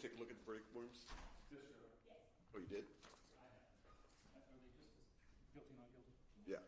take a look at the verdict forms? Yes, sir. Yes. Oh, you did? I have. Are they just guilty, not guilty? Yeah.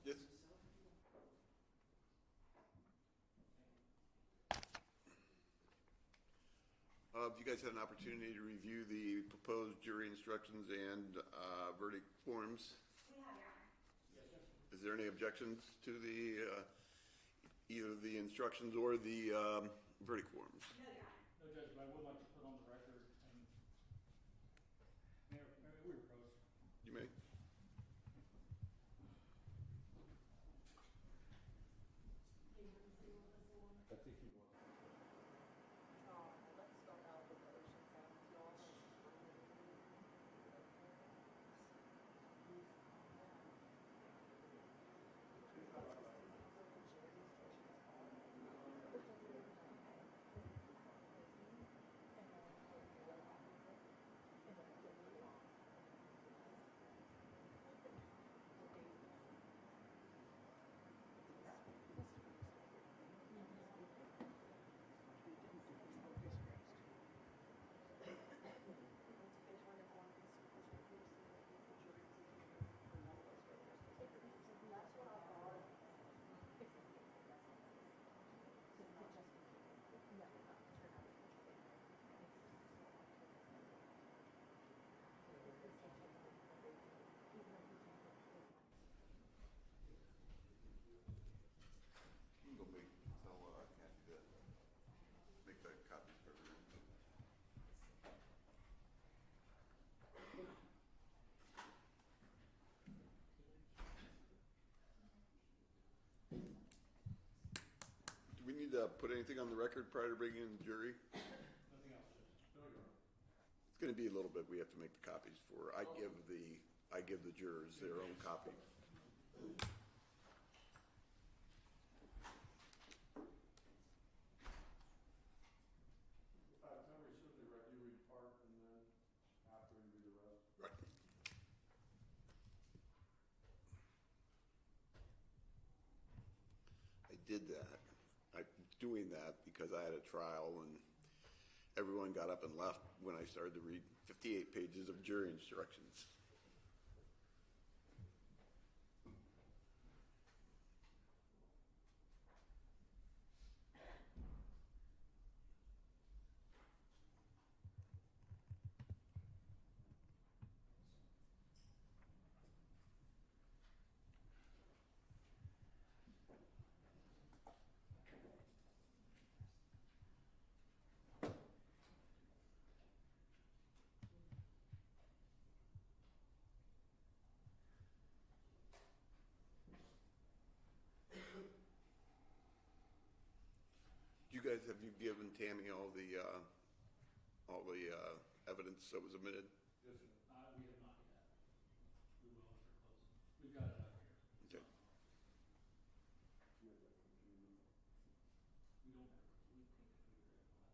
Yes. Have you guys had an opportunity to review the proposed jury instructions and verdict forms? We have, Your Honor. Is there any objections to the either the instructions or the verdict forms? No, Your Honor. No, Judge, but I would like to put on the record, and Mayor, we were pros. You may. I think you want. Let's start out with the ocean sounds, y'all. You can go tell Kathy to make the copies for everyone. Do we need to put anything on the record prior to bringing in the jury? Nothing else, Judge. No, Your Honor. It's going to be a little bit. We have to make the copies for. I give the jurors their own copy. Tell me, should they you read part and then after you read the rest? Right. I did that. I'm doing that because I had a trial and everyone got up and left when I started to read 58 pages of jury instructions. Have you given Tammy all the evidence that was submitted? Yes, sir. We have not yet. We will after closing. We've got it up here. Okay. You have that computer. We don't have, we take a computer. That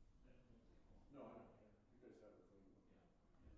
won't take long. No, I don't. You guys have the thing. Yeah, yeah.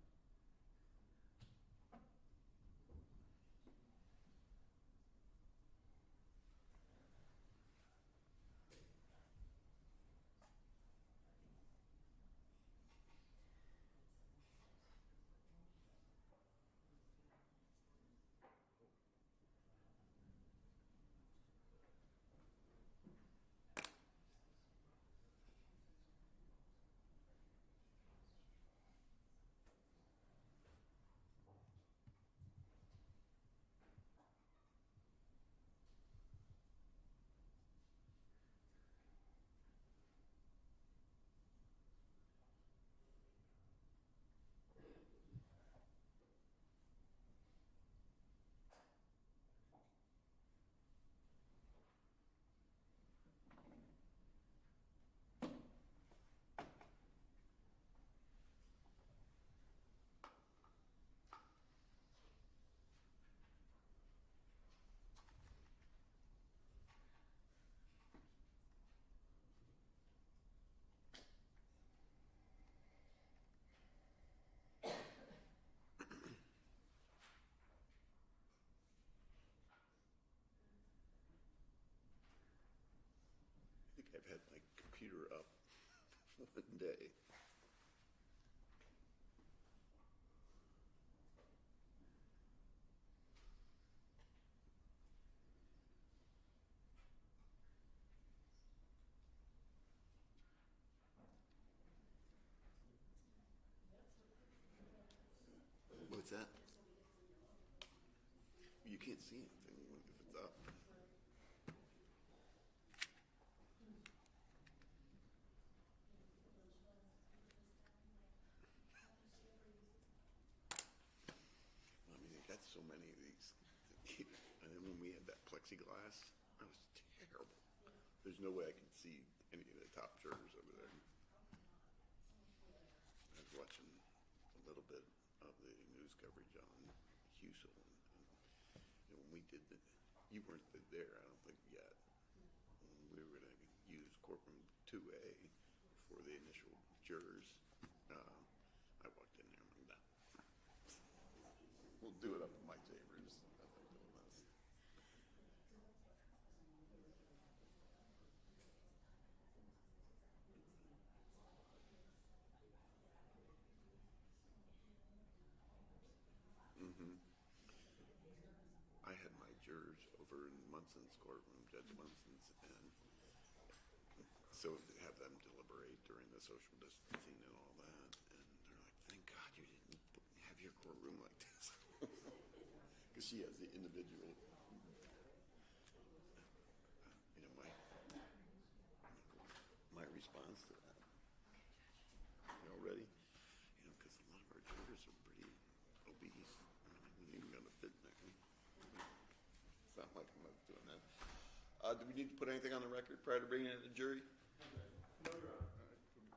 I've had my computer up one day. What's that? You can't see anything if it's up. I mean, they got so many of these. And then when we had that plexiglass, that was terrible. There's no way I could see any of the top jurors over there. I was watching a little bit of the news coverage on Husel. And when we did you weren't there, I don't think, yet. When we were going to use courtroom 2A for the initial jurors. I walked in there and went, "No. We'll do it up in my chambers." I had my jurors over in Munson's courtroom, Judge Munson's, and so to have them deliberate during the social distancing and all that, and they're like, "Thank God you didn't have your courtroom like this," because she has the individual. My response to that. You all ready? Because a lot of our jurors are pretty obese. We ain't gonna fit in there. It's not like I'm not doing that. Do we need to put anything on the record prior to bringing it to the jury? No, Your Honor.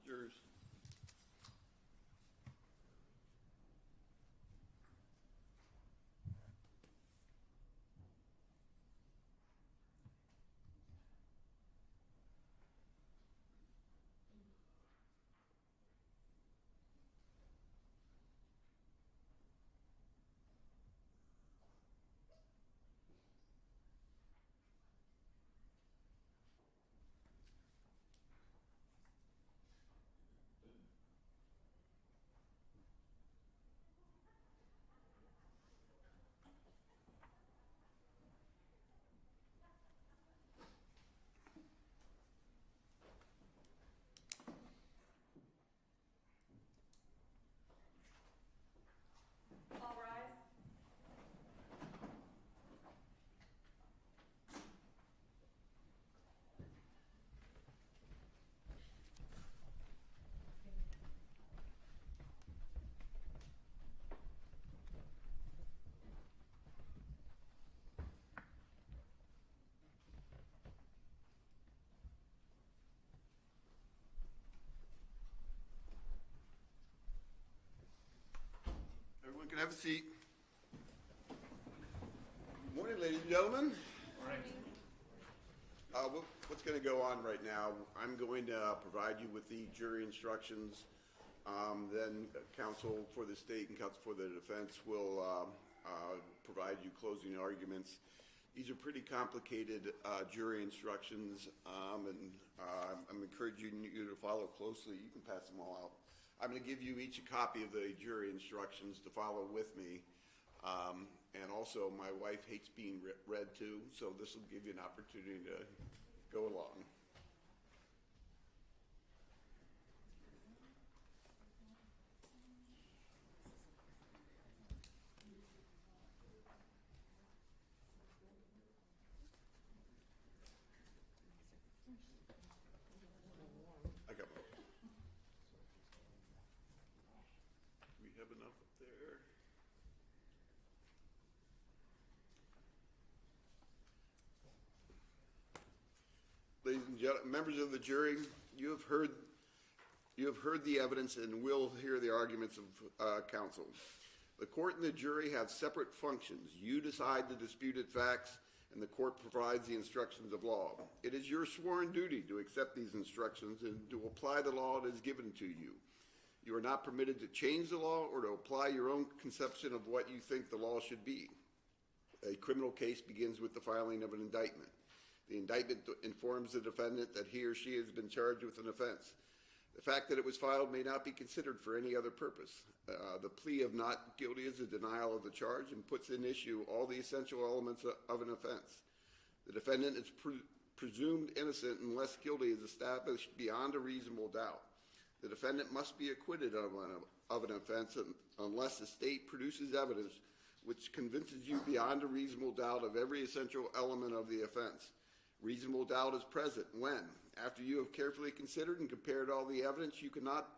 Jurors. All rise. Everyone can have a seat. Good morning, ladies and gentlemen. What's going to go on right now, I'm going to provide you with the jury instructions. Then counsel for the state and counsel for the defense will provide you closing arguments. These are pretty complicated jury instructions, and I'm encouraging you to follow closely. You can pass them all out. I'm going to give you each a copy of the jury instructions to follow with me. And also, my wife hates being read to, so this will give you an opportunity to go along. I got one. Do we have enough up there? Ladies and gentlemen, members of the jury, you have heard the evidence and will hear the arguments of counsel. The court and the jury have separate functions. You decide the disputed facts, and the court provides the instructions of law. It is your sworn duty to accept these instructions and to apply the law that is given to you. You are not permitted to change the law or to apply your own conception of what you think the law should be. A criminal case begins with the filing of an indictment. The indictment informs the defendant that he or she has been charged with an offense. The fact that it was filed may not be considered for any other purpose. The plea of not guilty is a denial of the charge and puts in issue all the essential elements of an offense. The defendant is presumed innocent unless guilty is established beyond a reasonable doubt. The defendant must be acquitted of an offense unless the state produces evidence which convinces you beyond a reasonable doubt of every essential element of the offense. Reasonable doubt is present when, after you have carefully considered and compared all the evidence, you cannot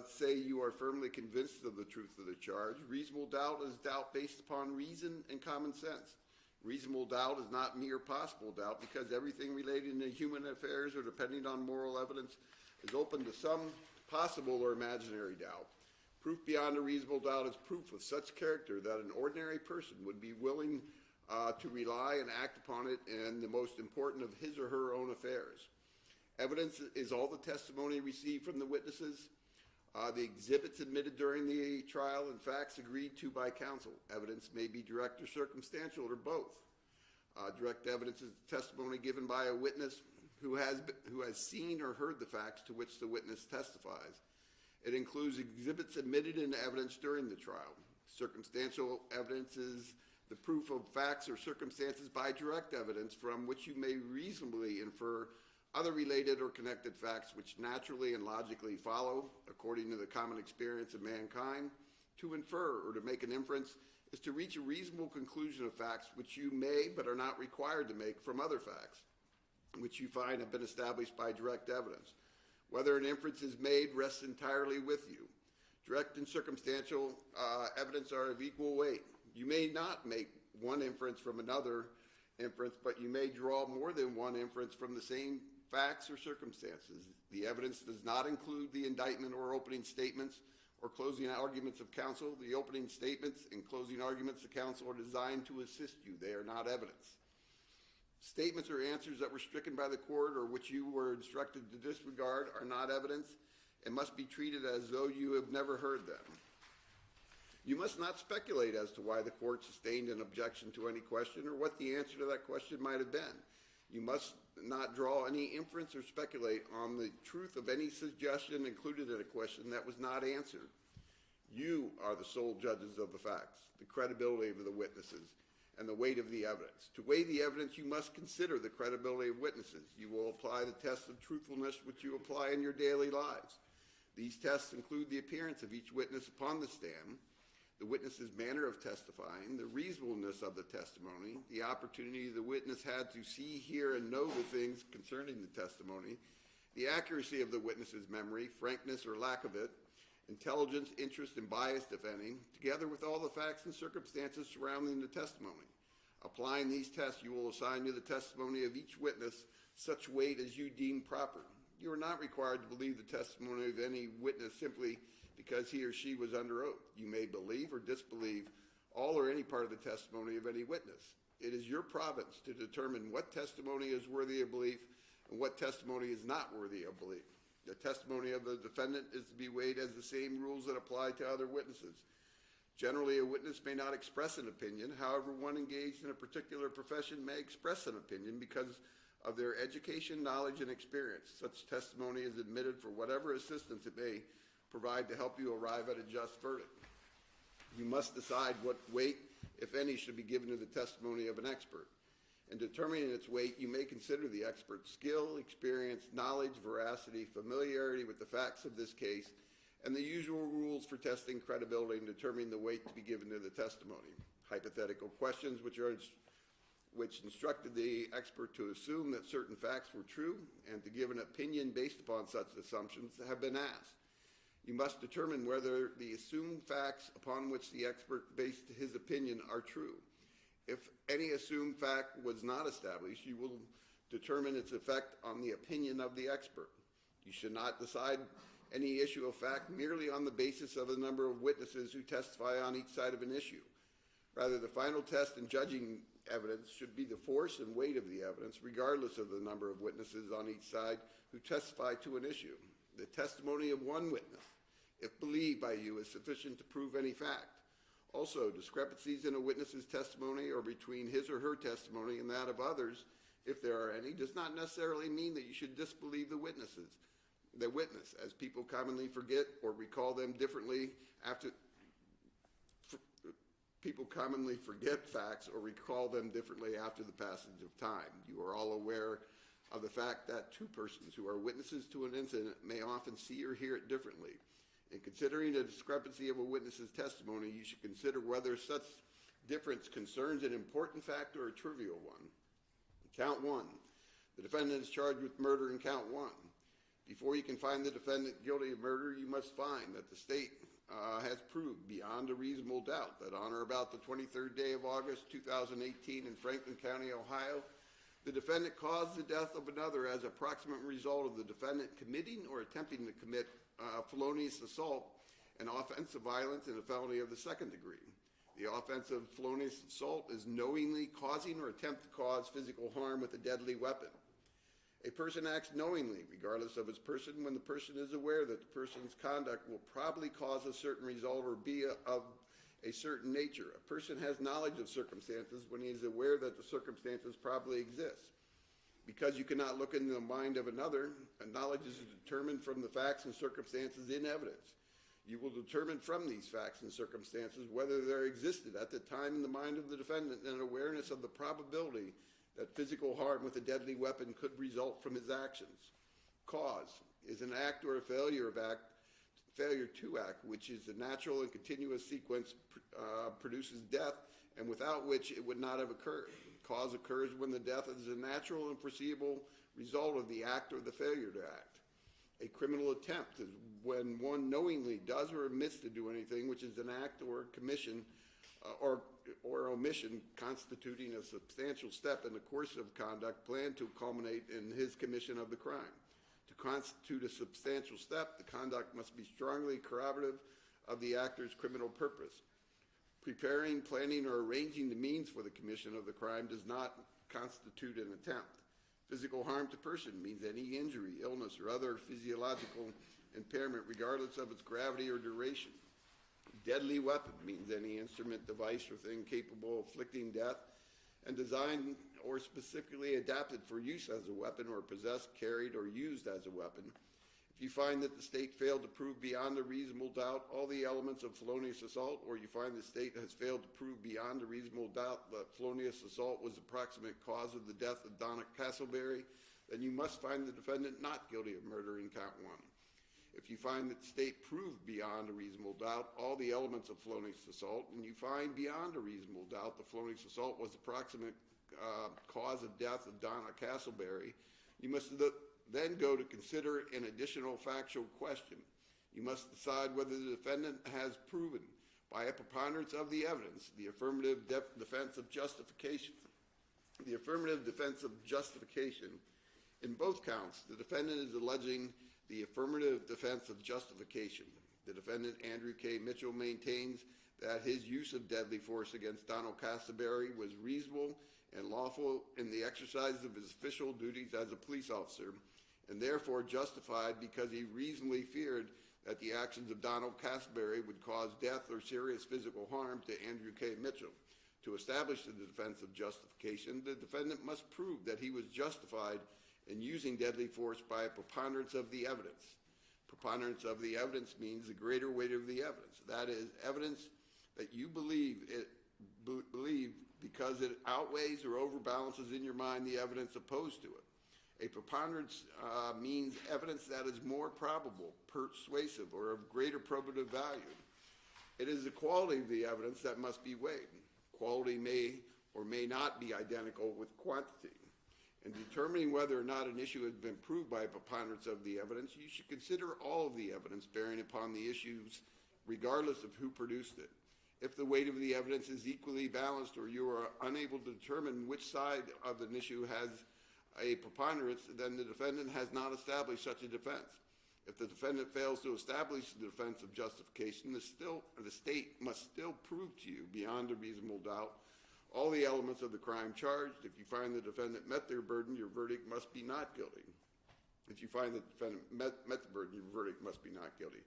say you are firmly convinced of the truth of the charge. Reasonable doubt is doubt based upon reason and common sense. Reasonable doubt is not mere possible doubt because everything relating to human affairs or depending on moral evidence is open to some possible or imaginary doubt. Proof beyond a reasonable doubt is proof of such character that an ordinary person would be willing to rely and act upon it in the most important of his or her own affairs. Evidence is all the testimony received from the witnesses, the exhibits admitted during the trial, and facts agreed to by counsel. Evidence may be direct or circumstantial or both. Direct evidence is testimony given by a witness who has seen or heard the facts to which the witness testifies. It includes exhibits admitted into evidence during the trial. Circumstantial evidence is the proof of facts or circumstances by direct evidence from which you may reasonably infer other related or connected facts which naturally and logically follow according to the common experience of mankind. To infer or to make an inference is to reach a reasonable conclusion of facts which you may but are not required to make from other facts which you find have been established by direct evidence. Whether an inference is made rests entirely with you. Direct and circumstantial evidence are of equal weight. You may not make one inference from another inference, but you may draw more than one inference from the same facts or circumstances. The evidence does not include the indictment or opening statements or closing arguments of counsel. The opening statements and closing arguments of counsel are designed to assist you. They are not evidence. Statements or answers that were stricken by the court or which you were instructed to disregard are not evidence and must be treated as though you have never heard them. You must not speculate as to why the court sustained an objection to any question or what the answer to that question might have been. You must not draw any inference or speculate on the truth of any suggestion included in a question that was not answered. You are the sole judges of the facts, the credibility of the witnesses, and the weight of the evidence. To weigh the evidence, you must consider the credibility of witnesses. You will apply the test of truthfulness which you apply in your daily lives. These tests include the appearance of each witness upon the stand, the witness's manner of testifying, the reasonableness of the testimony, the opportunity the witness had to see, hear, and know the things concerning the testimony, the accuracy of the witness's memory, frankness or lack of it, intelligence, interest, and bias, if any, together with all the facts and circumstances surrounding the testimony. Applying these tests, you will assign to the testimony of each witness such weight as you deem proper. You are not required to believe the testimony of any witness simply because he or she was under oath. You may believe or disbelieve all or any part of the testimony of any witness. It is your province to determine what testimony is worthy of belief and what testimony is not worthy of belief. The testimony of the defendant is to be weighed as the same rules that apply to other witnesses. Generally, a witness may not express an opinion. However, one engaged in a particular profession may express an opinion because of their education, knowledge, and experience. Such testimony is admitted for whatever assistance it may provide to help you arrive at a just verdict. You must decide what weight, if any, should be given to the testimony of an expert. In determining its weight, you may consider the expert's skill, experience, knowledge, veracity, familiarity with the facts of this case, and the usual rules for testing credibility and determining the weight to be given to the testimony. Hypothetical questions which instructed the expert to assume that certain facts were true and to give an opinion based upon such assumptions have been asked. You must determine whether the assumed facts upon which the expert based his opinion are true. If any assumed fact was not established, you will determine its effect on the opinion of the expert. You should not decide any issue of fact merely on the basis of the number of witnesses who testify on each side of an issue. Rather, the final test in judging evidence should be the force and weight of the evidence, regardless of the number of witnesses on each side who testify to an issue. The testimony of one witness, if believed by you, is sufficient to prove any fact. Also, discrepancies in a witness's testimony or between his or her testimony and that of others if there are any, does not necessarily mean that you should disbelieve the witness, as people commonly forget or recall them differently after. People commonly forget facts or recall them differently after the passage of time. You are all aware of the fact that two persons who are witnesses to an incident may often see or hear it differently. In considering the discrepancy of a witness's testimony, you should consider whether such difference concerns an important fact or a trivial one. Count 1. The defendant is charged with murder in count 1. Before you can find the defendant guilty of murder, you must find that the state has proved beyond a reasonable doubt that on or about the 23rd day of August 2018 in Franklin County, Ohio, the defendant caused the death of another as a proximate result of the defendant committing or attempting to commit felonious assault, an offense of violence, and a felony of the second degree. The offense of felonious assault is knowingly causing or attempt to cause physical harm with a deadly weapon. A person acts knowingly, regardless of his person, when the person is aware that the person's conduct will probably cause a certain result or be of a certain nature. A person has knowledge of circumstances when he is aware that the circumstances probably exist. Because you cannot look into the mind of another, knowledge is determined from the facts and circumstances in evidence. You will determine from these facts and circumstances whether there existed at the time in the mind of the defendant an awareness of the probability that physical harm with a deadly weapon could result from his actions. Cause is an act or a failure to act, which is a natural and continuous sequence, produces death, and without which it would not have occurred. Cause occurs when the death is a natural and foreseeable result of the act or the failure to act. A criminal attempt is when one knowingly does or omits to do anything, which is an act or commission or omission constituting a substantial step in the course of conduct planned to culminate in his commission of the crime. To constitute a substantial step, the conduct must be strongly corroborative of the actor's criminal purpose. Preparing, planning, or arranging the means for the commission of the crime does not constitute an attempt. Physical harm to person means any injury, illness, or other physiological impairment, regardless of its gravity or duration. Deadly weapon means any instrument, device, or thing capable of inflicting death and designed or specifically adapted for use as a weapon or possessed, carried, or used as a weapon. If you find that the state failed to prove beyond a reasonable doubt all the elements of felonious assault, or you find the state has failed to prove beyond a reasonable doubt that felonious assault was the proximate cause of the death of Donna Castleberry, then you must find the defendant not guilty of murder in count 1. If you find that the state proved beyond a reasonable doubt all the elements of felonious assault, and you find beyond a reasonable doubt the felonious assault was the proximate cause of death of Donna Castleberry, you must then go to consider an additional factual question. You must decide whether the defendant has proven, by a preponderance of the evidence, the affirmative defense of justification. The affirmative defense of justification. In both counts, the defendant is alleging the affirmative defense of justification. The defendant, Andrew K. Mitchell, maintains that his use of deadly force against Donna Castleberry was reasonable and lawful in the exercise of his official duties as a police officer, and therefore justified because he reasonably feared that the actions of Donna Castleberry would cause death or serious physical harm to Andrew K. Mitchell. To establish the defense of justification, the defendant must prove that he was justified in using deadly force by a preponderance of the evidence. Preponderance of the evidence means the greater weight of the evidence. That is, evidence that you believe because it outweighs or overbalances in your mind the evidence opposed to it. A preponderance means evidence that is more probable, persuasive, or of greater probative value. It is the quality of the evidence that must be weighed. Quality may or may not be identical with quantity. In determining whether or not an issue has been proved by a preponderance of the evidence, you should consider all of the evidence bearing upon the issues, regardless of who produced it. If the weight of the evidence is equally balanced, or you are unable to determine which side of an issue has a preponderance, then the defendant has not established such a defense. If the defendant fails to establish the defense of justification, the state must still prove to you beyond a reasonable doubt all the elements of the crime charged. If you find the defendant met their burden, your verdict must be not guilty. If you find the defendant met the burden, your verdict must be not guilty.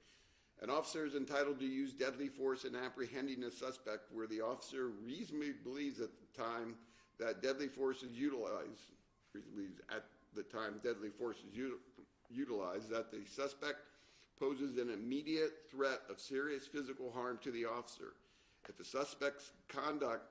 An officer is entitled to use deadly force in apprehending a suspect where the officer reasonably believes at the time that deadly force is utilized at the time deadly force is utilized, that the suspect poses an immediate threat of serious physical harm to the officer. If the suspect's conduct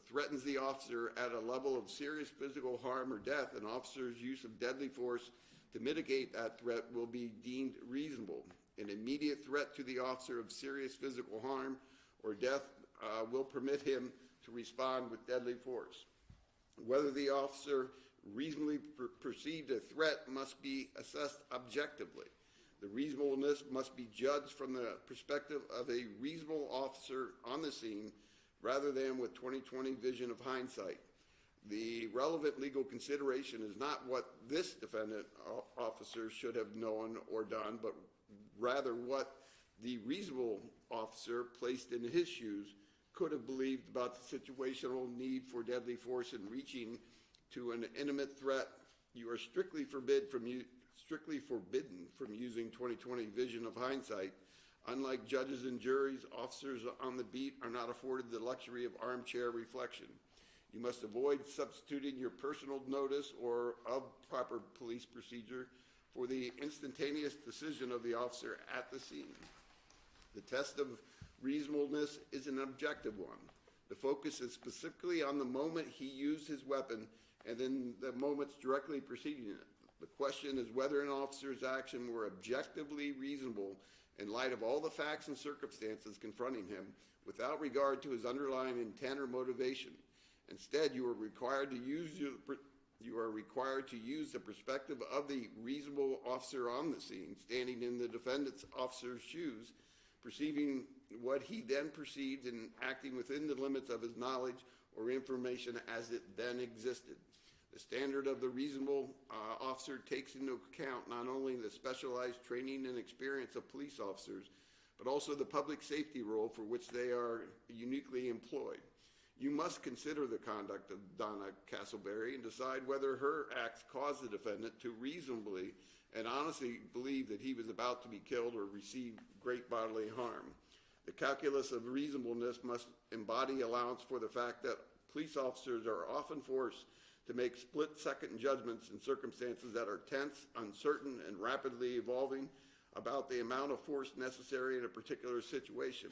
threatens the officer at a level of serious physical harm or death, an officer's use of deadly force to mitigate that threat will be deemed reasonable. An immediate threat to the officer of serious physical harm or death will permit him to respond with deadly force. Whether the officer reasonably perceived a threat must be assessed objectively. The reasonableness must be judged from the perspective of a reasonable officer on the scene rather than with 20/20 vision of hindsight. The relevant legal consideration is not what this defendant officer should have known or done, but rather what the reasonable officer placed in his shoes could have believed about the situational need for deadly force in reaching to an intimate threat. You are strictly forbidden from using 20/20 vision of hindsight. Unlike judges and juries, officers on the beat are not afforded the luxury of armchair reflection. You must avoid substituting your personal notice or of proper police procedure for the instantaneous decision of the officer at the scene. The test of reasonableness is an objective one. The focus is specifically on the moment he used his weapon and then the moments directly preceding it. The question is whether an officer's action were objectively reasonable in light of all the facts and circumstances confronting him without regard to his underlying intent or motivation. Instead, you are required to use the perspective of the reasonable officer on the scene, standing in the defendant's officer's shoes, perceiving what he then perceived and acting within the limits of his knowledge or information as it then existed. The standard of the reasonable officer takes into account not only the specialized training and experience of police officers, but also the public safety role for which they are uniquely employed. You must consider the conduct of Donna Castleberry and decide whether her acts caused the defendant to reasonably and honestly believe that he was about to be killed or receive great bodily harm. The calculus of reasonableness must embody allowance for the fact that police officers are often forced to make split-second judgments in circumstances that are tense, uncertain, and rapidly evolving about the amount of force necessary in a particular situation.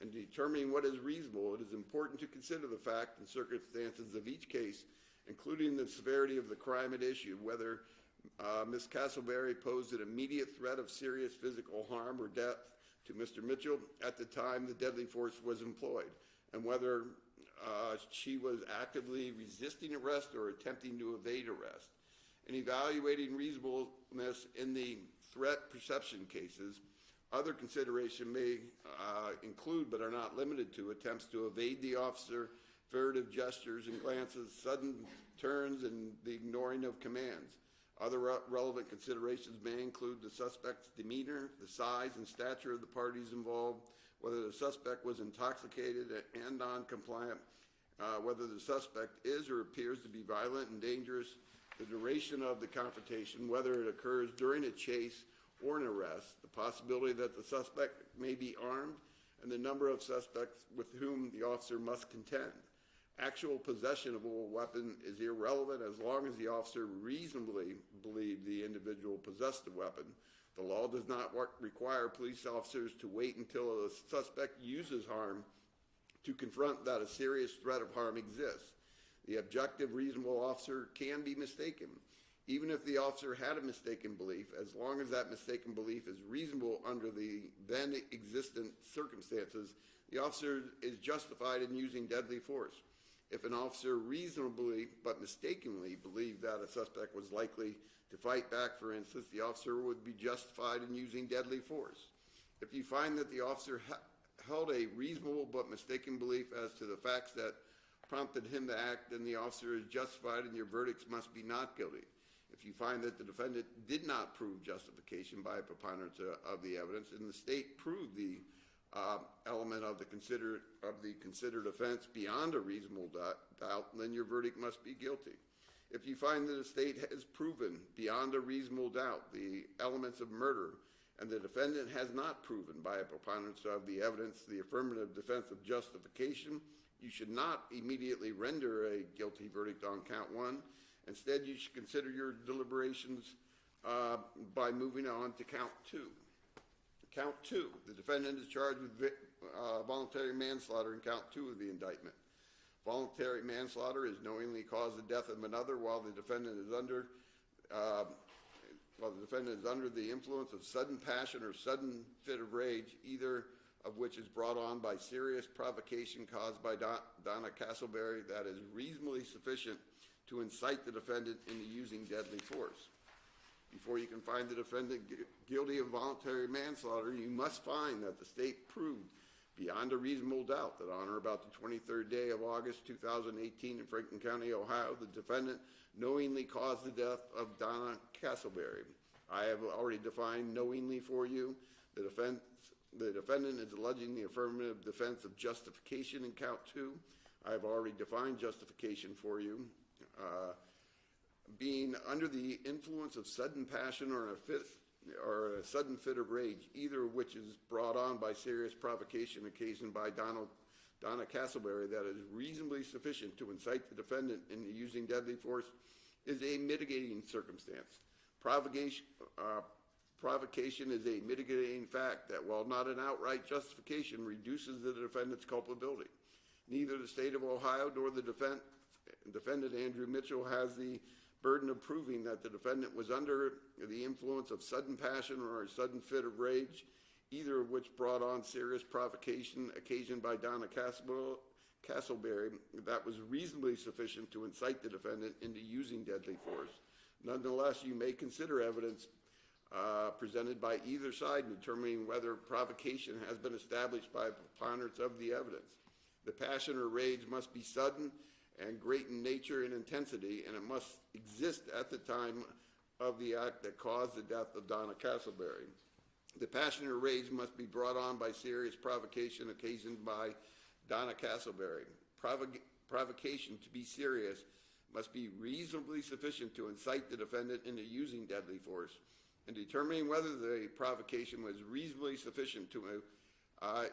In determining what is reasonable, it is important to consider the fact and circumstances of each case, including the severity of the crime at issue, whether Ms. Castleberry posed an immediate threat of serious physical harm or death to Mr. Mitchell at the time the deadly force was employed, and whether she was actively resisting arrest or attempting to evade arrest. In evaluating reasonableness in the threat perception cases, other consideration may include, but are not limited to, attempts to evade the officer, furtive gestures and glances, sudden turns, and the ignoring of commands. Other relevant considerations may include the suspect's demeanor, the size and stature of the parties involved, whether the suspect was intoxicated and non-compliant, whether the suspect is or appears to be violent and dangerous, the duration of the confrontation, whether it occurs during a chase or an arrest, the possibility that the suspect may be armed, and the number of suspects with whom the officer must contend. Actual possession of a weapon is irrelevant as long as the officer reasonably believed the individual possessed the weapon. The law does not require police officers to wait until a suspect uses harm to confront that a serious threat of harm exists. The objective reasonable officer can be mistaken. Even if the officer had a mistaken belief, as long as that mistaken belief is reasonable under the then existent circumstances, the officer is justified in using deadly force. If an officer reasonably but mistakenly believed that a suspect was likely to fight back, for instance, the officer would be justified in using deadly force. If you find that the officer held a reasonable but mistaken belief as to the facts that prompted him to act, then the officer is justified and your verdicts must be not guilty. If you find that the defendant did not prove justification by a preponderance of the evidence and the state proved the element of the considered offense beyond a reasonable doubt, then your verdict must be guilty. If you find that the state has proven beyond a reasonable doubt the elements of murder and the defendant has not proven by a preponderance of the evidence the affirmative defense of justification, you should not immediately render a guilty verdict on count one. Instead, you should consider your deliberations by moving on to count 2. Count 2, the defendant is charged with voluntary manslaughter in count 2 of the indictment. Voluntary manslaughter is knowingly cause the death of another while the defendant is under the influence of sudden passion or sudden fit of rage, either of which is brought on by serious provocation caused by Donna Castleberry that is reasonably sufficient to incite the defendant into using deadly force. Before you can find the defendant guilty of voluntary manslaughter, you must find that the state proved beyond a reasonable doubt that on or about the 23rd day of August 2018 in Franklin County, Ohio, the defendant knowingly caused the death of Donna Castleberry. I have already defined knowingly for you. The defendant is alleging the affirmative defense of justification in count 2. I have already defined justification for you. Being under the influence of sudden passion or a sudden fit of rage, either of which is brought on by serious provocation occasioned by Donna Castleberry that is reasonably sufficient to incite the defendant into using deadly force, is a mitigating circumstance. Provocation is a mitigating fact that, while not an outright justification, reduces the defendant's culpability. Neither the state of Ohio nor the defendant Andrew Mitchell has the burden of proving that the defendant was under the influence of sudden passion or a sudden fit of rage, either of which brought on serious provocation occasioned by Donna Castleberry that was reasonably sufficient to incite the defendant into using deadly force. Nonetheless, you may consider evidence presented by either side in determining whether provocation has been established by a preponderance of the evidence. The passion or rage must be sudden and great in nature and intensity, and it must exist at the time of the act that caused the death of Donna Castleberry. The passion or rage must be brought on by serious provocation occasioned by Donna Castleberry. Provocation, to be serious, must be reasonably sufficient to incite the defendant into using deadly force. In determining whether the provocation was reasonably sufficient to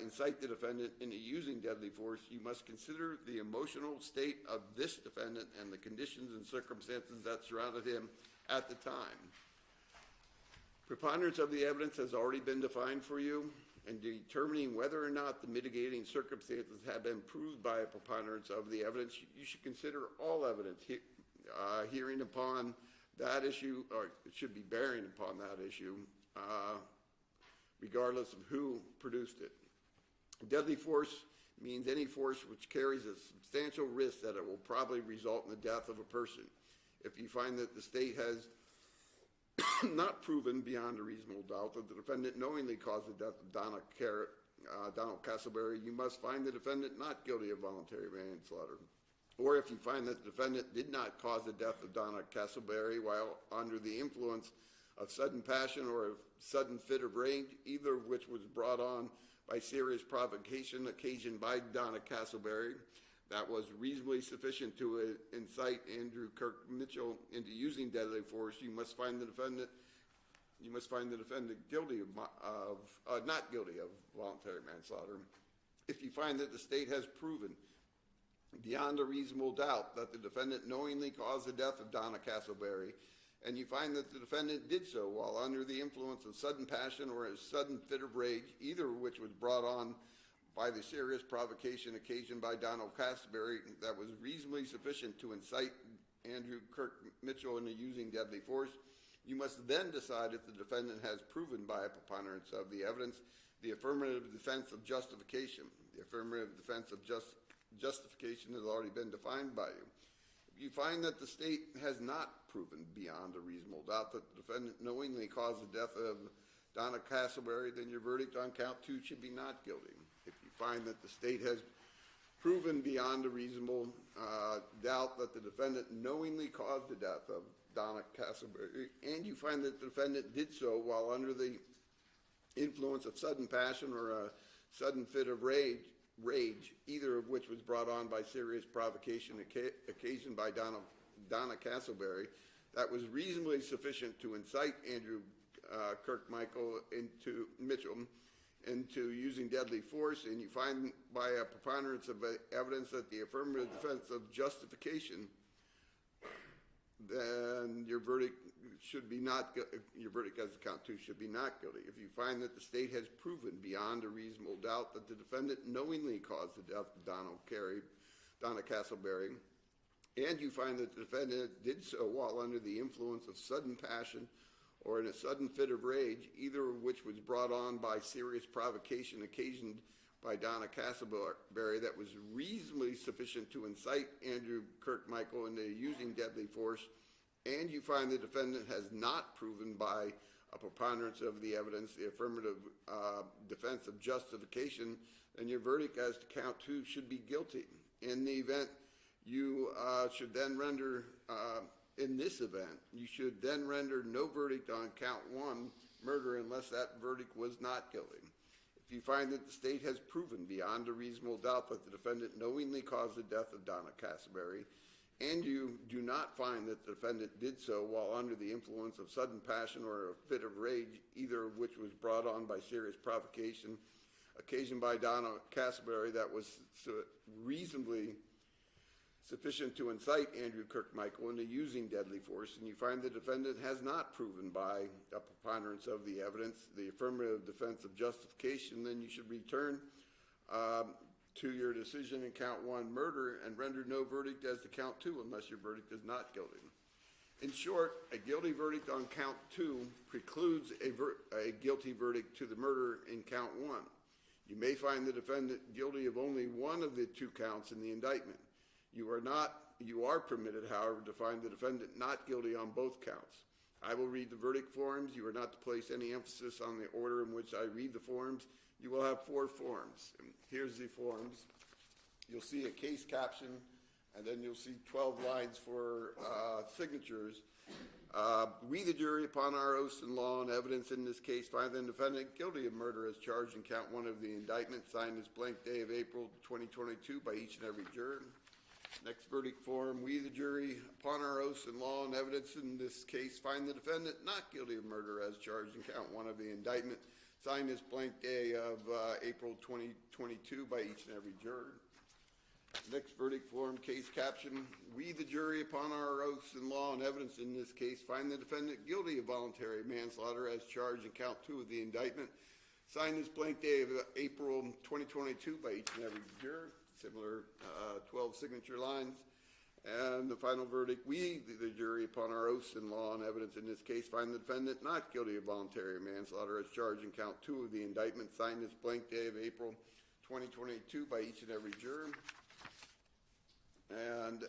incite the defendant into using deadly force, you must consider the emotional state of this defendant and the conditions and circumstances that surrounded him at the time. Preponderance of the evidence has already been defined for you. In determining whether or not the mitigating circumstances have been proved by a preponderance of the evidence, you should consider all evidence hearing upon that issue, or it should be bearing upon that issue, regardless of who produced it. Deadly force means any force which carries a substantial risk that it will probably result in the death of a person. If you find that the state has not proven beyond a reasonable doubt that the defendant knowingly caused the death of Donna Castleberry, you must find the defendant not guilty of voluntary manslaughter. Or if you find that the defendant did not cause the death of Donna Castleberry while under the influence of sudden passion or a sudden fit of rage, either of which was brought on by serious provocation occasioned by Donna Castleberry, that was reasonably sufficient to incite Andrew Kirk Mitchell into using deadly force, you must find the defendant guilty of not guilty of voluntary manslaughter. If you find that the state has proven beyond a reasonable doubt that the defendant knowingly caused the death of Donna Castleberry, and you find that the defendant did so while under the influence of sudden passion or a sudden fit of rage, either of which was brought on by the serious provocation occasioned by Donna Castleberry that was reasonably sufficient to incite Andrew Kirk Mitchell into using deadly force, you must then decide if the defendant has proven by a preponderance of the evidence the affirmative defense of justification. The affirmative defense of justification has already been defined by you. If you find that the state has not proven beyond a reasonable doubt that the defendant knowingly caused the death of Donna Castleberry, then your verdict on count 2 should be not guilty. If you find that the state has proven beyond a reasonable doubt that the defendant knowingly caused the death of Donna Castleberry, and you find that the defendant did so while under the influence of sudden passion or a sudden fit of rage, either of which was brought on by serious provocation occasioned by Donna Castleberry, that was reasonably sufficient to incite Andrew Kirk Mitchell into using deadly force, and you find by a preponderance of evidence that the affirmative defense of justification then your verdict should be your verdict as to count 2 should be not guilty. If you find that the state has proven beyond a reasonable doubt that the defendant knowingly caused the death of Donna Castleberry, and you find that the defendant did so while under the influence of sudden passion or in a sudden fit of rage, either of which was brought on by serious provocation occasioned by Donna Castleberry that was reasonably sufficient to incite Andrew Kirkmichael into using deadly force, and you find the defendant has not proven by a preponderance of the evidence the affirmative defense of justification, then your verdict as to count 2 should be guilty. In the event you should then render, in this event, you should then render no verdict on count 1, murder, unless that verdict was not guilty. If you find that the state has proven beyond a reasonable doubt that the defendant knowingly caused the death of Donna Castleberry, and you do not find that the defendant did so while under the influence of sudden passion or a fit of rage, either of which was brought on by serious provocation occasioned by Donna Castleberry that was reasonably sufficient to incite Andrew Kirkmichael into using deadly force, and you find the defendant has not proven by a preponderance of the evidence the affirmative defense of justification, then you should return to your decision in count 1, murder, and render no verdict as to count 2 unless your verdict is not guilty. In short, a guilty verdict on count 2 precludes a guilty verdict to the murder in count 1. You may find the defendant guilty of only one of the 2 counts in the indictment. You are permitted, however, to find the defendant not guilty on both counts. I will read the verdict forms. You are not to place any emphasis on the order in which I read the forms. You will have 4 forms. And here's the forms. You'll see a case caption, and then you'll see 12 lines for signatures. We, the jury, upon our oaths and law and evidence in this case, find the defendant guilty of murder as charged in count 1 of the indictment, signed this blank day of April 2022 by each and every juror. Next verdict form, we, the jury, upon our oaths and law and evidence in this case, find the defendant not guilty of murder as charged in count 1 of the indictment, signed this blank day of April 2022 by each and every juror. Next verdict form, case caption, we, the jury, upon our oaths and law and evidence in this case, find the defendant guilty of voluntary manslaughter as charged in count 2 of the indictment, signed this blank day of April 2022 by each and every juror. Similar 12 signature lines. And the final verdict, we, the jury, upon our oaths and law and evidence in this case, find the defendant not guilty of voluntary manslaughter as charged in count 2 of the indictment, signed this blank day of April 2022 by each and every juror. And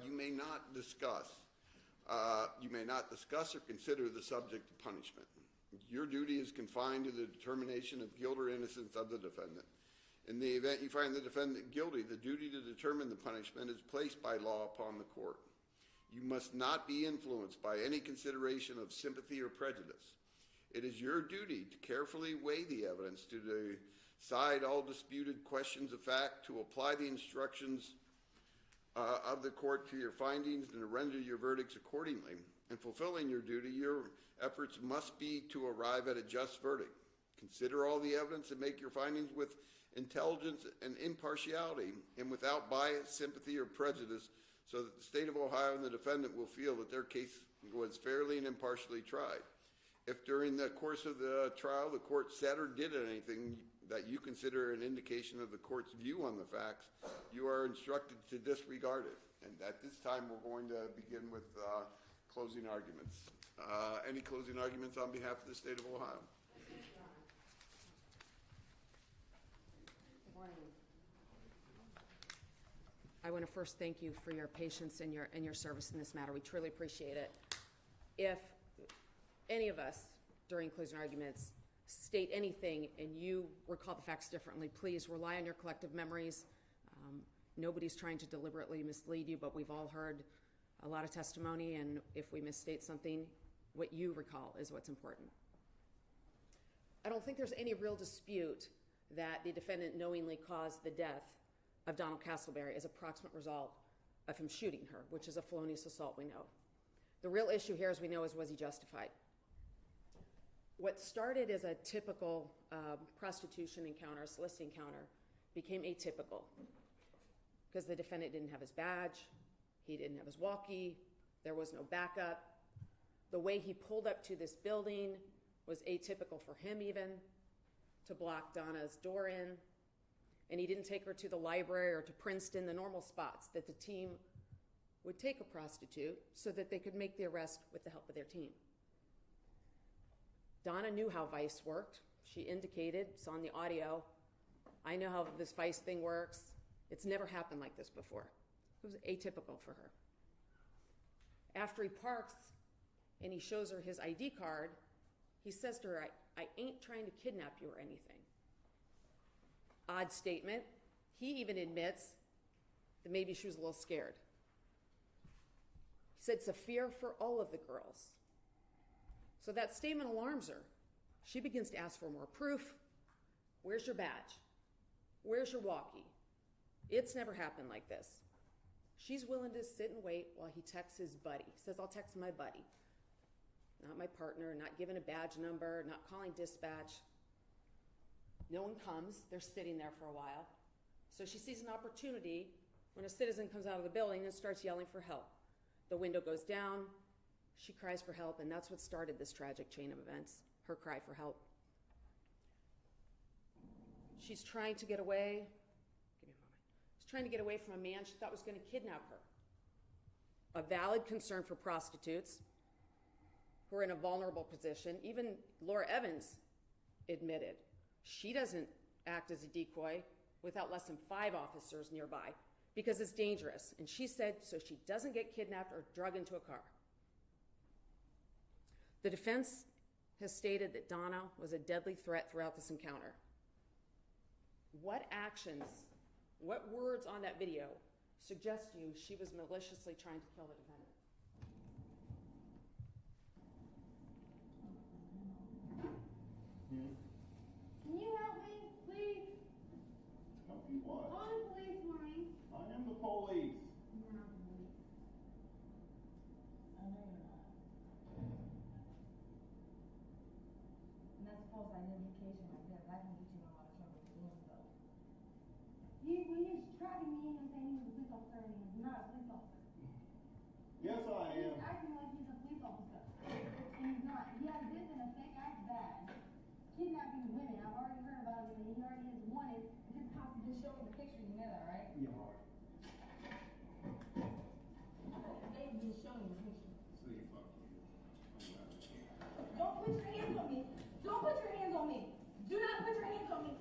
you may not discuss or consider the subject of punishment. Your duty is confined to the determination of guilt or innocence of the defendant. In the event you find the defendant guilty, the duty to determine the punishment is placed by law upon the court. You must not be influenced by any consideration of sympathy or prejudice. It is your duty to carefully weigh the evidence, to decide all disputed questions of fact, to apply the instructions of the court to your findings, and to render your verdicts accordingly. In fulfilling your duty, your efforts must be to arrive at a just verdict. Consider all the evidence and make your findings with intelligence and impartiality, and without bias, sympathy, or prejudice, so that the state of Ohio and the defendant will feel that their case was fairly and impartially tried. If during the course of the trial the court said or did anything that you consider an indication of the court's view on the facts, you are instructed to disregard it. And at this time, we're going to begin with closing arguments. Any closing arguments on behalf of the state of Ohio? I want to first thank you for your patience and your service in this matter. We truly appreciate it. If any of us during closing arguments state anything and you recall the facts differently, please rely on your collective memories. Nobody's trying to deliberately mislead you, but we've all heard a lot of testimony, and if we misstate something, what you recall is what's important. I don't think there's any real dispute that the defendant knowingly caused the death of Donna Castleberry as a proximate result of him shooting her, which is a felonious assault, we know. The real issue here, as we know, is was he justified? What started as a typical prostitution encounter, soliciting encounter, became atypical because the defendant didn't have his badge, he didn't have his walkie, There was no backup. The way he pulled up to this building was atypical for him even, to block Donna's door in. And he didn't take her to the library or to Princeton, the normal spots that the team would take a prostitute so that they could make the arrest with the help of their team. Donna knew how Vice worked. She indicated, it's on the audio, I know how this Vice thing works. It's never happened like this before. It was atypical for her. After he parks and he shows her his ID card, he says to her, I ain't trying to kidnap you or anything. Odd statement. He even admits that maybe she was a little scared. He said it's a fear for all of the girls. So that statement alarms her. She begins to ask for more proof. Where's your badge? Where's your walkie? It's never happened like this. She's willing to sit and wait while he texts his buddy. He says, I'll text my buddy. Not my partner, not giving a badge number, not calling dispatch. No one comes. They're sitting there for a while. So she sees an opportunity when a citizen comes out of the building and starts yelling for help. The window goes down. She cries for help, and that's what started this tragic chain of events, her cry for help. She's trying to get away. Give me a moment. She's trying to get away from a man she thought was going to kidnap her. A valid concern for prostitutes who are in a vulnerable position. Even Laura Evans admitted she doesn't act as a decoy without less than 5 officers nearby because it's dangerous. And she said so she doesn't get kidnapped or drug into a car. The defense has stated that Donna was a deadly threat throughout this encounter. What actions, what words on that video suggest to you she was maliciously trying to kill the defendant? Can you help me, please? Help you what? Call the police for me. I am the police. You're not the police. I know you're not. And that's false identification right there. That can get you in a lot of trouble for doing so. When you're tracking me and saying he's a police officer and he's not a police officer. Yes, I am. He's acting like he's a police officer. And he's not. He has this and a fake ass badge. Kidnapping women. I've already heard about him and he already is wanted. This cop just showed me the picture. You know that, right? Yeah. They just showed me the picture. See, fuck you. Don't put your hands on me. Don't put your hands on me. Do not put your hands on me.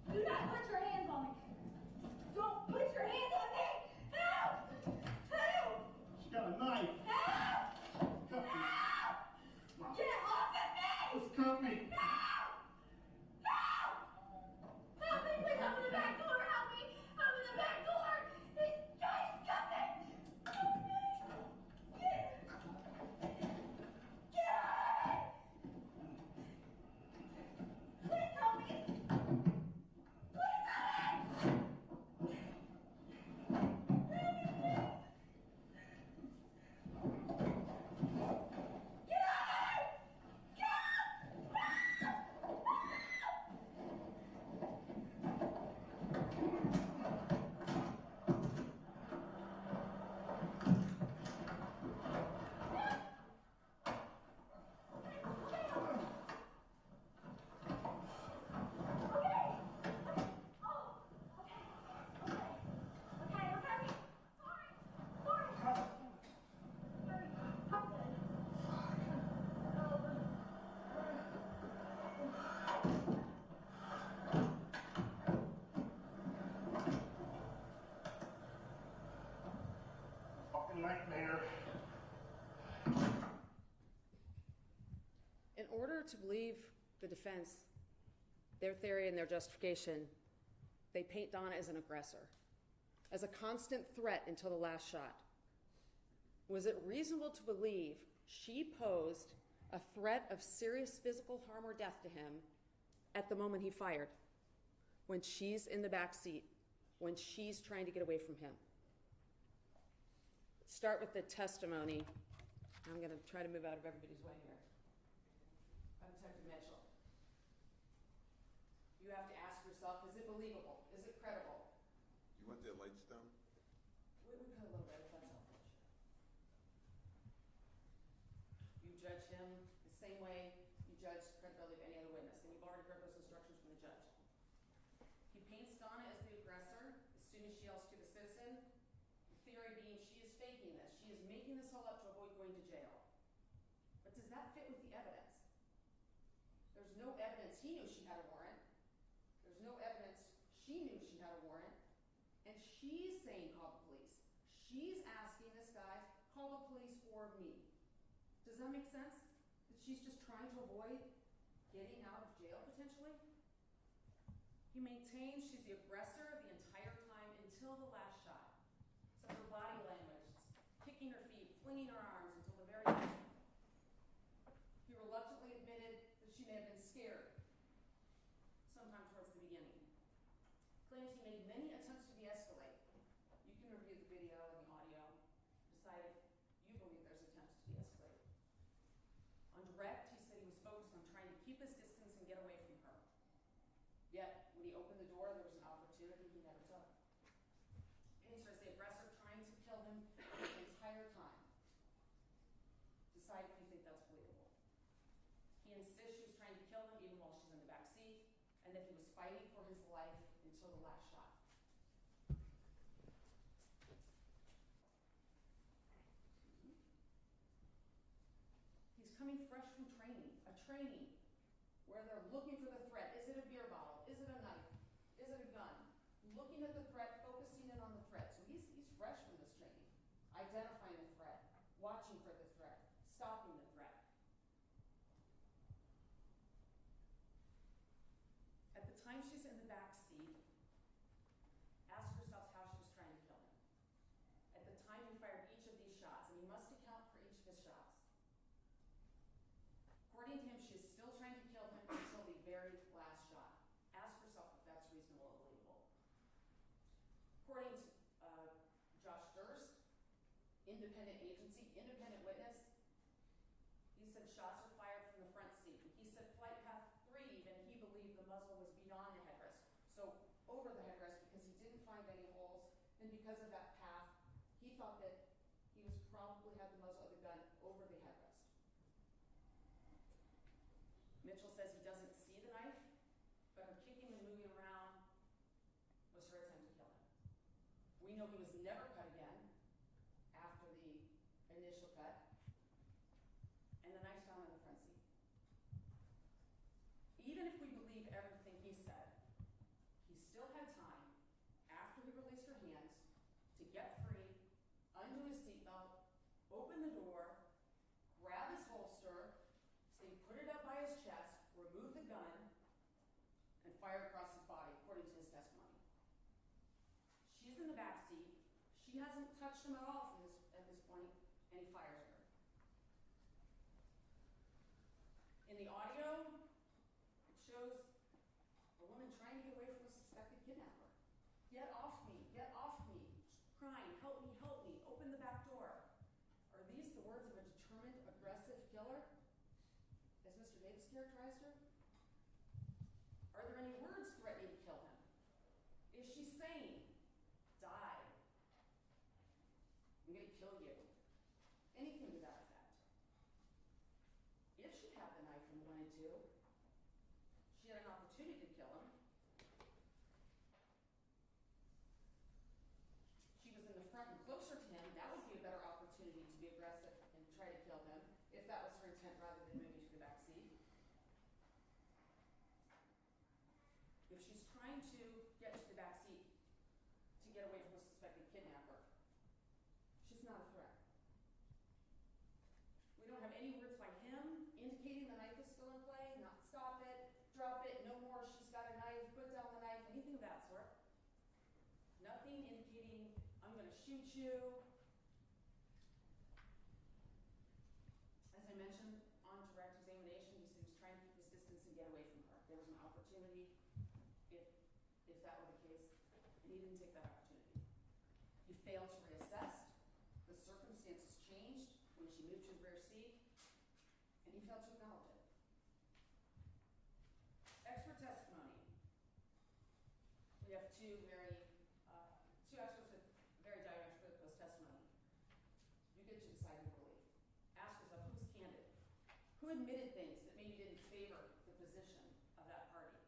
Do not put your hands on me. Don't put your hands on me. Help! Help! She got a knife. Help! Cut me. Help! Get off of me! Just cut me. Help! Help! Help me! Please open the back door. Help me! Open the back door. He's coming. Help me! Get out of me! Please help me! Please help me! Fucking nightmare. In order to believe the defense, their theory and their justification, they paint Donna as an aggressor, as a constant threat until the last shot. Was it reasonable to believe she posed a threat of serious physical harm or death to him at the moment he fired, when she's in the back seat, when she's trying to get away from him? Start with the testimony. I'm going to try to move out of everybody's way here. Detective Mitchell. You have to ask yourself, is it believable? Is it credible? You want the lights down? We cut a little bit if that's helpful. Donna as the aggressor as soon as she yells to the citizen. The theory being she is faking this. She is making this all up to avoid going to jail. But does that fit with the evidence? There's no evidence he knew she had a warrant. There's no evidence she knew she had a warrant. And she's saying call the police. She's asking this guy, call the police for me. Does that make sense? That she's just trying to avoid getting out of jail potentially? He maintains she's the aggressor the entire time until the last shot. So her body language, kicking her feet, flinging her arms until the very end. He reluctantly admitted that she may have been scared sometime towards the beginning. Claims he made many attempts to de-escalate. You can review the video and the audio, decide if you believe there's attempts to de-escalate. On direct, he said he was focused on trying to keep his distance and get away from her. Yet, when he opened the door, there was an opportunity he never took. Painter is the aggressor trying to kill him the entire time. Decide if you think that's believable. He insists she was trying to kill him even while she's in the back seat, and that he was fighting for his life until the last shot. He's coming fresh from training, a training where they're looking for the threat. Is it a beer bottle? Is it a knife? Is it a gun? Looking at the threat, focusing in on the threat. So he's fresh from this training. Identifying the threat, watching for the threat, stopping the threat. At the time she's in the back seat, ask yourself how she was trying to kill him. At the time he fired each of these shots, and he must account for each of his shots. According to him, she is still trying to kill him until the very last shot. Ask yourself if that's reasonable or believable. According to Josh Durst, independent agency, independent witness, he said shots were fired from the front seat. He said flight path 3 even, he believed the muzzle was beyond the headrest. So over the headrest because he didn't find any holes, and because of that path, he thought that he was probably had the muzzle of the gun over the headrest. Mitchell says he doesn't see the knife, but her kicking and moving around was her attempt to kill him. We know he was never cut again after the initial cut, and the knife's found in the front seat. Even if we believe everything he said, he still had time, after he released her hands, to get free, undo his seatbelt, open the door, grab his holster, so he put it up by his chest, remove the gun, and fire across his body, according to his testimony. She's in the back seat. She hasn't touched him at all at this point, and he fires her. In the audio, it shows a woman trying to get away from a suspected kidnapper. Get off me, crying, help me, open the back door. Are these the words of a determined, aggressive killer, as Mr. Davis characterized her? Are there any words threatening to kill him? Is she saying, die, I'm going to kill you? Anything to that effect. If she had the knife and wanted to, she had an opportunity to kill him. She was in the front and closer to him. That would be a better opportunity to be aggressive and try to kill him, if that was her intent rather than moving to the back seat. If she's trying to get to the back seat to get away from a suspected kidnapper, she's not a threat. We don't have any words by him indicating the knife is still in play, not stop it, drop it, no more, she's got a knife, put down the knife, anything of that sort. Nothing indicating, I'm going to shoot you. As I mentioned, on direct examination, he said he was trying to keep his distance and get away from her. There was an opportunity, if that were the case, and he didn't take that opportunity. He failed to reassess. The circumstances changed when she moved to the rear seat, and he failed to acknowledge it. Expert testimony. We have two experts with very diametrically opposed testimony. You get to decide who to believe. Ask yourself, who was candid? Who admitted things that maybe didn't favor the position of that party?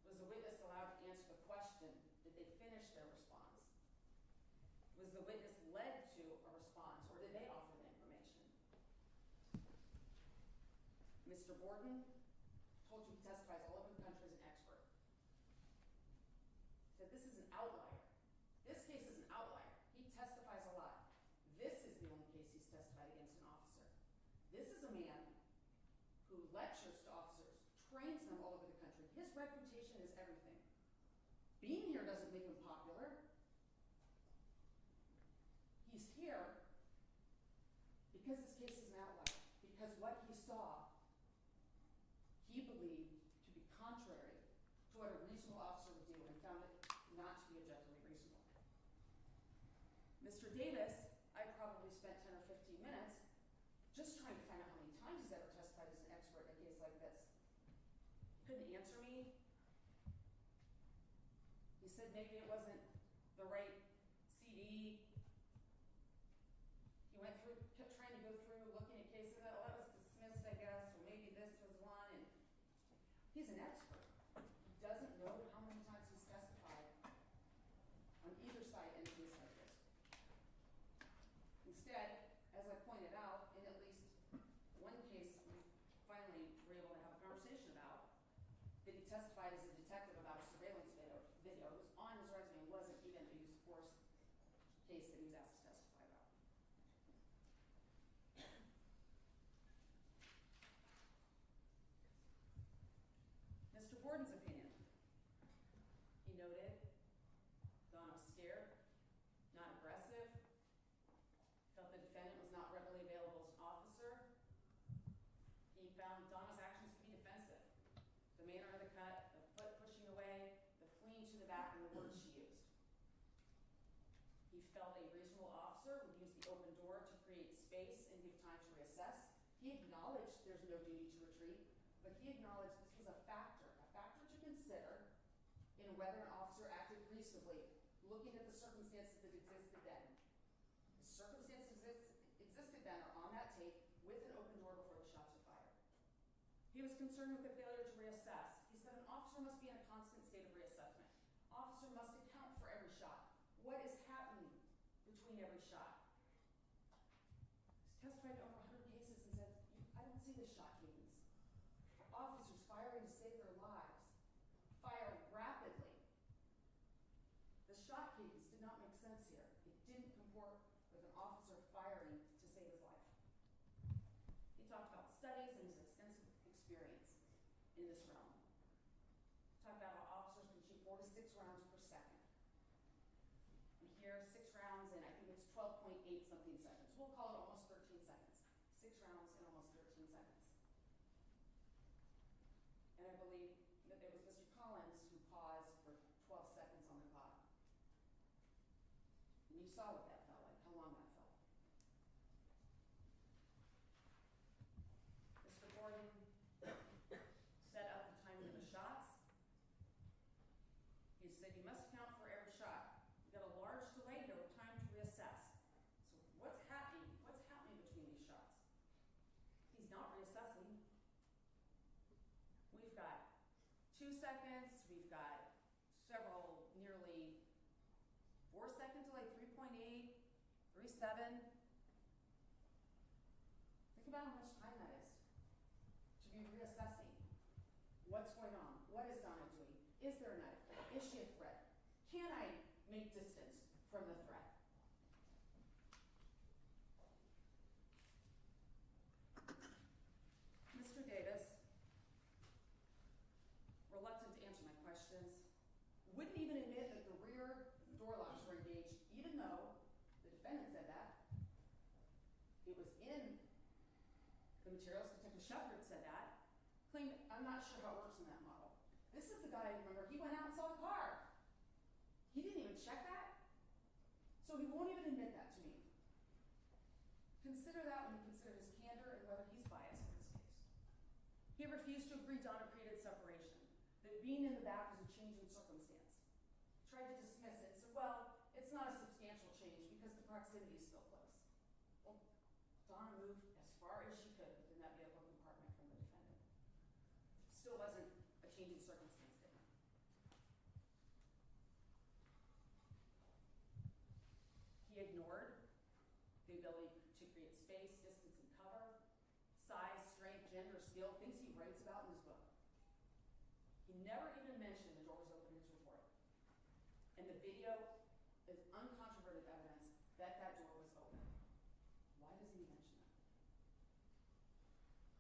Was the witness allowed to answer the question witness led to a response, or did they offer the information? Mr. Borden told you he testifies all over the country as an expert. Said this is an outlier. This case is an outlier. He testifies a lot. This is the only case he's testified against an officer. This is a man who lectures to officers, trains them all over the country. His reputation is everything. Being here doesn't make him popular. He's here because this case is an outlier, because what he saw, he believed to be contrary to what a reasonable officer would do, and found it not to be objectively reasonable. Mr. Davis, I probably spent 10 or 15 minutes just trying to find out how many times he's ever testified as an expert in a case like this. He couldn't answer me. He said maybe it wasn't the right CD. He went through, kept trying to go through, looking at cases, oh, that was dismissed, I guess, or maybe this was one, and he's an expert. He doesn't know how many times he's testified on either side in a case like this. Instead, as I pointed out, in at least one case we finally were able to have a conversation about, that he testified as a detective about a surveillance video. It was on his resume, it wasn't even a use of force case that he was asked to testify about. Mr. Borden's opinion. He noted Donna was scared, not aggressive, felt the defendant was not readily available as an officer. He found Donna's actions to be defensive. The manner of the cut, the foot pushing away, the fleeing to the back, and the words she used. He felt a reasonable officer would use the open door to create space and give time to reassess. He acknowledged there's no duty to retreat, but he acknowledged this was a factor to consider in whether an officer acted reasonably, looking at the circumstances that existed then. The circumstances existed then are on that tape with an open door before the shots were fired. He was concerned with the failure to reassess. He said an officer must be in a constant state of reassessment. Officer must account for every shot. What is happening between every shot? He's testified in over 100 cases and said, I don't see the shot cadence. Officers firing to save their lives fire rapidly. The shot cadence did not make sense here. It didn't comport with an officer firing to save his life. He talked about studies and his extensive experience in this realm. Talked about how officers can shoot 4 to 6 rounds per second. And here, 6 rounds in, I think it's 12.8 something seconds. We'll call it almost 13 seconds. 6 rounds in almost 13 seconds. And I believe that it was Mr. Collins who paused for 12 seconds on the clock. And you saw what that felt like, how long that felt. Mr. Borden set up the timing of the shots. He said you must account for every shot. You've got a large delay here with time to reassess. So what's happening? What's happening between these shots? He's not reassessing. We've got 2 seconds, we've got several, nearly 4 second delay, 3.8, 3.7. Think about how much time that is to be reassessing. What's going on? What is Donna doing? Is there a knife? Is she a threat? Can I make distance from the threat? Mr. Davis, reluctant to answer my questions, wouldn't even admit that the rear door locks were engaged, even though the defendant said that. It was in the materials. Detective Shepard said that. Claimed, I'm not sure how it works in that model. This is the guy, remember, he went out and saw the car. He didn't even check that. So he won't even admit that to me. Consider that when you consider his candor and whether he's biased in this case. He refused to agree Donna created separation, that being in the back was a change in circumstance. Tried to dismiss it, said, well, it's not a substantial change because the proximity is still close. Well, Donna moved as far as she could within that vehicle compartment from the defendant. Still wasn't a change in circumstance to him. He ignored still things he writes about in his book. He never even mentioned the door was open in his report. And the video is uncontroverted evidence that that door was open. Why doesn't he mention that?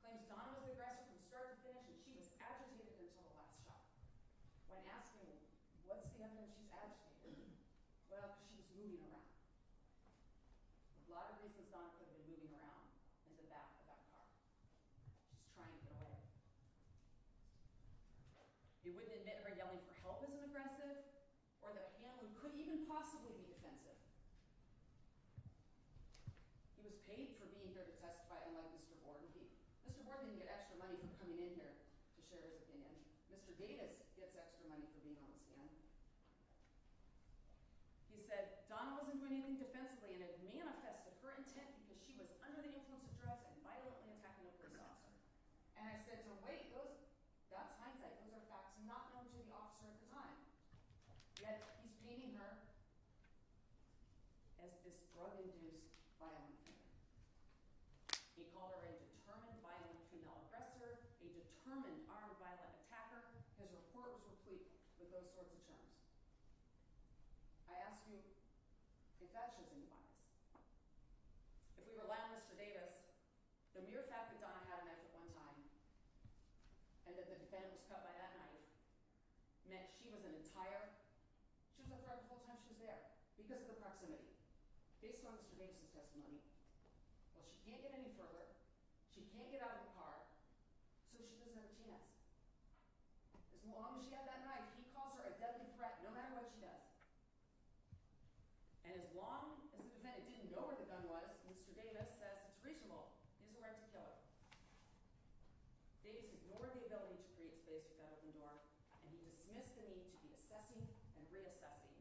Claims Donna was the aggressor from start to finish, and she was agitated until the last shot. When asking, what's the evidence she's agitated? Well, because she was moving around. A lot of reasons Donna could have been moving around in the back of that car. She's trying to get away. He wouldn't admit her yelling for help isn't aggressive, or that Hanlon could even possibly be defensive. He was paid for being here to testify, unlike Mr. Borden. Mr. Borden didn't get extra money for coming in here to share his opinion. Mr. Davis gets extra money for being on the stand. He said Donna wasn't doing anything defensively and had manifested her intent because she was under the influence of drugs and violently attacking a police officer. And I said to him, wait, that's hindsight. Those are facts not known to the officer at the time. Yet he's painting her as this drug-induced violent female. He called her a determined violent female aggressor, a determined armed violent attacker. His report was replete with those sorts of terms. I ask you if that shows any bias. If we rely on Mr. Davis, the mere fact that Donna had a knife at one time and that the defendant was cut by that knife meant she was a threat the whole time she was there because of the proximity. Based on Mr. Davis's testimony, well, she can't get any further. She can't get out of the car, so she doesn't have a chance. As long as she had that knife, he calls her a deadly threat no matter what she does. And as long as the defendant didn't know where the gun was, Mr. Davis says it's reasonable. He has a right to kill her. Davis ignored the ability to create space with that open door, and he dismissed the need to be assessing and reassessing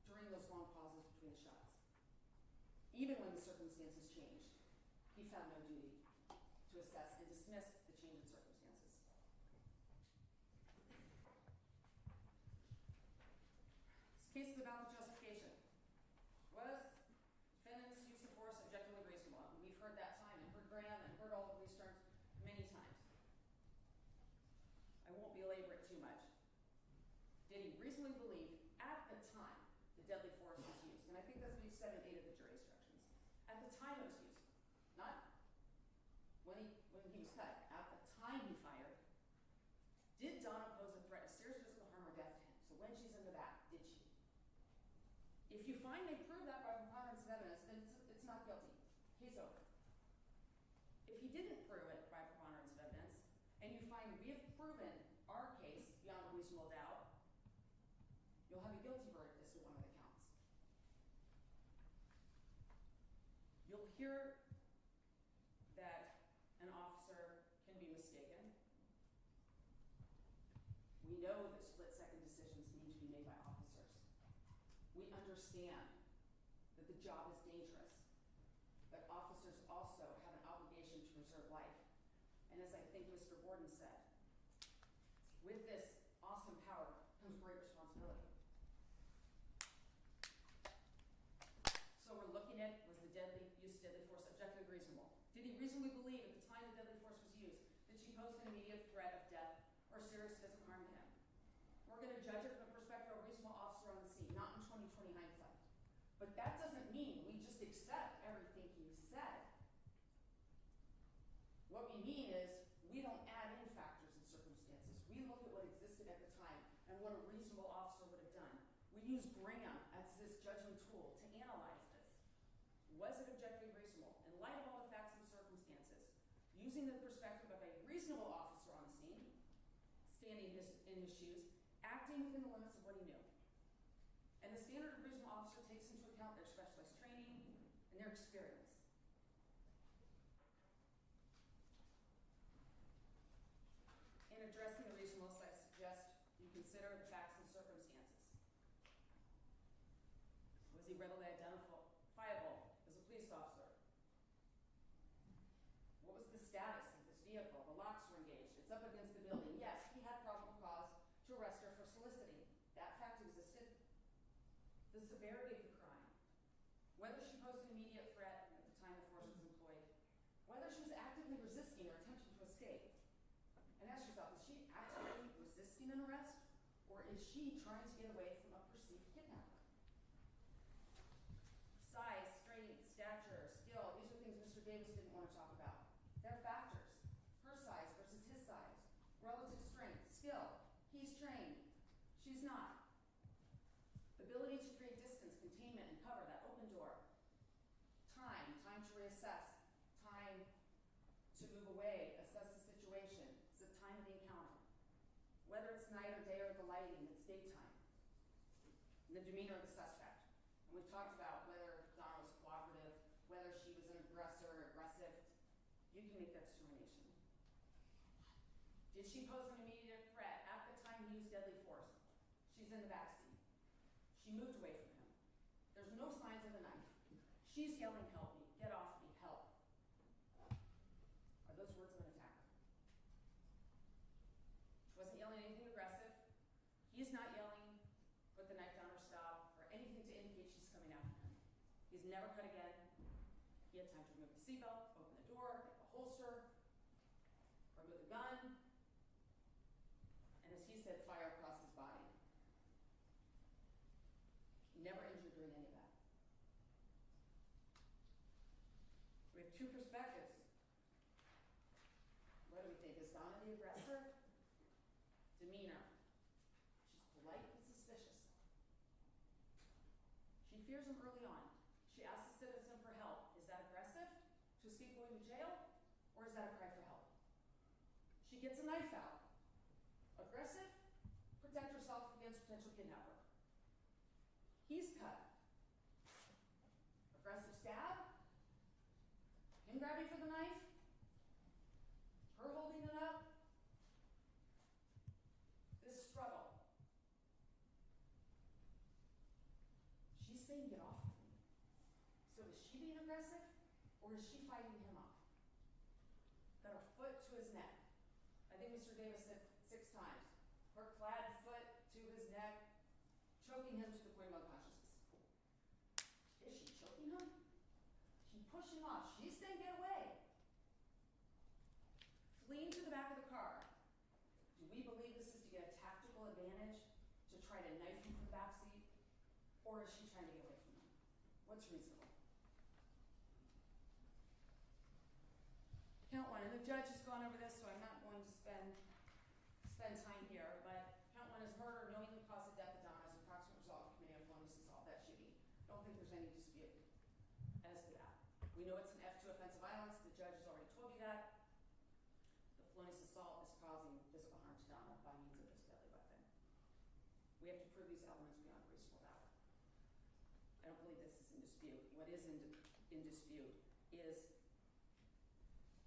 during those long pauses between the shots. Even when the circumstances changed, he found no duty to assess and dismiss the change in circumstances. This case is about the justification. Was defendant's use of force objectively reasonable? And we've heard that time and heard Graham and heard all of these terms many times. I won't belabor it too much. Did he reasonably believe at the time the deadly force was used? And I think that's what he said in 8 of the jury instructions. At the time it was used, not when he was cut. At the time he fired, did Donna pose a threat of serious physical harm or death to him? So when she's in the back, did she? If you find they prove that by preponderance of evidence, then it's not guilty. Case over. If he didn't prove it by preponderance of evidence, and you find we have proven our case beyond a reasonable doubt, you'll have a guilty verdict as to one of the counts. You'll hear that an officer can be mistaken. We know that split-second decisions need to be made by officers. We understand that the job is dangerous, but officers also have an obligation to preserve life. And as I think Mr. Borden said, with this awesome power comes great responsibility. So we're looking at, was the use of deadly force objectively reasonable? Did he reasonably believe at the time the deadly force was used that she posed an immediate threat of death or serious physical harm to him? We're going to judge it from the perspective of a reasonable officer on the scene, not in 20/20 hindsight. But that doesn't mean we just accept everything he said. What we mean is we don't add in factors and circumstances. We look at what existed at the time and what a reasonable officer would have done. We use Graham as this judgment tool to analyze this. Was it objectively reasonable? In light of all the facts and circumstances, using the perspective of a reasonable officer on the scene, standing in his shoes, acting within the limits of what he knew. And the standard of reasonable officer takes into account their specialized training and their experience. In addressing the reasonableness, I suggest you consider the facts and circumstances. Was he readily identifiable as a police officer? What was the status of this vehicle? The locks were engaged. It's up against the building. Yes, he had probable cause to arrest her for soliciting. That fact existed. The severity of the crime. Whether she posed an immediate threat at the time the force was employed. Whether she was actively resisting or attempting to escape. he trying to get away from a perceived kidnapper? Size, strength, stature, skill, these are things Mr. Davis didn't want to talk about. They're factors. Her size versus his size. Relative strength, skill. He's trained. She's not. Ability to create distance, containment, and cover, that open door. Time to reassess. Time to move away, assess the situation. It's the time of the encounter. Whether it's night or day or the lighting, it's daytime. The demeanor of the suspect. And we've talked about whether Donna was cooperative, whether she was an aggressor or aggressive. You can make that determination. Did she pose an immediate threat at the time he used deadly force? She's in the backseat. She moved away from him. There's no signs of a knife. She's yelling, "Help me, get off me, help." Are those words of an attacker? She wasn't yelling anything aggressive. He's not yelling, "Put the knife down or stop," or anything to indicate she's coming after him. He's never cut again. He had time to remove the seatbelt, open the door, get the holster, remove the gun, and as he said, fire across his body. Never injured during any of that. We have two perspectives. What do we think? Is Donna the aggressor? Demeanor. She's polite but suspicious. She fears him early on. She asks the citizen for help. Is that aggressive? To escape going to jail? Or is that a cry for help? She gets a knife out. Aggressive? Protect herself against potential kidnapper. He's cut. Aggressive stab? Him grabbing for the knife? Her holding it up? This struggle. She's saying, "Get off of me." So is she being aggressive, or is she fighting him off? Got her foot to his neck. I think Mr. Davis said 6 times. Her clad foot to his neck, choking him to the point of unconsciousness. Is she choking him? She pushed him off. She's saying, "Get away." Fleeing to the back of the car. Do we believe this is to get a tactical advantage to try to knife him from the back seat? Or is she trying to get away from him? What's reasonable? Count 1, and the judge has gone over this, so I'm not going to spend time here, but count 1 is murder, knowingly caused the death of Donna as a proximate result of committing a felonious assault. That shooting. Don't think there's any dispute as to that. We know it's an F2 offensive violence. The judge has already told you that. The felonious assault is causing physical harm to Donna by means of this deadly weapon. We have to prove these elements beyond a reasonable doubt. I don't believe this is in dispute. What is in dispute is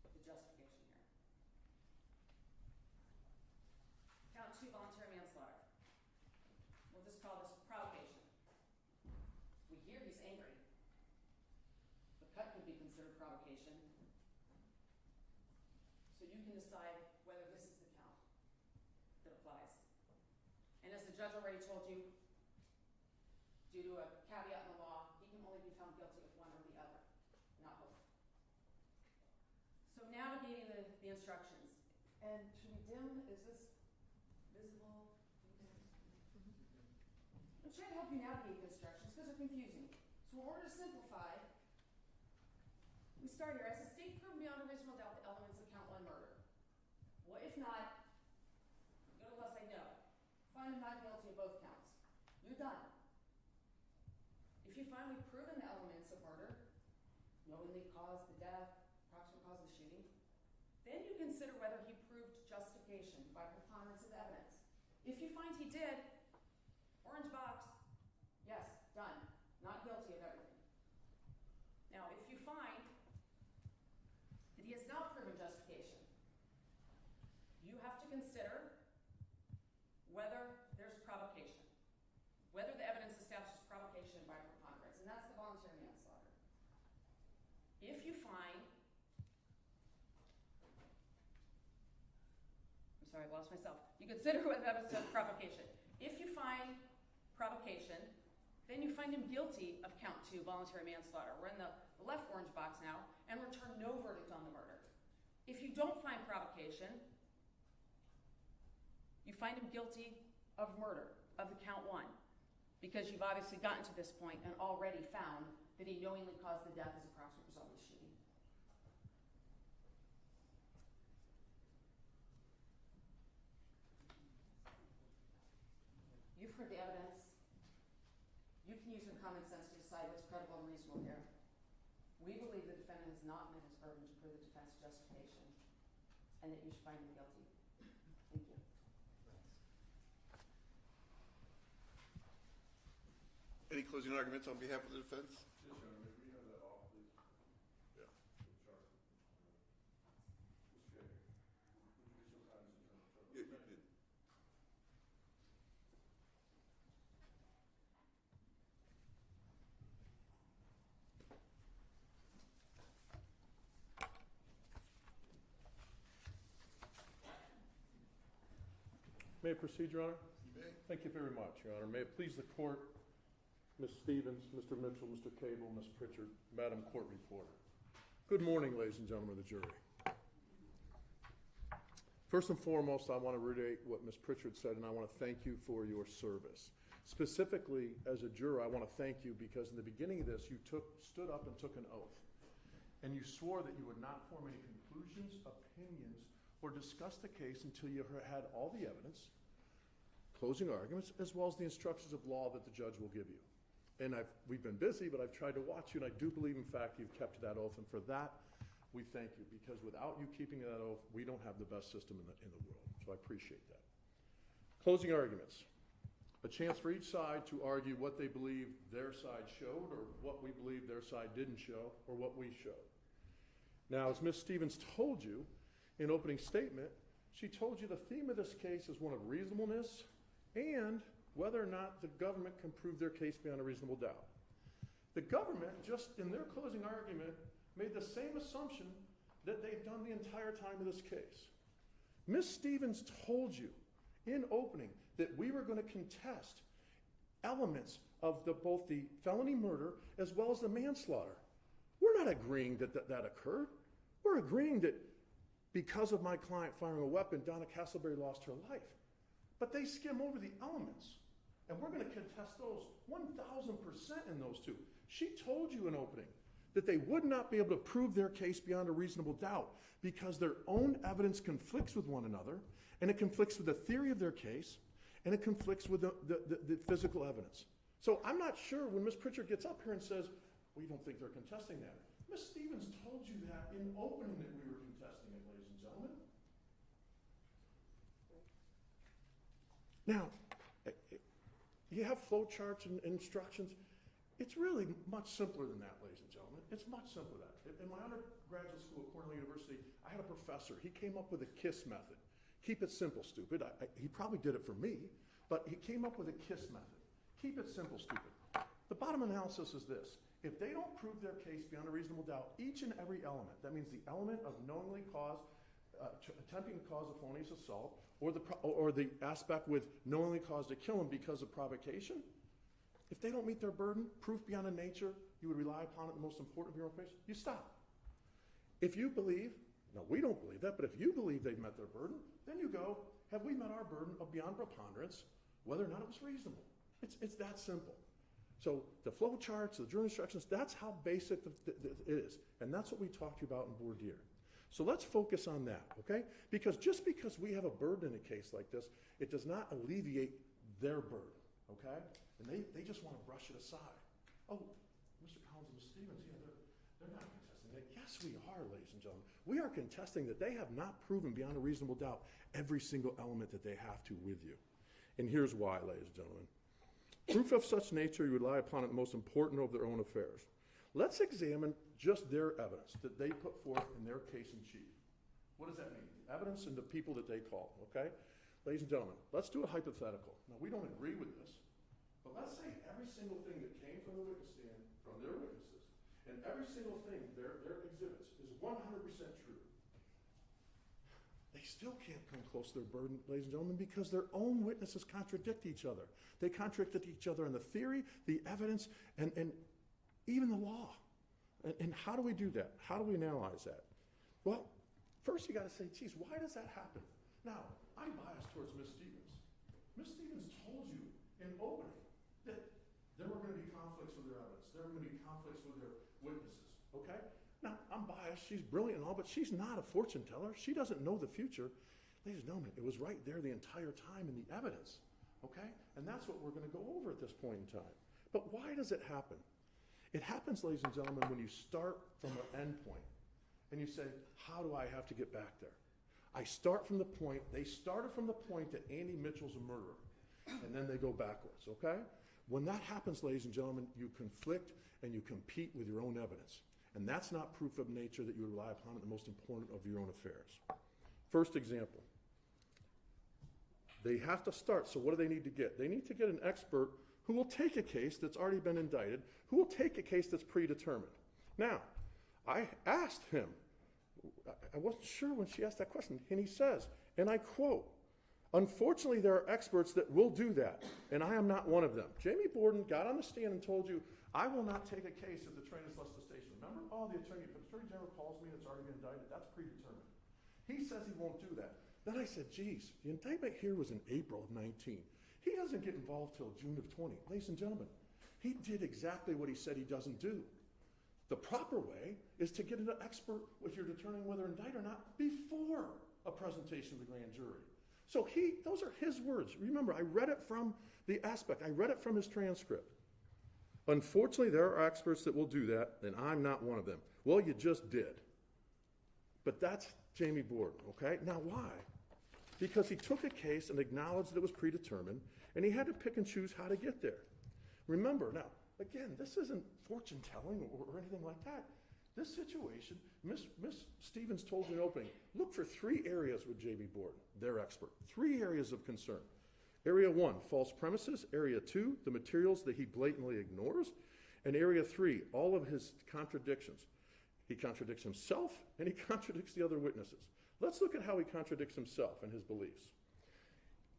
the justification here. Count 2, voluntary manslaughter. We'll just call this provocation. We hear he's angry. The cut could be considered provocation. So you can decide whether this is the count that applies. And as the judge already told you, due to a caveat in the law, he can only be found guilty of one or the other, not both. So navigating the instructions. And should we dim? Is this visible? I'm trying to help you navigate the instructions because they're confusing. So in order to simplify, we start here. As the state proved beyond a reasonable doubt the elements of count 1 murder. What if not? Go to less I know. Find him not guilty of both counts. You're done. If you find we've proven the elements of murder, knowingly caused the death, approximate cause of the shooting, then you consider whether he proved justification by preponderance of evidence. If you find he did, orange box, yes, done. Not guilty of everything. Now, if you find that he has not proven justification, you have to consider whether there's provocation, whether the evidence establishes provocation by preponderance, and that's the voluntary manslaughter. If you find, I'm sorry, I lost myself. You consider whether that was provocation. If you find provocation, then you find him guilty of count 2, voluntary manslaughter. We're in the left orange box now, and return no verdict on the murder. If you don't find provocation, you find him guilty of murder. of the count one, because you've obviously gotten to this point and already found that he knowingly caused the death as a proximate result of the shooting. You've heard the evidence. You can use some common sense to decide what's credible and reasonable here. We believe the defendant has not met his burden to prove the defense justification, and that you should find him guilty. Thank you. Any closing arguments on behalf of the defense? Yes, Your Honor, may we have that off, please? Yeah. The chart. Mr. Yeager, would you get some time to turn the chart? Yeah, you did. May I proceed, Your Honor? You may. Thank you very much, Your Honor. May it please the court, Ms. Stevens, Mr. Mitchell, Mr. Cable, Ms. Pritchard, Madam Court Reporter. Good morning, ladies and gentlemen of the jury. First and foremost, I want to reiterate what Ms. Pritchard said, and I want to thank you for your service. Specifically, as a juror, I want to thank you because in the beginning of this, you stood up and took an oath. And you swore that you would not form any conclusions, opinions, or discuss the case until you had all the evidence, closing arguments, as well as the instructions of law that the judge will give you. And we've been busy, but I've tried to watch you, and I do believe, in fact, you've kept that oath. And for that, we thank you, because without you keeping that oath, we don't have the best system in the world. So I appreciate that. Closing arguments. A chance for each side to argue what they believe their side showed, or what we believe their side didn't show, or what we showed. Now, as Ms. Stevens told you in opening statement, she told you the theme of this case is one of reasonableness and whether or not the government can prove their case beyond a reasonable doubt. The government, just in their closing argument, made the same assumption that they've done the entire time of this case. Ms. Stevens told you in opening that we were going to contest elements of both the felony murder as well as the manslaughter. We're not agreeing that that occurred. We're agreeing that because of my client firing a weapon, Donna Castleberry lost her life. But they skim over the elements, and we're going to contest those 1,000% in those two. She told you in opening that they would not be able to prove their case beyond a reasonable doubt because their own evidence conflicts with one another, and it conflicts with the theory of their case, and it conflicts with the physical evidence. So I'm not sure when Ms. Pritchard gets up here and says, we don't think they're contesting that. Ms. Stevens told you that in opening that we were contesting it, ladies and gentlemen. Now, you have flow charts and instructions. It's really much simpler than that, ladies and gentlemen. It's much simpler than that. In my undergraduate school at Cornell University, I had a professor. He came up with a KISS method. Keep it simple, stupid. He probably did it for me, but he came up with a KISS method. Keep it simple, stupid. The bottom analysis is this. If they don't prove their case beyond a reasonable doubt, each and every element, that means the element of knowingly attempting to cause a felonious assault, or the aspect with knowingly caused to kill him because of provocation, if they don't meet their burden, proof beyond a nature you would rely upon it, the most important of your own case, you stop. If you believe, no, we don't believe that, but if you believe they've met their burden, then you go, have we met our burden of beyond preponderance, whether or not it was reasonable? It's that simple. So the flow charts, the jury instructions, that's how basic it is. And that's what we talked to you about in voir dire. So let's focus on that, okay? Because just because we have a burden in a case like this, it does not alleviate their burden, okay? And they just want to brush it aside. Oh, Mr. Collins and Ms. Stevens, yeah, they're not contesting it. Yes, we are, ladies and gentlemen. We are contesting that they have not proven beyond a reasonable doubt every single element that they have to with you. And here's why, ladies and gentlemen. Proof of such nature you rely upon it the most important of their own affairs. Let's examine just their evidence that they put forth in their case in chief. What does that mean? Evidence and the people that they call, okay? Ladies and gentlemen, let's do a hypothetical. Now, we don't agree with this, but let's say every single thing that came from the witness stand, from their witnesses, and every single thing, their exhibits, is 100% true. They still can't come close to their burden, ladies and gentlemen, because their own witnesses contradict each other. They contradict each other in the theory, the evidence, and even the law. And how do we do that? How do we analyze that? Well, first you got to say, geez, why does that happen? Now, I'm biased towards Ms. Stevens. Ms. Stevens told you in opening that there were going to be conflicts with their evidence. There were going to be conflicts with their witnesses, okay? Now, I'm biased. She's brilliant and all, but she's not a fortune teller. She doesn't know the future. Ladies and gentlemen, it was right there the entire time in the evidence, okay? And that's what we're going to go over at this point in time. But why does it happen? It happens, ladies and gentlemen, when you start from an end point and you say, how do I have to get back there? I start from the point, they started from the point that Andy Mitchell's a murderer, and then they go backwards, okay? When that happens, ladies and gentlemen, you conflict and you compete with your own evidence. And that's not proof of nature that you rely upon at the most important of your own affairs. First example. They have to start, so what do they need to get? They need to get an expert who will take a case that's already been indicted, who will take a case that's predetermined. Now, I asked him, I wasn't sure when she asked that question, and he says, and I quote, unfortunately, there are experts that will do that, and I am not one of them. Jamie Borden got on the stand and told you, I will not take a case if the train has left the station. Remember? Oh, the Attorney General calls me and it's already been indicted. That's predetermined. He says he won't do that. Then I said, geez, the indictment here was in April of 19. He doesn't get involved till June of 20. Ladies and gentlemen, he did exactly what he said he doesn't do. The proper way is to get an expert if you're determining whether to indict or not before a presentation to the grand jury. So those are his words. Remember, I read it from the aspect. I read it from his transcript. Unfortunately, there are experts that will do that, and I'm not one of them. Well, you just did. But that's Jamie Borden, okay? Now, why? Because he took a case and acknowledged that it was predetermined, and he had to pick and choose how to get there. Remember, now, again, this isn't fortune-telling or anything like that. This situation, Miss Stevens told you in opening, look for 3 areas with Jamie Borden, their expert. 3 areas of concern. Area 1, false premises. Area 2, the materials that he blatantly ignores. And Area 3, all of his contradictions. He contradicts himself, and he contradicts the other witnesses. Let's look at how he contradicts himself and his beliefs.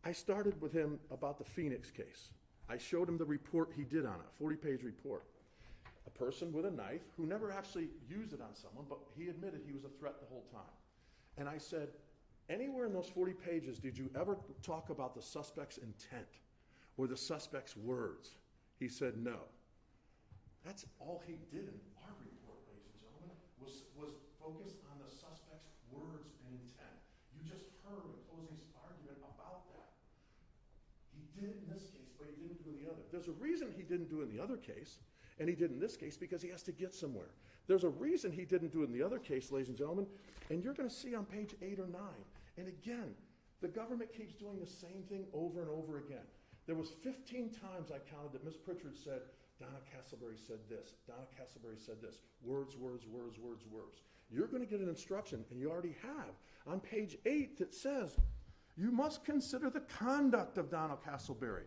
I started with him about the Phoenix case. I showed him the report he did on it, a 40-page report. A person with a knife who never actually used it on someone, but he admitted he was a threat the whole time. And I said, anywhere in those 40 pages did you ever talk about the suspect's intent or the suspect's words? He said no. That's all he did in our report, ladies and gentlemen, was focus on the suspect's words and intent. You just heard a closing argument about that. He did it in this case, but he didn't do it in the other. There's a reason he didn't do it in the other case, and he did in this case because he has to get somewhere. There's a reason he didn't do it in the other case, ladies and gentlemen, and you're going to see on page 8 or 9. And again, the government keeps doing the same thing over and over again. There was 15 times I counted that Ms. Pritchard said, Donna Castleberry said this, Donna Castleberry said this, words, words, words, words, words. You're going to get an instruction, and you already have, on page 8 that says, you must consider the conduct of Donna Castleberry.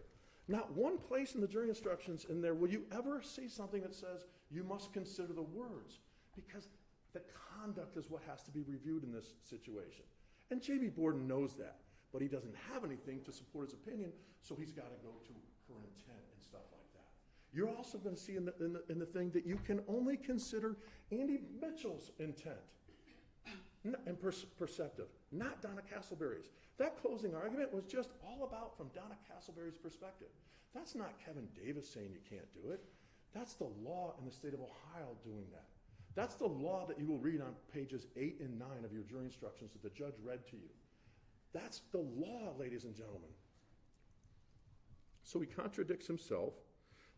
Not one place in the jury instructions in there will you ever see something that says you must consider the words, because the conduct is what has to be reviewed in this situation. And Jamie Borden knows that, but he doesn't have anything to support his opinion, so he's got to go to her intent and stuff like that. You're also going to see in the thing that you can only consider Andy Mitchell's intent and perceptive, not Donna Castleberry's. That closing argument was just all about from Donna Castleberry's perspective. That's not Kevin Davis saying you can't do it. That's the law in the state of Ohio doing that. That's the law that you will read on pages 8 and 9 of your jury instructions that the judge read to you. That's the law, ladies and gentlemen. So he contradicts himself.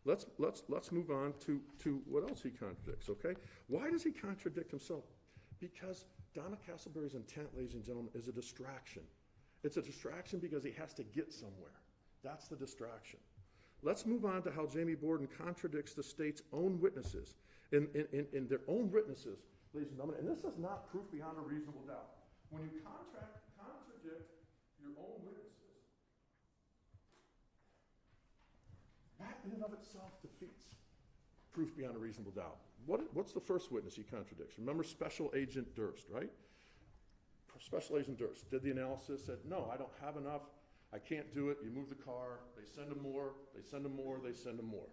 Let's move on to what else he contradicts, okay? Why does he contradict himself? Because Donna Castleberry's intent, ladies and gentlemen, is a distraction. It's a distraction because he has to get somewhere. That's the distraction. Let's move on to how Jamie Borden contradicts the state's own witnesses. In their own witnesses, ladies and gentlemen, and this is not proof beyond a reasonable doubt. When you contradict your own witnesses, that in and of itself defeats proof beyond a reasonable doubt. What's the first witness he contradicts? Remember Special Agent Durst, right? Special Agent Durst did the analysis, said, no, I don't have enough, I can't do it, you move the car, they send him more, they send him more, they send him more.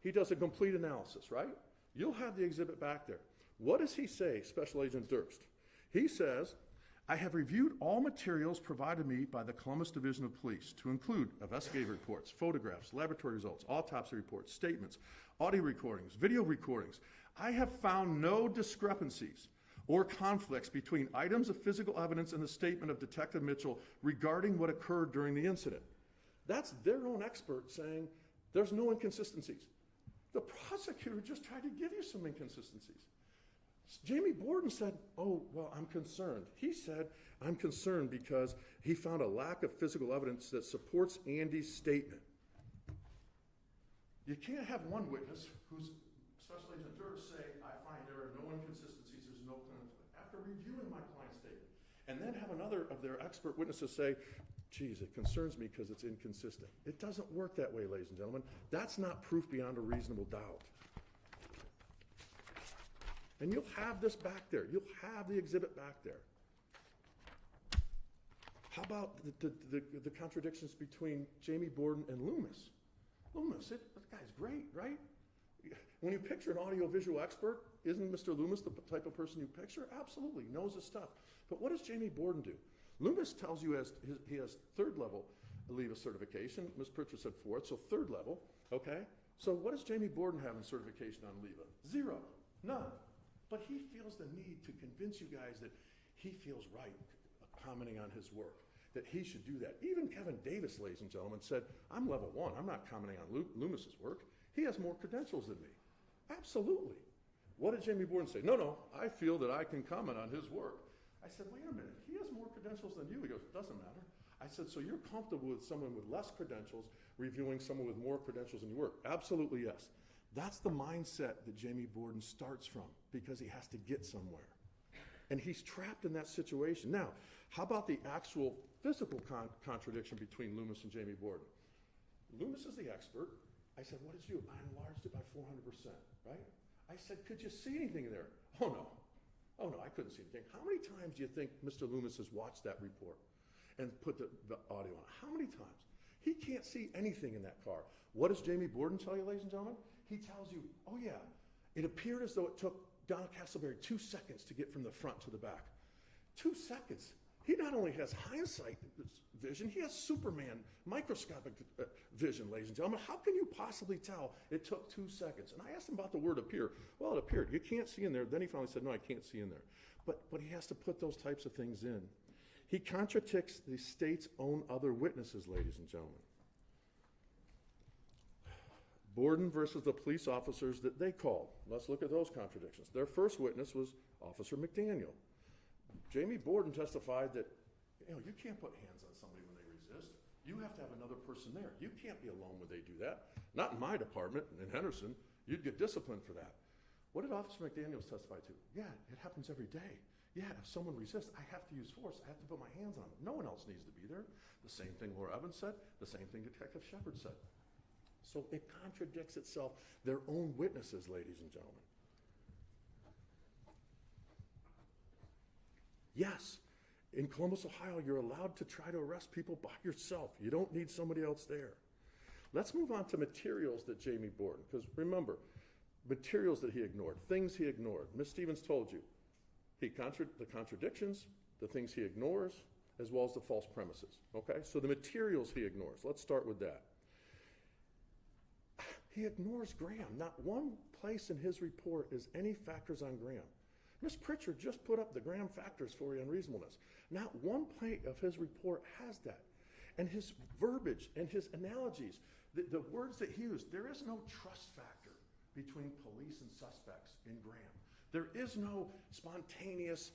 He does a complete analysis, right? You'll have the exhibit back there. What does he say, Special Agent Durst? He says, I have reviewed all materials provided me by the Columbus Division of Police to include investigative reports, photographs, laboratory results, autopsy reports, statements, audio recordings, video recordings. I have found no discrepancies or conflicts between items of physical evidence and the statement of Detective Mitchell regarding what occurred during the incident. That's their own expert saying there's no inconsistencies. The prosecutor just tried to give you some inconsistencies. Jamie Borden said, oh, well, I'm concerned. He said, I'm concerned because he found a lack of physical evidence that supports Andy's statement. You can't have one witness who's Special Agent Durr say, I find there are no inconsistencies, there's no conflict, after reviewing my client's statement. And then have another of their expert witnesses say, geez, it concerns me because it's inconsistent. It doesn't work that way, ladies and gentlemen. That's not proof beyond a reasonable doubt. And you'll have this back there. You'll have the exhibit back there. How about the contradictions between Jamie Borden and Loomis? Loomis, that guy's great, right? When you picture an audiovisual expert, isn't Mr. Loomis the type of person you picture? Absolutely, knows his stuff. But what does Jamie Borden do? Loomis tells you he has third level LEVA certification. Ms. Pritchard said fourth, so third level, okay? So what does Jamie Borden have in certification on LEVA? 0, none. But he feels the need to convince you guys that he feels right commenting on his work, that he should do that. Even Kevin Davis, ladies and gentlemen, said, I'm level 1. I'm not commenting on Loomis's work. He has more credentials than me. Absolutely. What did Jamie Borden say? No, I feel that I can comment on his work. I said, wait a minute. He has more credentials than you. He goes, doesn't matter. I said, so you're comfortable with someone with less credentials reviewing someone with more credentials than you work? Absolutely, yes. That's the mindset that Jamie Borden starts from because he has to get somewhere. And he's trapped in that situation. Now, how about the actual physical contradiction between Loomis and Jamie Borden? Loomis is the expert. I said, what did you do? I enlarged it by 400%, right? I said, could you see anything in there? Oh, no, I couldn't see anything. How many times do you think Mr. Loomis has watched that report and put the audio on? How many times? He can't see anything in that car. What does Jamie Borden tell you, ladies and gentlemen? He tells you, oh yeah, it appeared as though it took Donna Castleberry 2 seconds to get from the front to the back. 2 seconds. He not only has hindsight vision, he has Superman microscopic vision, ladies and gentlemen. How can you possibly tell it took 2 seconds? And I asked him about the word appear. Well, it appeared. You can't see in there. Then he finally said, no, I can't see in there. But he has to put those types of things in. He contradicts the state's own other witnesses, ladies and gentlemen. Borden versus the police officers that they called. Let's look at those contradictions. Their first witness was Officer McDaniel. Jamie Borden testified that, you can't put hands on somebody when they resist. You have to have another person there. You can't be alone when they do that. Not in my department, in Henderson. You'd get disciplined for that. What did Officer McDaniel testify to? Yeah, it happens every day. Yeah, if someone resists, I have to use force. I have to put my hands on them. No one else needs to be there. The same thing Laura Evans said. The same thing Detective Shepard said. So it contradicts itself, their own witnesses, ladies and gentlemen. Yes, in Columbus, Ohio, you're allowed to try to arrest people by yourself. You don't need somebody else there. Let's move on to materials that Jamie Borden, because remember, materials that he ignored, things he ignored. Ms. Stevens told you, the contradictions, the things he ignores, as well as the false premises, okay? So the materials he ignores, let's start with that. He ignores Graham. Not one place in his report is any factors on Graham. Ms. Pritchard just put up the Graham factors for unreasonableness. Not one place of his report has that. And his verbiage and his analogies, the words that he used, there is no trust factor between police and suspects in Graham. There is no spontaneous,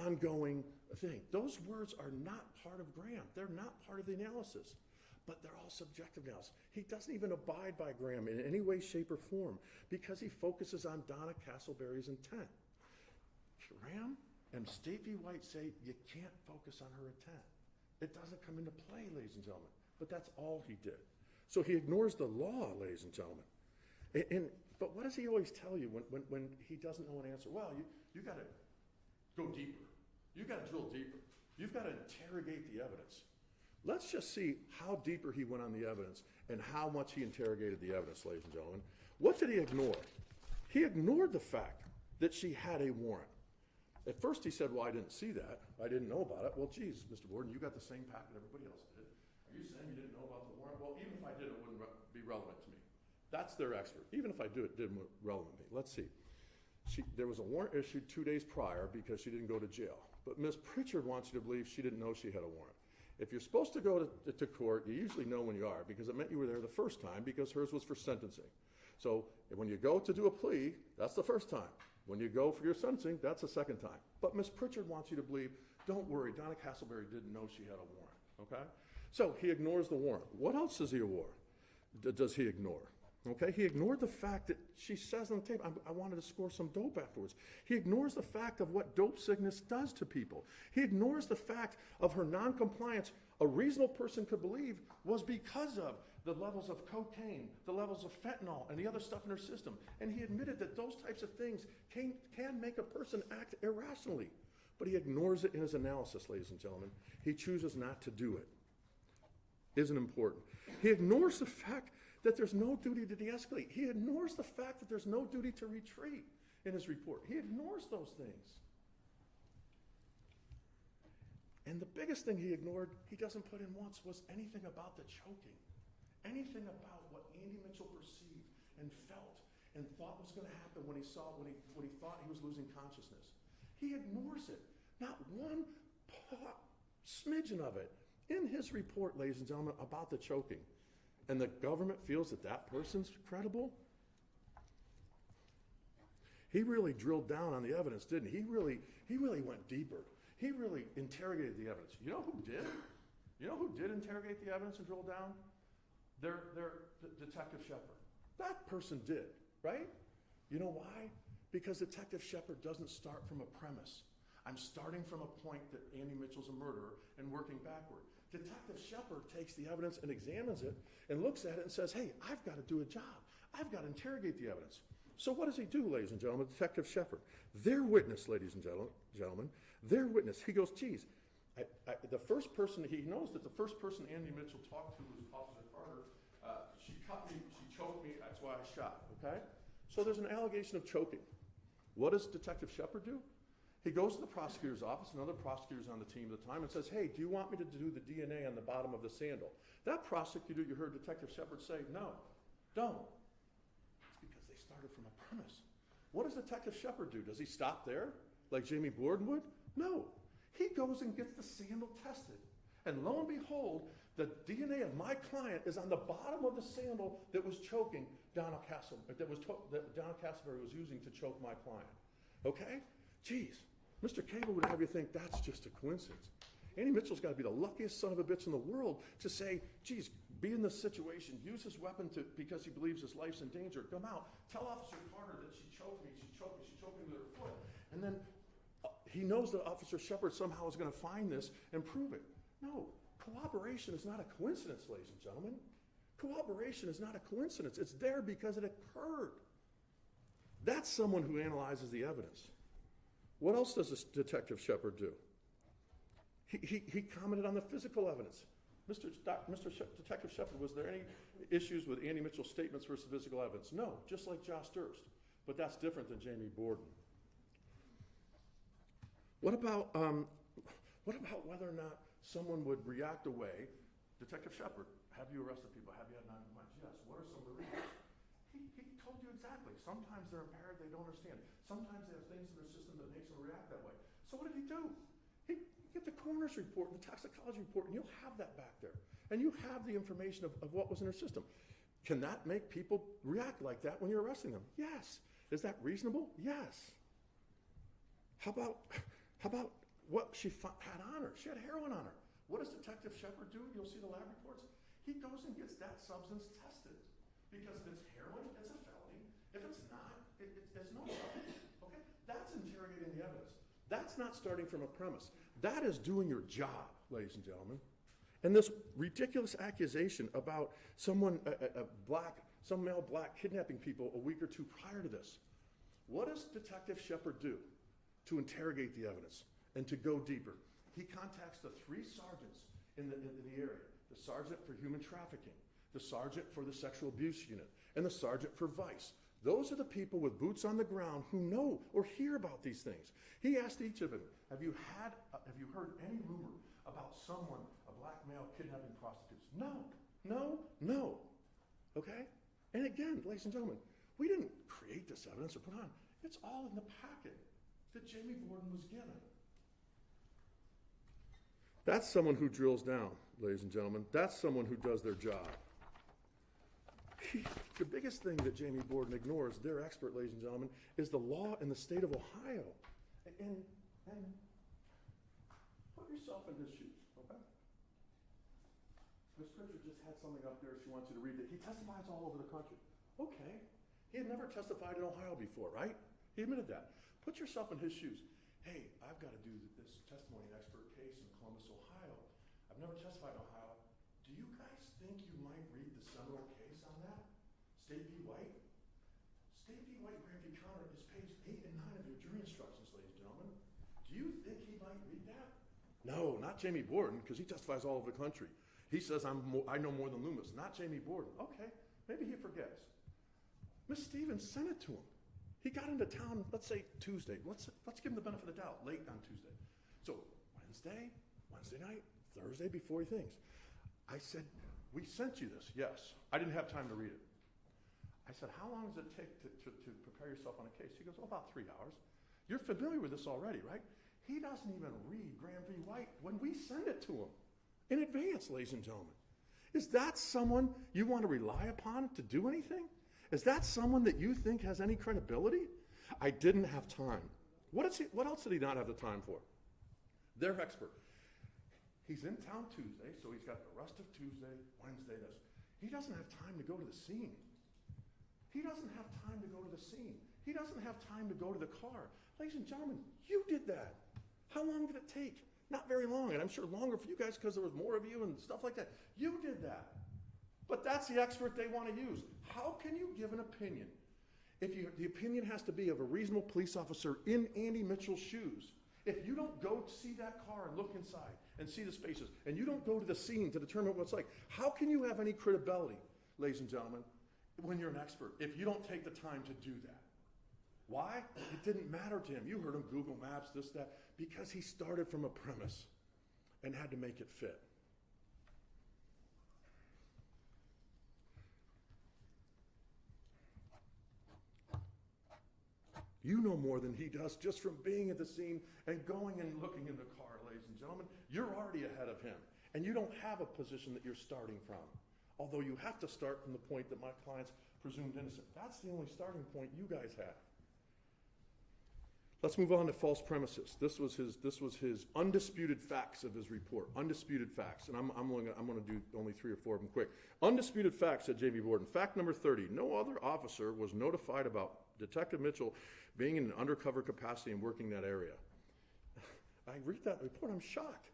ongoing thing. Those words are not part of Graham. They're not part of the analysis. But they're all subjective analysis. He doesn't even abide by Graham in any way, shape, or form because he focuses on Donna Castleberry's intent. Graham and State v. White say you can't focus on her intent. It doesn't come into play, ladies and gentlemen. But that's all he did. So he ignores the law, ladies and gentlemen. But what does he always tell you when he doesn't know an answer? Well, you got to go deeper. You got to drill deeper. You've got to interrogate the evidence. Let's just see how deeper he went on the evidence and how much he interrogated the evidence, ladies and gentlemen. What did he ignore? He ignored the fact that she had a warrant. At first he said, well, I didn't see that. I didn't know about it. Well, geez, Mr. Borden, you got the same packet everybody else did. Are you saying you didn't know about the warrant? Well, even if I did, it wouldn't be relevant to me. That's their expert. Even if I do, it didn't relevant to me. Let's see. There was a warrant issued 2 days prior because she didn't go to jail. But Ms. Pritchard wants you to believe she didn't know she had a warrant. If you're supposed to go to court, you usually know when you are because it meant you were there the first time because hers was for sentencing. So when you go to do a plea, that's the first time. When you go for your sentencing, that's the second time. But Ms. Pritchard wants you to believe, don't worry, Donna Castleberry didn't know she had a warrant, okay? So he ignores the warrant. What else does he does he ignore? Okay, he ignored the fact that she says on the tape, I wanted to score some dope afterwards. He ignores the fact of what dope sickness does to people. He ignores the fact of her noncompliance, a reasonable person could believe was because of the levels of cocaine, the levels of fentanyl, and the other stuff in her system. And he admitted that those types of things can make a person act irrationally. But he ignores it in his analysis, ladies and gentlemen. He chooses not to do it. Isn't important. He ignores the fact that there's no duty to de-escalate. He ignores the fact that there's no duty to retreat in his report. He ignores those things. And the biggest thing he ignored, he doesn't put in once, was anything about the choking. Anything about what Andy Mitchell perceived and felt and thought was going to happen when he thought he was losing consciousness. He ignores it. Not one smidgen of it in his report, ladies and gentlemen, about the choking. And the government feels that that person's credible? He really drilled down on the evidence, didn't he? He really went deeper. He really interrogated the evidence. You know who did? You know who did interrogate the evidence and drill down? Their Detective Shepard. That person did, right? You know why? Because Detective Shepard doesn't start from a premise. I'm starting from a point that Andy Mitchell's a murderer and working backward. Detective Shepard takes the evidence and examines it and looks at it and says, hey, I've got to do a job. I've got to interrogate the evidence. So what does he do, ladies and gentlemen? Detective Shepard, their witness, ladies and gentlemen, their witness. He goes, geez, the first person, he knows that the first person Andy Mitchell talked to was Officer Carter. She cut me, she choked me, that's why I shot, okay? So there's an allegation of choking. What does Detective Shepard do? He goes to the prosecutor's office, another prosecutor's on the team at the time, and says, hey, do you want me to do the DNA on the bottom of the sandal? That prosecutor, you heard Detective Shepard say, no, don't. It's because they started from a premise. What does Detective Shepard do? Does he stop there, like Jamie Borden would? No. He goes and gets the sandal tested. And lo and behold, the DNA of my client is on the bottom of the sandal that was choking Donna Castleberry, that Donna Castleberry was using to choke my client. Okay? Geez. Mr. Cable would have you think that's just a coincidence. Andy Mitchell's got to be the luckiest son of a bitch in the world to say, geez, be in this situation, use his weapon because he believes his life's in danger. Come out, tell Officer Carter that she choked me with her foot. And then he knows that Officer Shepard somehow is going to find this and prove it. No, cooperation is not a coincidence, ladies and gentlemen. Cooperation is not a coincidence. It's there because it occurred. That's someone who analyzes the evidence. What else does this Detective Shepard do? He commented on the physical evidence. Detective Shepard, was there any issues with Andy Mitchell's statements versus physical evidence? No, just like Josh Durst. But that's different than Jamie Borden. What about whether or not someone would react away? Detective Shepard, have you arrested people? Have you had non-compliance? Yes. What are some of the reasons? He told you exactly. Sometimes they're impaired, they don't understand. Sometimes they have things in their system that makes them react that way. So what did he do? He get the coroner's report, the toxicology report, and you'll have that back there. And you have the information of what was in their system. Can that make people react like that when you're arresting them? Yes. Is that reasonable? Yes. How about what she had on her? She had heroin on her. What does Detective Shepard do? You'll see the lab reports. He goes and gets that substance tested. Because if it's heroin, it's a felony. If it's not, there's no felony. Okay? That's interrogating the evidence. That's not starting from a premise. That is doing your job, ladies and gentlemen. And this ridiculous accusation about some male black kidnapping people a week or two prior to this. What does Detective Shepard do to interrogate the evidence and to go deeper? He contacts the 3 sergeants in the area. The sergeant for human trafficking, the sergeant for the sexual abuse unit, and the sergeant for vice. Those are the people with boots on the ground who know or hear about these things. He asked each of them, have you heard any rumor about someone, a black male, kidnapping prostitutes? No, no, no. Okay? And again, ladies and gentlemen, we didn't create this evidence or put on. It's all in the packet that Jamie Borden was given. That's someone who drills down, ladies and gentlemen. That's someone who does their job. The biggest thing that Jamie Borden ignores, their expert, ladies and gentlemen, is the law in the state of Ohio. And put yourself in his shoes, okay? Ms. Pritchard just had something up there she wants you to read that he testifies all over the country. Okay. He had never testified in Ohio before, right? He admitted that. Put yourself in his shoes. Hey, I've got to do this testimony expert case in Columbus, Ohio. I've never testified in Ohio. Do you guys think you might read the seminal case on that? State v. White? State v. White, Graham v. Conner is page 8 and 9 of your jury instructions, ladies and gentlemen. Do you think he might read that? No, not Jamie Borden, because he testifies all over the country. He says, I know more than Loomis, not Jamie Borden. Okay, maybe he forgets. Miss Stevens sent it to him. He got into town, let's say Tuesday. Let's give him the benefit of the doubt, late on Tuesday. So Wednesday night, Thursday before he thinks. I said, we sent you this. Yes. I didn't have time to read it. I said, how long does it take to prepare yourself on a case? He goes, about 3 hours. You're familiar with this already, right? He doesn't even read Graham v. White when we send it to him in advance, ladies and gentlemen. Is that someone you want to rely upon to do anything? Is that someone that you think has any credibility? I didn't have time. What else did he not have the time for? Their expert. He's in town Tuesday, so he's got the rest of Tuesday, Wednesday, this. He doesn't have time to go to the scene. He doesn't have time to go to the scene. He doesn't have time to go to the car. Ladies and gentlemen, you did that. How long did it take? Not very long, and I'm sure longer for you guys because there was more of you and stuff like that. You did that. But that's the expert they want to use. How can you give an opinion if the opinion has to be of a reasonable police officer in Andy Mitchell's shoes? If you don't go see that car and look inside and see the spaces, and you don't go to the scene to determine what it's like, how can you have any credibility, ladies and gentlemen, when you're an expert, if you don't take the time to do that? Why? It didn't matter to him. You heard him Google Maps, this, that, because he started from a premise and had to make it fit. You know more than he does just from being at the scene and going and looking in the car, ladies and gentlemen. You're already ahead of him, and you don't have a position that you're starting from. Although you have to start from the point that my client's presumed innocent. That's the only starting point you guys have. Let's move on to false premises. This was his undisputed facts of his report. Undisputed facts, and I'm going to do only 3 or 4 of them quick. Undisputed facts, said J.B. Borden. Fact number 30: no other officer was notified about Detective Mitchell being in an undercover capacity and working that area. I read that report, I'm shocked.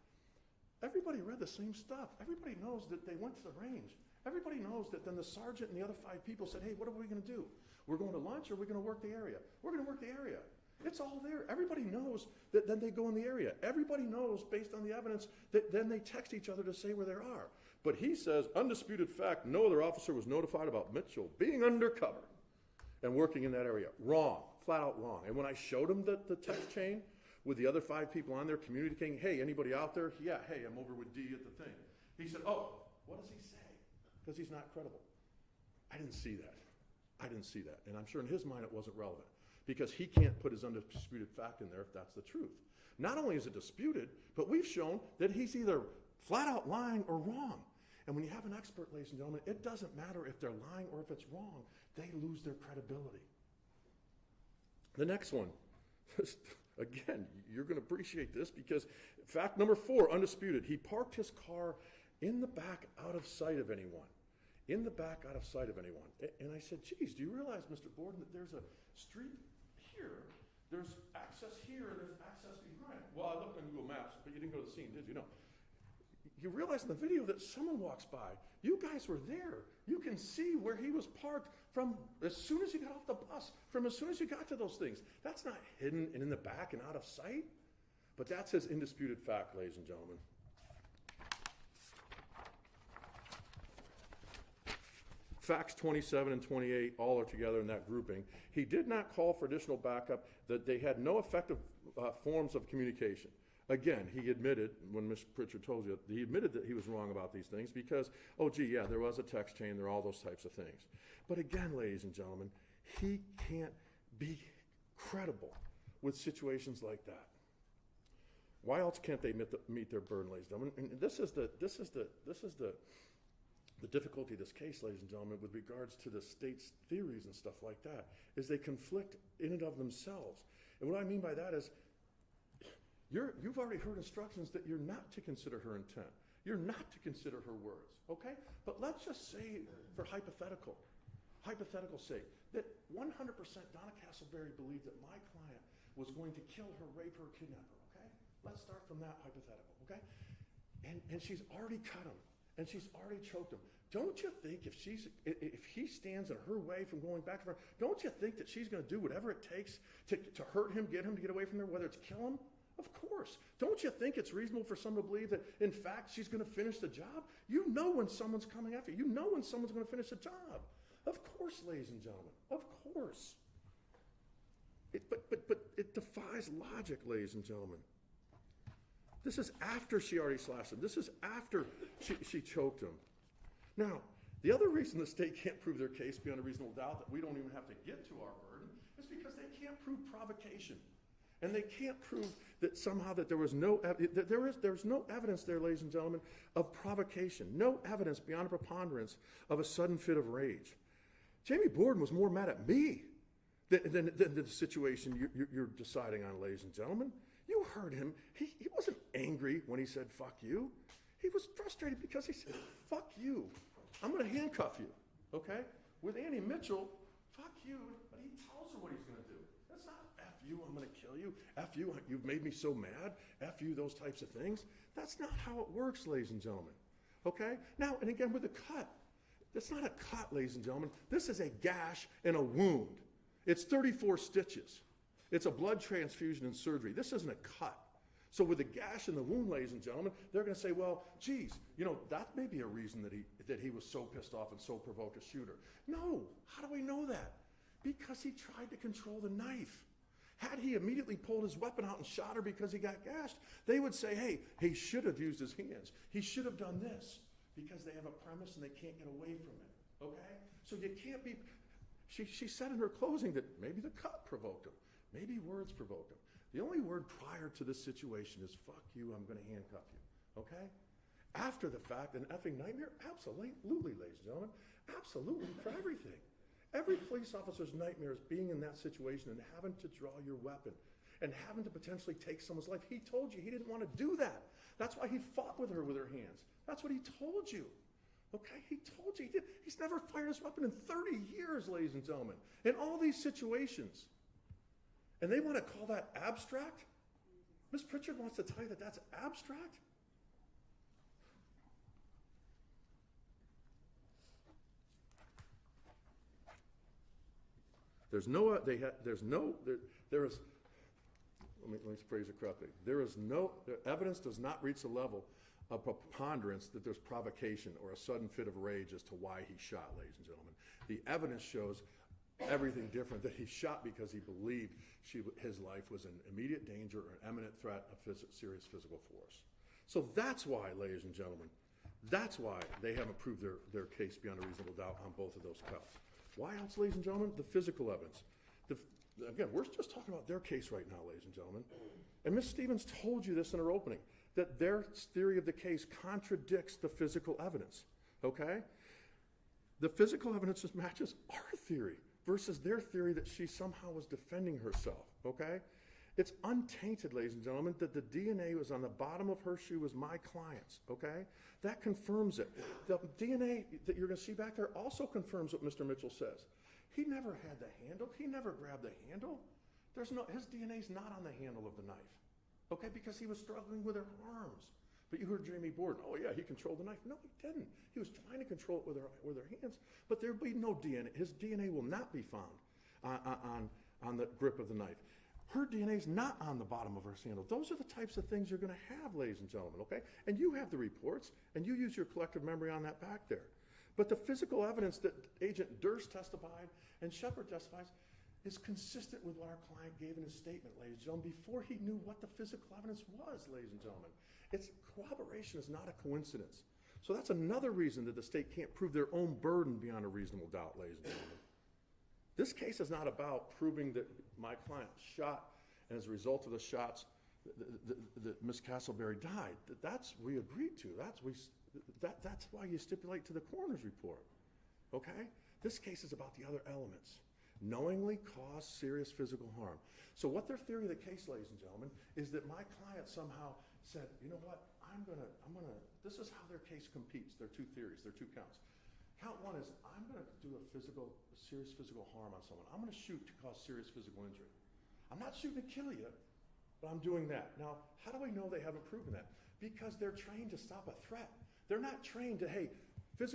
Everybody read the same stuff. Everybody knows that they went to the range. Everybody knows that then the sergeant and the other 5 people said, hey, what are we going to do? We're going to lunch or we're going to work the area? We're going to work the area. It's all there. Everybody knows that then they go in the area. Everybody knows, based on the evidence, that then they text each other to say where they are. But he says, undisputed fact, no other officer was notified about Mitchell being undercover and working in that area. Wrong. Flat out wrong. And when I showed him the text chain with the other 5 people on there communicating, hey, anybody out there? Yeah, hey, I'm over with D at the thing. He said, oh, what does he say? Because he's not credible. I didn't see that. And I'm sure in his mind it wasn't relevant because he can't put his undisputed fact in there if that's the truth. Not only is it disputed, but we've shown that he's either flat out lying or wrong. And when you have an expert, ladies and gentlemen, it doesn't matter if they're lying or if it's wrong. They lose their credibility. The next one, again, you're going to appreciate this because fact number 4, undisputed. He parked his car in the back out of sight of anyone. In the back out of sight of anyone. And I said, geez, do you realize, Mr. Borden, that there's a street here, there's access here, there's access behind. Well, I looked on Google Maps, but you didn't go to the scene, did you? No. You realize in the video that someone walks by. You guys were there. You can see where he was parked from as soon as you got off the bus, from as soon as you got to those things. That's not hidden and in the back and out of sight. But that's his indisputed fact, ladies and gentlemen. Facts 27 and 28 all are together in that grouping. He did not call for additional backup, that they had no effective forms of communication. Again, he admitted, when Ms. Pritchard told you, he admitted that he was wrong about these things because, oh gee, yeah, there was a text chain, there are all those types of things. But again, ladies and gentlemen, he can't be credible with situations like that. Why else can't they meet their burden, ladies and gentlemen? And this is the difficulty of this case, ladies and gentlemen, with regards to the state's theories and stuff like that, is they conflict in and of themselves. And what I mean by that is, you've already heard instructions that you're not to consider her intent. You're not to consider her words, okay? But let's just say, for hypothetical sake, that 100% Donna Castleberry believed that my client was going to kill her, rape her, kidnap her, okay? Let's start from that hypothetical, okay? And she's already cut him, and she's already choked him. Don't you think if he stands in her way from going back to her, don't you think that she's going to do whatever it takes to hurt him to get away from her, whether it's kill him? Of course. Don't you think it's reasonable for someone to believe that, in fact, she's going to finish the job? You know when someone's coming after you. You know when someone's going to finish the job. Of course, ladies and gentlemen. Of course. But it defies logic, ladies and gentlemen. This is after she already slashed him. This is after she choked him. Now, the other reason the state can't prove their case beyond a reasonable doubt, that we don't even have to get to our burden, is because they can't prove provocation. And they can't prove that somehow that there's no evidence there, ladies and gentlemen, of provocation. No evidence beyond a preponderance of a sudden fit of rage. Jamie Borden was more mad at me than the situation you're deciding on, ladies and gentlemen. You heard him. He wasn't angry when he said, fuck you. He was frustrated because he said, fuck you. I'm going to handcuff you, okay? With Annie Mitchell, fuck you, but he tells her what he's going to do. That's not F you, I'm going to kill you. F you, you've made me so mad. F you, those types of things. That's not how it works, ladies and gentlemen, okay? Now, and again, with the cut. That's not a cut, ladies and gentlemen. This is a gash and a wound. It's 34 stitches. It's a blood transfusion and surgery. This isn't a cut. So with the gash and the wound, ladies and gentlemen, they're going to say, well, geez, that may be a reason that he was so pissed off and so provoked a shooter. No. How do we know that? Because he tried to control the knife. Had he immediately pulled his weapon out and shot her because he got gashed, they would say, hey, he should have used his hands. He should have done this, because they have a premise and they can't get away from it, okay? So you can't be, she said in her closing that maybe the cut provoked him. Maybe words provoked him. The only word prior to this situation is, fuck you, I'm going to handcuff you, okay? After the fact, an effing nightmare? Absolutely, ladies and gentlemen. Absolutely, for everything. Every police officer's nightmare is being in that situation and having to draw your weapon and having to potentially take someone's life. He told you he didn't want to do that. That's why he fought with her hands. That's what he told you. Okay, he told you he did. He's never fired his weapon in 30 years, ladies and gentlemen, in all these situations. And they want to call that abstract? Ms. Pritchard wants to tell you that that's abstract? There is, let me phrase it correctly. The evidence does not reach the level of preponderance that there's provocation or a sudden fit of rage as to why he shot, ladies and gentlemen. The evidence shows everything different, that he shot because he believed his life was in immediate danger or an imminent threat of serious physical force. So that's why, ladies and gentlemen, that's why they haven't proved their case beyond a reasonable doubt on both of those counts. Why else, ladies and gentlemen? The physical evidence. Again, we're just talking about their case right now, ladies and gentlemen. And Ms. Stevens told you this in her opening, that their theory of the case contradicts the physical evidence, okay? The physical evidence just matches our theory versus their theory that she somehow was defending herself, okay? It's untainted, ladies and gentlemen, that the DNA was on the bottom of her shoe was my client's, okay? That confirms it. The DNA that you're going to see back there also confirms what Mr. Mitchell says. He never had the handle. He never grabbed the handle. His DNA's not on the handle of the knife, okay? Because he was struggling with her arms. But you heard Jamie Borden, oh yeah, he controlled the knife. No, he didn't. He was trying to control it with her hands, but there'll be no DNA. His DNA will not be found on the grip of the knife. Her DNA's not on the bottom of her sandal. Those are the types of things you're going to have, ladies and gentlemen, okay? And you have the reports, and you use your collective memory on that back there. But the physical evidence that Agent Durst testified and Shepard testifies is consistent with what our client gave in his statement, ladies and gentlemen, before he knew what the physical evidence was, ladies and gentlemen. It's corroboration is not a coincidence. So that's another reason that the state can't prove their own burden beyond a reasonable doubt, ladies and gentlemen. This case is not about proving that my client shot, and as a result of the shots, that Ms. Castleberry died. That's we agreed to. That's why you stipulate to the coroner's report. Okay? This case is about the other elements. Knowingly cause serious physical harm. So what their theory of the case, ladies and gentlemen, is that my client somehow said, you know what, this is how their case competes. There are two theories, there are two counts. Count one is, I'm gonna do a serious physical harm on someone. I'm gonna shoot to cause serious physical injury. I'm not shooting to kill you, but I'm doing that. Now, how do we know they haven't proven that? Because they're trained to stop a threat. They're not trained to, hey, serious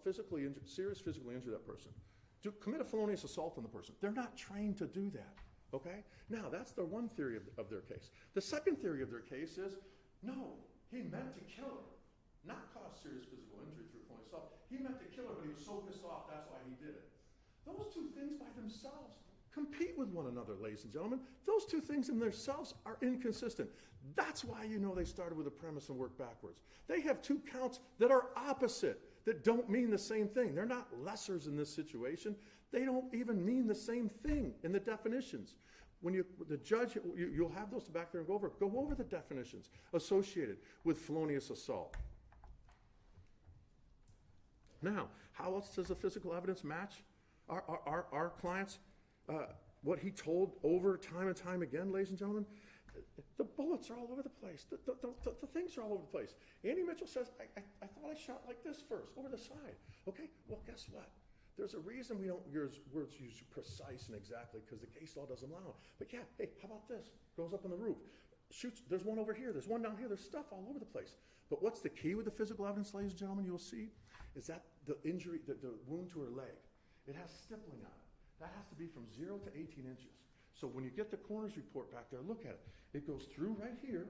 physically injure that person. To commit a felonious assault on the person. They're not trained to do that, okay? Now, that's the one theory of their case. The second theory of their case is, no, he meant to kill her, not cause serious physical injury through felonious assault. He meant to kill her, but he was so pissed off, that's why he did it. Those two things by themselves compete with one another, ladies and gentlemen. Those two things in themselves are inconsistent. That's why you know they started with a premise and worked backwards. They have two counts that are opposite, that don't mean the same thing. They're not lessers in this situation. They don't even mean the same thing in the definitions. When the judge, you'll have those to back there and go over the definitions associated with felonious assault. Now, how else does the physical evidence match our clients? What he told over time and time again, ladies and gentlemen, the bullets are all over the place. The things are all over the place. Andy Mitchell says, I thought I shot like this first, over the side. Okay, well, guess what? There's a reason we don't use words used precise and exactly, because the case law doesn't allow it. But yeah, hey, how about this? Goes up on the roof. Shoots, there's one over here, there's one down here, there's stuff all over the place. But what's the key with the physical evidence, ladies and gentlemen, you'll see, is that the injury, the wound to her leg, it has stippling on it. That has to be from 0 to 18 inches. So when you get the coroner's report back there, look at it. It goes through right here,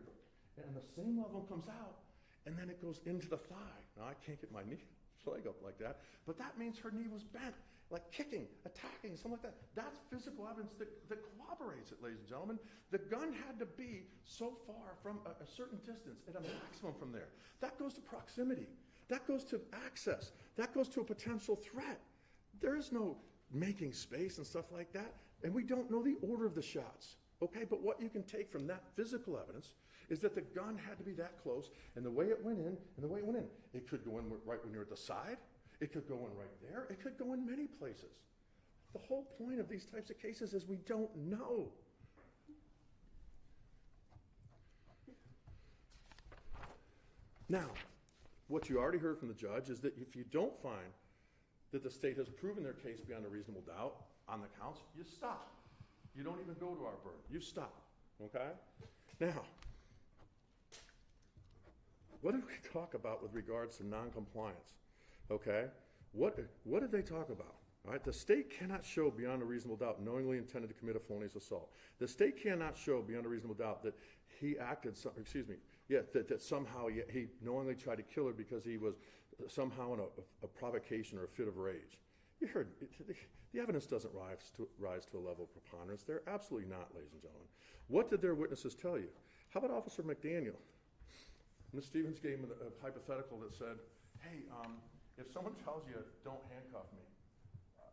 and the same level comes out, and then it goes into the thigh. Now, I can't get my leg up like that, but that means her knee was bent, like kicking, attacking, something like that. That's physical evidence that corroborates it, ladies and gentlemen. The gun had to be so far from a certain distance, at a maximum from there. That goes to proximity. That goes to access. That goes to a potential threat. There is no making space and stuff like that, and we don't know the order of the shots, okay? But what you can take from that physical evidence is that the gun had to be that close, and the way it went in, and the way it went in, it could go in right when you're at the side, it could go in right there, it could go in many places. The whole point of these types of cases is we don't know. Now, what you already heard from the judge is that if you don't find that the state has proven their case beyond a reasonable doubt on the counts, you stop. You don't even go to our burden. You stop, okay? Now, what did we talk about with regards to noncompliance, okay? What did they talk about? All right, the state cannot show beyond a reasonable doubt knowingly intended to commit a felonious assault. The state cannot show beyond a reasonable doubt that he acted, that somehow he knowingly tried to kill her because he was somehow in a provocation or a fit of rage. You heard, the evidence doesn't rise to a level of preponderance. They're absolutely not, ladies and gentlemen. What did their witnesses tell you? How about Officer McDaniel? Ms. Stevens gave him a hypothetical that said, hey, if someone tells you don't handcuff me,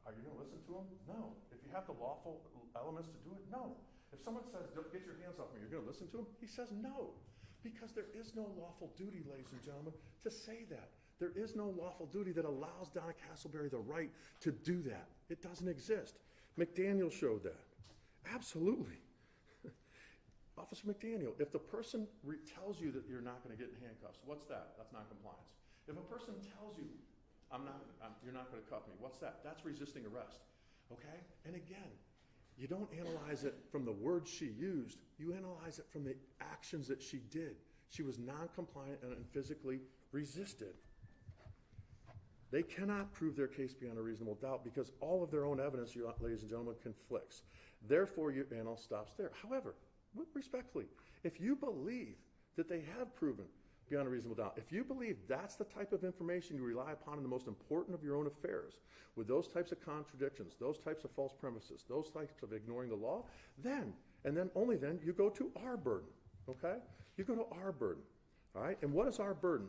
are you going to listen to him? No. If you have the lawful elements to do it, no. If someone says, get your hands off me, you're going to listen to him? He says no. Because there is no lawful duty, ladies and gentlemen, to say that. There is no lawful duty that allows Donna Castleberry the right to do that. It doesn't exist. McDaniel showed that. Absolutely. Officer McDaniel, if the person tells you that you're not going to get in handcuffs, what's that? That's noncompliance. If a person tells you, you're not going to cuff me, what's that? That's resisting arrest, okay? And again, you don't analyze it from the words she used. You analyze it from the actions that she did. She was non-compliant and physically resisted. They cannot prove their case beyond a reasonable doubt because all of their own evidence, ladies and gentlemen, conflicts. Therefore, your analysis stops there. However, respectfully, if you believe that they have proven beyond a reasonable doubt. If you believe that's the type of information you rely upon in the most important of your own affairs, with those types of contradictions, those types of false premises, those types of ignoring the law, then, and then only then, you go to our burden, okay? You go to our burden, all right? And what is our burden?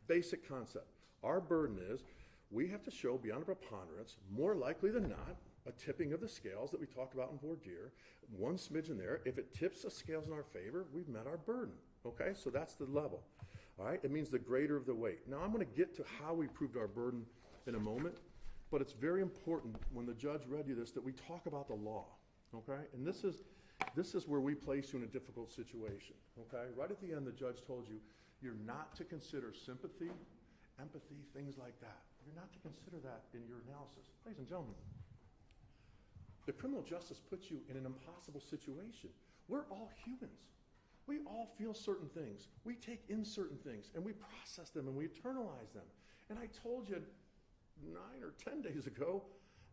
Basic concept. Our burden is we have to show beyond a preponderance, more likely than not, a tipping of the scales that we talked about in voir dire, one smidgen there. If it tips the scales in our favor, we've met our burden, okay? So that's the level, all right? It means the greater of the weight. Now, I'm going to get to how we proved our burden in a moment, but it's very important when the judge read you this that we talk about the law, okay? And this is where we place you in a difficult situation, okay? Right at the end, the judge told you you're not to consider sympathy, empathy, things like that. You're not to consider that in your analysis. Ladies and gentlemen, the criminal justice puts you in an impossible situation. We're all humans. We all feel certain things. We take in certain things, and we process them, and we internalize them. And I told you 9 or 10 days ago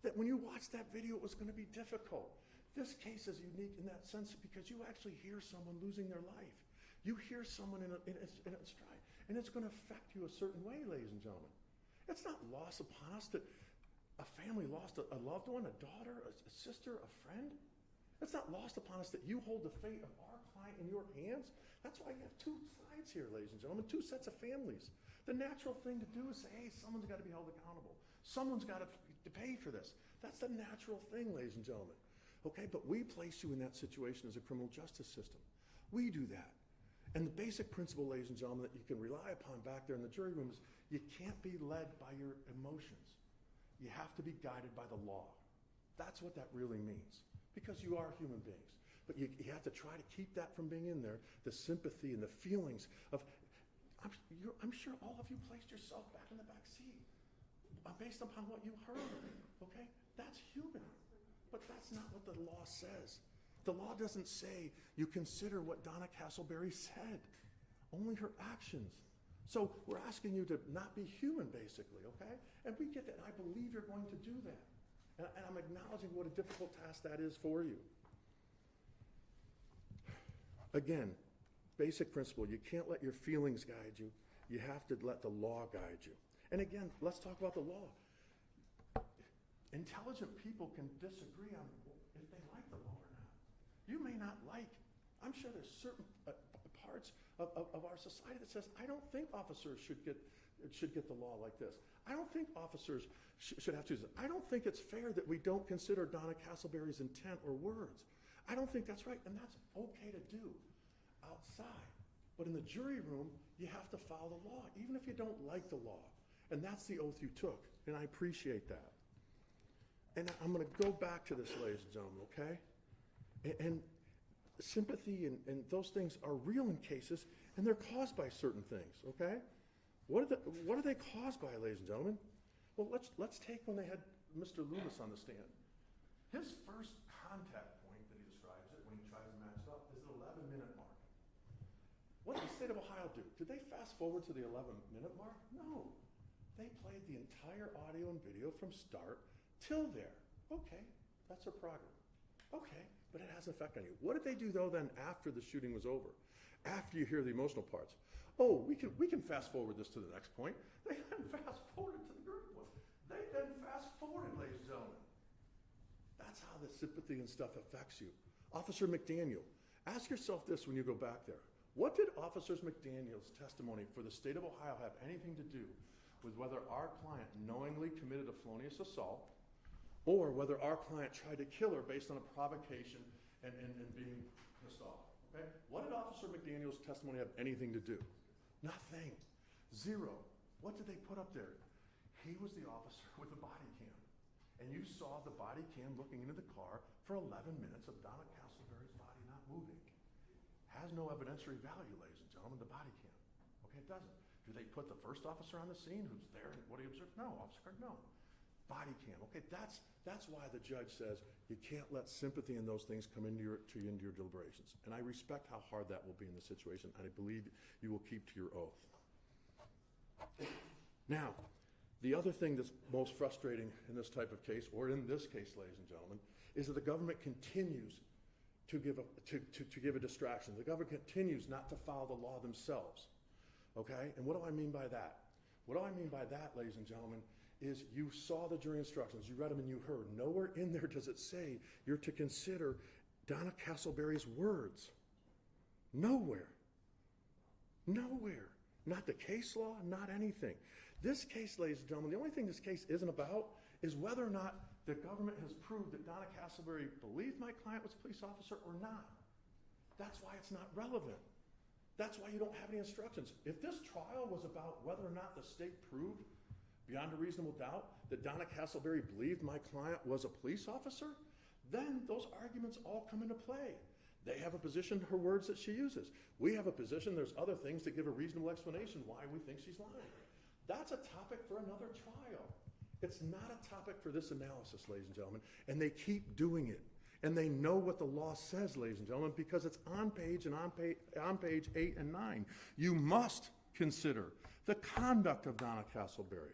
that when you watched that video, it was going to be difficult. This case is unique in that sense because you actually hear someone losing their life. You hear someone in a stride, and it's going to affect you a certain way, ladies and gentlemen. It's not lost upon us that a family lost a loved one, a daughter, a sister, a friend. It's not lost upon us that you hold the fate of our client in your hands. That's why you have two sides here, ladies and gentlemen, two sets of families. The natural thing to do is say, hey, someone's got to be held accountable. Someone's got to pay for this. That's the natural thing, ladies and gentlemen. Okay, but we place you in that situation as a criminal justice system. We do that. And the basic principle, ladies and gentlemen, that you can rely upon back there in the jury room is you can't be led by your emotions. You have to be guided by the law. That's what that really means, because you are human beings. But you have to try to keep that from being in there, the sympathy and the feelings of, I'm sure all of you placed yourself back in the back seat based upon what you heard, okay? That's human, but that's not what the law says. The law doesn't say you consider what Donna Castleberry said, only her actions. So we're asking you to not be human, basically, okay? And we get that, and I believe you're going to do that. And I'm acknowledging what a difficult task that is for you. Again, basic principle, you can't let your feelings guide you. You have to let the law guide you. And again, let's talk about the law. Intelligent people can disagree on if they like the law or not. You may not like, I'm sure there's certain parts of our society that says, I don't think officers should get the law like this. I don't think officers should have to do this. I don't think it's fair that we don't consider Donna Castleberry's intent or words. I don't think that's right, and that's okay to do outside. But in the jury room, you have to follow the law, even if you don't like the law. And that's the oath you took, and I appreciate that. And I'm going to go back to this, ladies and gentlemen, okay? And sympathy and those things are real in cases, and they're caused by certain things, okay? What are they caused by, ladies and gentlemen? Well, let's take when they had Mr. Loomis on the stand. His first contact point that he describes it when he tries to match it up is the 11-minute mark. What did the state of Ohio do? Did they fast forward to the 11-minute mark? No. They played the entire audio and video from start till there. Okay, that's a prerogative. Okay, but it has an effect on you. What did they do, though, then after the shooting was over? After you hear the emotional parts? Oh, we can fast forward this to the next point. They then fast forwarded to the third point. They then fast forwarded, ladies and gentlemen. That's how the sympathy and stuff affects you. Officer McDaniel, ask yourself this when you go back there. What did Officer McDaniel's testimony for the state of Ohio have anything to do with whether our client knowingly committed a felonious assault or whether our client tried to kill her based on a provocation and being pissed off? Okay? What did Officer McDaniel's testimony have anything to do? Nothing. Zero. What did they put up there? He was the officer with the body cam. And you saw the body cam looking into the car for 11 minutes of Donna Castleberry's body not moving. Has no evidentiary value, ladies and gentlemen, the body cam. Okay, it doesn't. Do they put the first officer on the scene who's there and what he observed? No, officer, no. Body cam. Okay, that's why the judge says you can't let sympathy and those things come into your deliberations. And I respect how hard that will be in the situation, and I believe you will keep to your oath. Now, the other thing that's most frustrating in this type of case, or in this case, ladies and gentlemen, is that the government continues to give a distraction. The government continues not to follow the law themselves. okay? And what do I mean by that? What do I mean by that, ladies and gentlemen, is you saw the jury instructions, you read them and you heard. Nowhere in there does it say you're to consider Donna Castleberry's words. Nowhere. Nowhere. Not the case law, not anything. This case, ladies and gentlemen, the only thing this case isn't about is whether or not the government has proved that Donna Castleberry believed my client was a police officer or not. That's why it's not relevant. That's why you don't have any instructions. If this trial was about whether or not the state proved beyond a reasonable doubt that Donna Castleberry believed my client was a police officer, then those arguments all come into play. They have a position, her words that she uses. We have a position, there's other things that give a reasonable explanation why we think she's lying. That's a topic for another trial. It's not a topic for this analysis, ladies and gentlemen, and they keep doing it. And they know what the law says, ladies and gentlemen, because it's on page 8 and 9. You must consider the conduct of Donna Castleberry,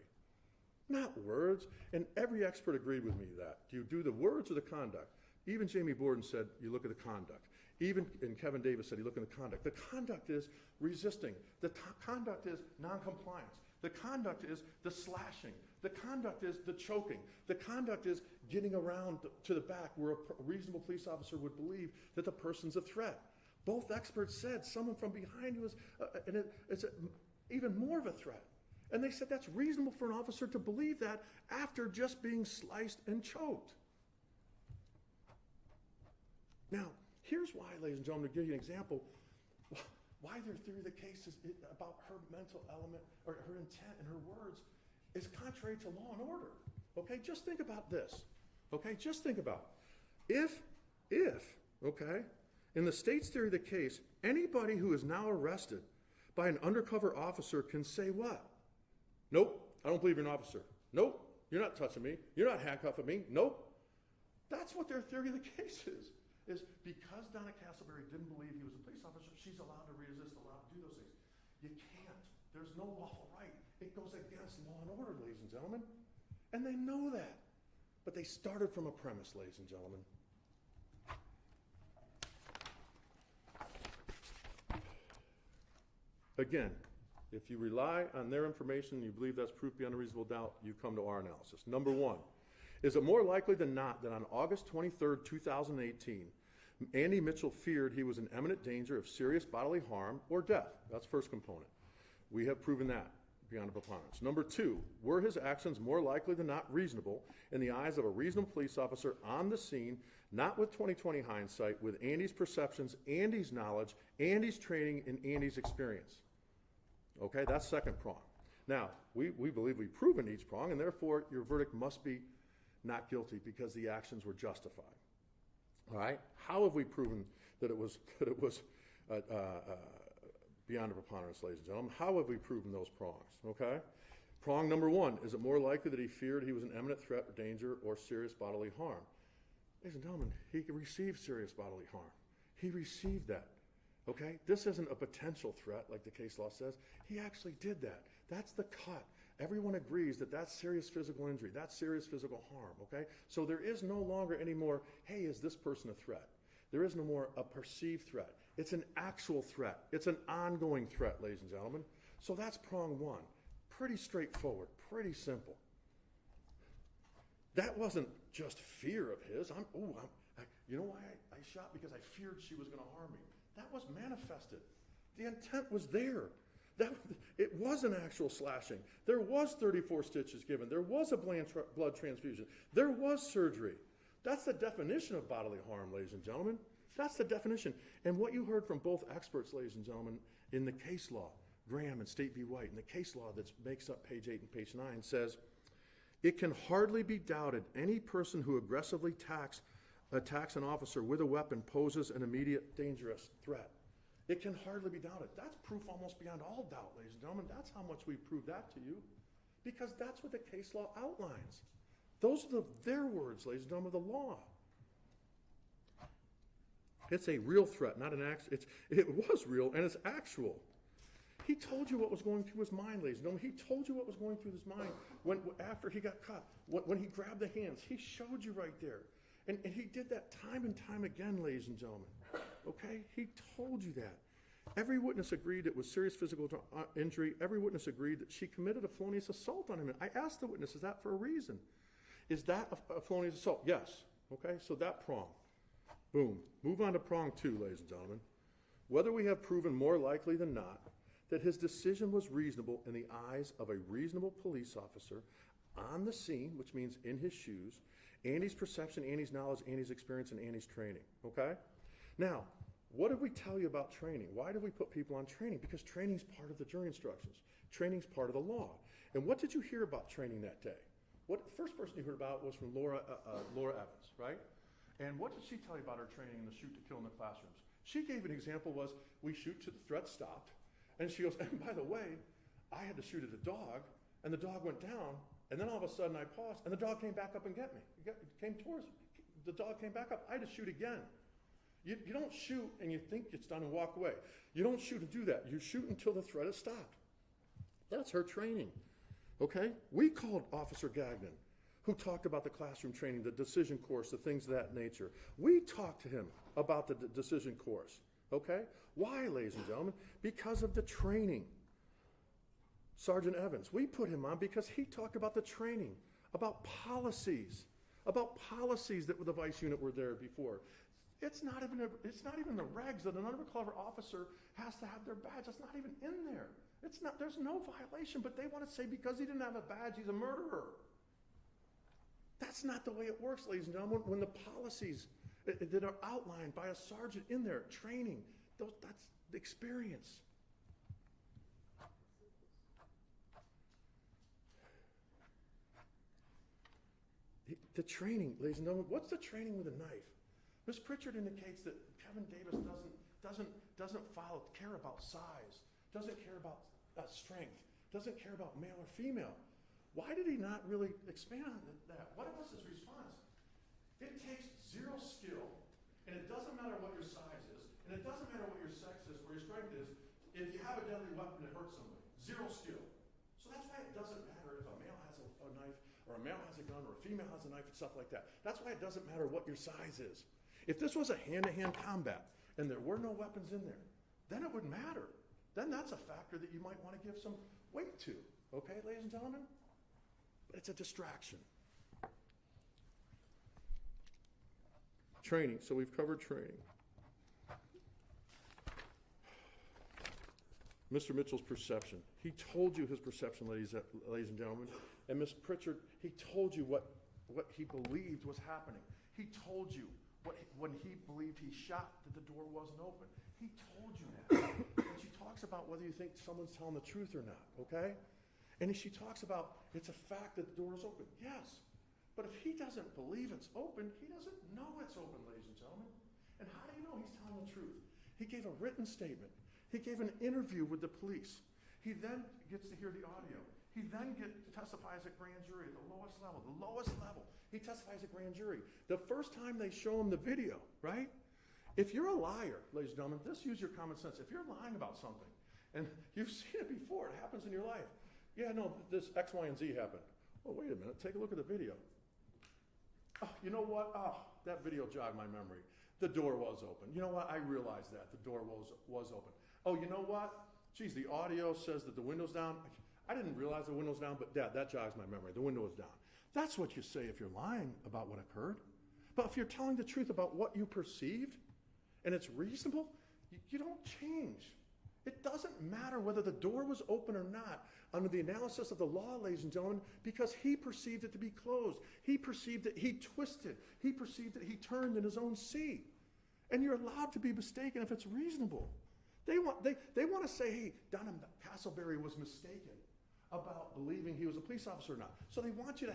not words. And every expert agreed with me that. Do you do the words or the conduct? Even Jamie Borden said you look at the conduct. And Kevin Davis said you look at the conduct. The conduct is resisting. The conduct is noncompliance. The conduct is the slashing. The conduct is the choking. The conduct is getting around to the back where a reasonable police officer would believe that the person's a threat. Both experts said someone from behind you is, it's even more of a threat. And they said that's reasonable for an officer to believe that after just being sliced and choked. Now, here's why, ladies and gentlemen, to give you an example, why their theory of the case is about her mental element or her intent and her words is contrary to law and order. Okay, just think about this. Okay, just think about it. If, okay, in the state's theory of the case, anybody who is now arrested by an undercover officer can say what? Nope, I don't believe you're an officer. Nope, you're not touching me. You're not handcuffing me. Nope. That's what their theory of the case is because Donna Castleberry didn't believe he was a police officer, she's allowed to resist, allowed to do those things. You can't. There's no lawful right. It goes against law and order, ladies and gentlemen. And they know that. But they started from a premise, ladies and gentlemen. Again, if you rely on their information and you believe that's proof beyond a reasonable doubt, you come to our analysis. Number one, is it more likely than not that on August 23rd, 2018, Andy Mitchell feared he was in imminent danger of serious bodily harm or death? That's the first component. We have proven that beyond a preponderance. Number two, were his actions more likely than not reasonable in the eyes of a reasonable police officer on the scene, not with 20/20 hindsight, with Andy's perceptions, Andy's knowledge, Andy's training, and Andy's experience? Okay, that's second prong. Now, we believe we've proven each prong, and therefore your verdict must be not guilty because the actions were justified. All right, how have we proven that it was beyond a preponderance, ladies and gentlemen? How have we proven those prongs? Okay, prong number one, is it more likely that he feared he was an imminent threat or danger or serious bodily harm? Ladies and gentlemen, he received serious bodily harm. He received that. Okay, this isn't a potential threat like the case law says. He actually did that. That's the cut. Everyone agrees that that's serious physical injury. That's serious physical harm, okay? So there is no longer any more, hey, is this person a threat? There is no more a perceived threat. It's an actual threat. It's an ongoing threat, ladies and gentlemen. So that's prong one. Pretty straightforward, pretty simple. That wasn't just fear of his. You know why I shot? Because I feared she was going to harm me. That was manifested. The intent was there. It was an actual slashing. There was 34 stitches given. There was a blood transfusion. There was surgery. That's the definition of bodily harm, ladies and gentlemen. That's the definition. And what you heard from both experts, ladies and gentlemen, in the case law, Graham and State v. White, and the case law that makes up page 8 and page 9 says, it can hardly be doubted any person who aggressively attacks an officer with a weapon poses an immediate dangerous threat. It can hardly be doubted. That's proof almost beyond all doubt, ladies and gentlemen. That's how much we prove that to you, because that's what the case law outlines. Those are their words, ladies and gentlemen, of the law. It's a real threat, not an act. It was real, and it's actual. He told you what was going through his mind, ladies and gentlemen. He told you what was going through his mind after he got cut. When he grabbed the hands, he showed you right there. And he did that time and time again, ladies and gentlemen. Okay? He told you that. Every witness agreed it was serious physical injury. Every witness agreed that she committed a felonious assault on him. And I asked the witness, is that for a reason? Is that a felonious assault? Yes. Okay, so that prong. Boom. Move on to prong 2, ladies and gentlemen. Whether we have proven more likely than not that his decision was reasonable in the eyes of a reasonable police officer on the scene, which means in his shoes, Andy's perception, Andy's knowledge, Andy's experience, and Andy's training. Okay? Now, what did we tell you about training? Why did we put people on training? Because training's part of the jury instructions. Training's part of the law. And what did you hear about training that day? What the first person you heard about was from Laura Evans, right? And what did she tell you about her training in the shoot to kill in the classrooms? She gave an example was, we shoot till the threat stopped, and she goes, and by the way, I had to shoot at a dog, and the dog went down, and then all of a sudden I paused, and the dog came back up and get me. It came towards me. The dog came back up. I had to shoot again. You don't shoot and you think it's done and walk away. You don't shoot and do that. You shoot until the threat is stopped. That's her training. Okay? We called Officer Gagnon, who talked about the classroom training, the decision course, the things of that nature. We talked to him about the decision course. Okay? Why, ladies and gentlemen? Because of the training. Sergeant Evans, we put him on because he talked about the training, about policies that the vice unit were there before. It's not even the regs that an undercover officer has to have their badge. That's not even in there. There's no violation, but they want to say because he didn't have a badge, he's a murderer. That's not the way it works, ladies and gentlemen. When the policies that are outlined by a sergeant in there, training, that's the experience. The training, ladies and gentlemen, what's the training with a knife? Ms. Pritchard indicates that Kevin Davis doesn't care about size, doesn't care about strength, doesn't care about male or female. Why did he not really expand on that? What was his response? It takes zero skill, and it doesn't matter what your size is, and it doesn't matter what your sex is or your strength is, if you have a deadly weapon that hurts somebody. Zero skill. So that's why it doesn't matter if a male has a knife, or a male has a gun, or a female has a knife, and stuff like that. That's why it doesn't matter what your size is. If this was a hand-to-hand combat, and there were no weapons in there, then it would matter. Then that's a factor that you might want to give some weight to. Okay, ladies and gentlemen? But it's a distraction. Training. So we've covered training. Mr. Mitchell's perception. He told you his perception, ladies and gentlemen. And Ms. Pritchard, he told you what he believed was happening. He told you when he believed he shot that the door wasn't open. He told you that. And she talks about whether you think someone's telling the truth or not, okay? And she talks about it's a fact that the door is open. Yes. But if he doesn't believe it's open, he doesn't know it's open, ladies and gentlemen. And how do you know he's telling the truth? He gave a written statement. He gave an interview with the police. He then gets to hear the audio. He then testifies at grand jury at the lowest level. The lowest level. He testifies at grand jury. The first time they show him the video, right? If you're a liar, ladies and gentlemen, just use your common sense. If you're lying about something, and you've seen it before, it happens in your life. Yeah, no, this X, Y, and Z happened. Oh, wait a minute. Take a look at the video. Oh, you know what? Oh, that video jogged my memory. The door was open. You know what? I realized that. The door was open. Oh, you know what? Geez, the audio says that the window's down. I didn't realize the window's down, but Dad, that jogs my memory. The window is down. That's what you say if you're lying about what occurred. But if you're telling the truth about what you perceived, and it's reasonable, you don't change. It doesn't matter whether the door was open or not under the analysis of the law, ladies and gentlemen, because he perceived it to be closed. He perceived it, he twisted. He perceived it, he turned in his own seat. And you're allowed to be mistaken if it's reasonable. They want to say, hey, Donna Castleberry was mistaken about believing he was a police officer or not. So they want you to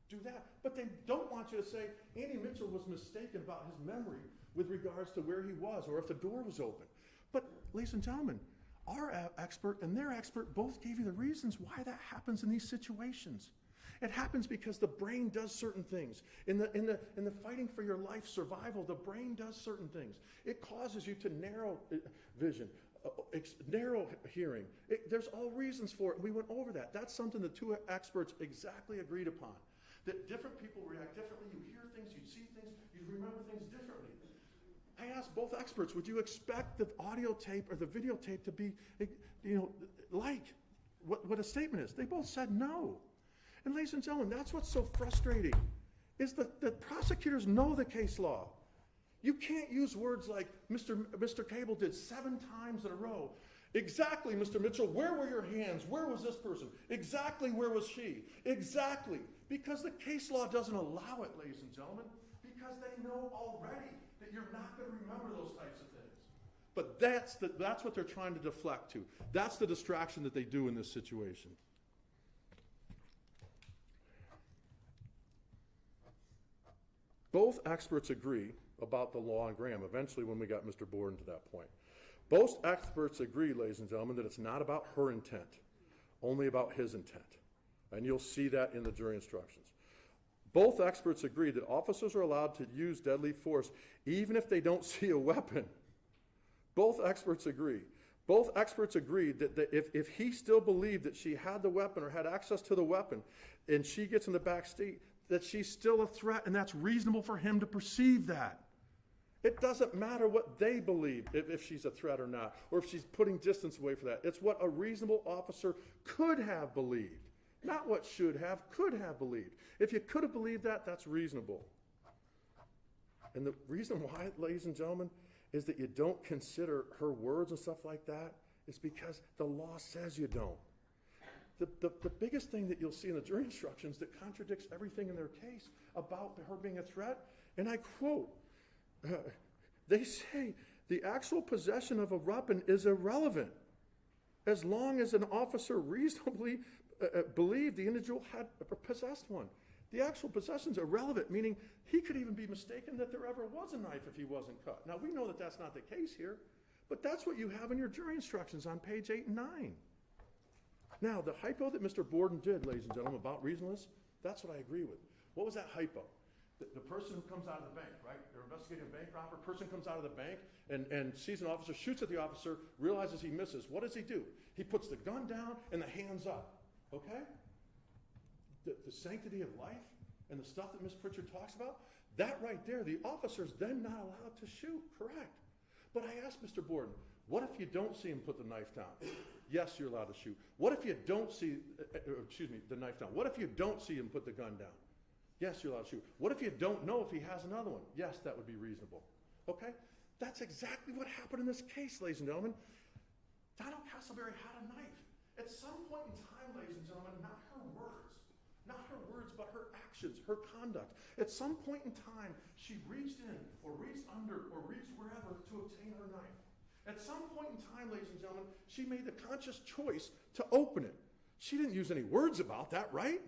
do that. But they don't want you to say Andy Mitchell was mistaken about his memory with regards to where he was or if the door was open. But, ladies and gentlemen, our expert and their expert both gave you the reasons why that happens in these situations. It happens because the brain does certain things. In the fighting for your life survival, the brain does certain things. It causes you to narrow vision, narrow hearing. There's all reasons for it. We went over that. That's something the two experts exactly agreed upon. That different people react differently. You hear things, you see things, you remember things differently. I asked both experts, would you expect the audio tape or the videotape to be, like what a statement is? They both said no. And ladies and gentlemen, that's what's so frustrating, is that the prosecutors know the case law. You can't use words like Mr. Cable did 7 times in a row. Exactly, Mr. Mitchell, where were your hands? Where was this person? Exactly, where was she? Exactly. Because the case law doesn't allow it, ladies and gentlemen, because they know already that you're not going to remember those types of things. But that's what they're trying to deflect to. That's the distraction that they do in this situation. Both experts agree about the law in Graham, eventually when we got Mr. Borden to that point. Both experts agree, ladies and gentlemen, that it's not about her intent, only about his intent. And you'll see that in the jury instructions. Both experts agree that officers are allowed to use deadly force even if they don't see a weapon. Both experts agree. Both experts agree that if he still believed that she had the weapon or had access to the weapon and she gets in the back seat, that she's still a threat, and that's reasonable for him to perceive that. It doesn't matter what they believe, if she's a threat or not, or if she's putting distance away from that. It's what a reasonable officer could have believed, not what should have, could have believed. If you could have believed that, that's reasonable. And the reason why, ladies and gentlemen, is that you don't consider her words and stuff like that is because the law says you don't. The biggest thing that you'll see in the jury instructions that contradicts everything in their case about her being a threat, and I quote, they say the actual possession of a weapon is irrelevant as long as an officer reasonably believed the individual had possessed one. The actual possession is irrelevant, meaning he could even be mistaken that there ever was a knife if he wasn't cut. Now, we know that that's not the case here, but that's what you have in your jury instructions on page 8 and 9. Now, the hypo that Mr. Borden did, ladies and gentlemen, about reasonableness, that's what I agree with. What was that hypo? The person who comes out of the bank, right? They're investigating a bank robber. Person comes out of the bank and sees an officer, shoots at the officer, realizes he misses. What does he do? He puts the gun down and the hands up, okay? The sanctity of life and the stuff that Ms. Pritchard talks about, that right there, the officer's then not allowed to shoot, correct. But I asked Mr. Borden, what if you don't see him put the knife down? Yes, you're allowed to shoot. What if you don't see, the knife down? What if you don't see him put the gun down? Yes, you're allowed to shoot. What if you don't know if he has another one? Yes, that would be reasonable. Okay? That's exactly what happened in this case, ladies and gentlemen. Donna Castleberry had a knife. At some point in time, ladies and gentlemen, not her words, but her actions, her conduct. At some point in time, she reached in or reached under or reached wherever to obtain her knife. At some point in time, ladies and gentlemen, she made the conscious choice to open it. She didn't use any words about that, right?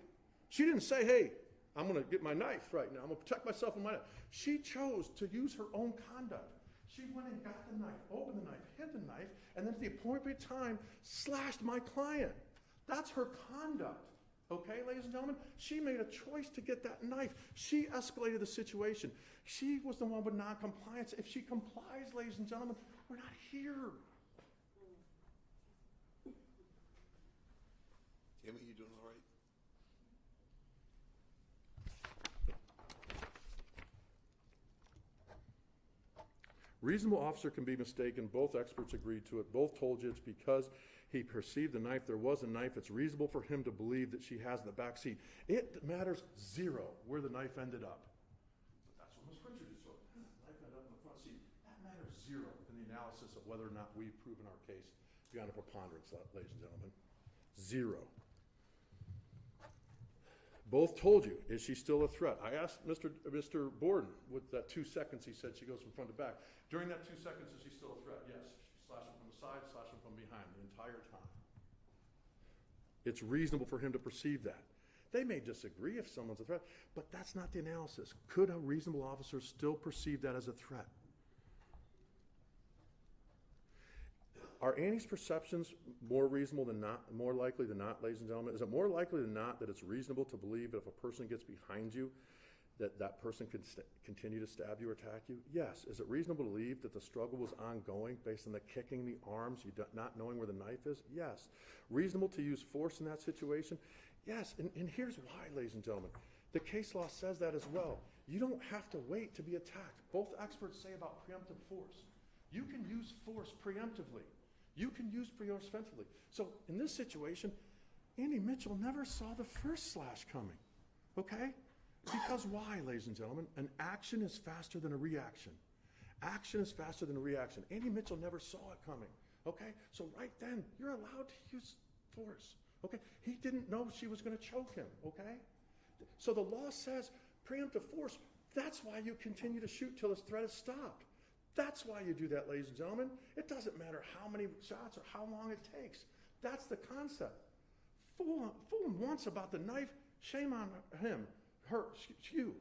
She didn't say, hey, I'm going to get my knife right now. I'm going to protect myself with my knife. She chose to use her own conduct. She went and got the knife, opened the knife, hid the knife, and then at the appropriate time, slashed my client. That's her conduct. Okay, ladies and gentlemen? She made a choice to get that knife. She escalated the situation. She was the one with non-compliance. If she complies, ladies and gentlemen, we're not here. Tammy, you doing all right? Reasonable officer can be mistaken. Both experts agreed to it. Both told you it's because he perceived the knife. There was a knife. It's reasonable for him to believe that she has in the back seat. It matters zero where the knife ended up. But that's what Ms. Pritchard just saw. The knife ended up in the front seat. That matters zero in the analysis of whether or not we've proven our case beyond a preponderance, ladies and gentlemen. Zero. Both told you, is she still a threat? I asked Mr. Borden, with that 2 seconds he said she goes from front to back. During that 2 seconds, is she still a threat? Yes. She slashed him from the side, slashed him from behind the entire time. It's reasonable for him to perceive that. They may disagree if someone's a threat, but that's not the analysis. Could a reasonable officer still perceive that as a threat? Are Annie's perceptions more reasonable than not, more likely than not, ladies and gentlemen? Is it more likely than not that it's reasonable to believe that if a person gets behind you, that person can continue to stab you or attack you? Yes. Is it reasonable to believe that the struggle was ongoing based on the kicking the arms, you not knowing where the knife is? Yes. Reasonable to use force in that situation? Yes. And here's why, ladies and gentlemen. The case law says that as well. You don't have to wait to be attacked. Both experts say about preemptive force. You can use force preemptively. You can use force offensively. So in this situation, Andy Mitchell never saw the first slash coming, okay? Because why, ladies and gentlemen? An action is faster than a reaction. Action is faster than a reaction. Andy Mitchell never saw it coming, okay? So right then, you're allowed to use force, okay? He didn't know she was going to choke him, okay? So the law says preemptive force. That's why you continue to shoot till his threat is stopped. That's why you do that, ladies and gentlemen. It doesn't matter how many shots or how long it takes. That's the concept. Fool him once about the knife, shame on him, her, you.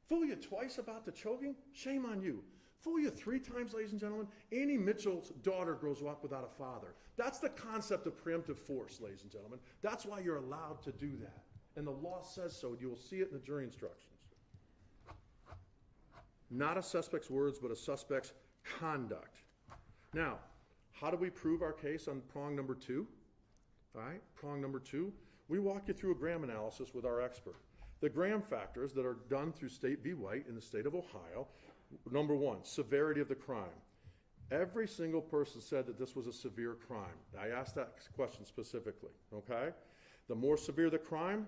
Fool you twice about the choking, shame on you. Fool you 3 times, ladies and gentlemen, Annie Mitchell's daughter grows up without a father. That's the concept of preemptive force, ladies and gentlemen. That's why you're allowed to do that. And the law says so. You will see it in the jury instructions. Not a suspect's words, but a suspect's conduct. Now, how do we prove our case on prong number 2? All right, prong number 2, we walk you through a Graham analysis with our expert. The Graham factors that are done through State v. White in the state of Ohio. Number 1, severity of the crime. Every single person said that this was a severe crime. I asked that question specifically, okay? The more severe the crime,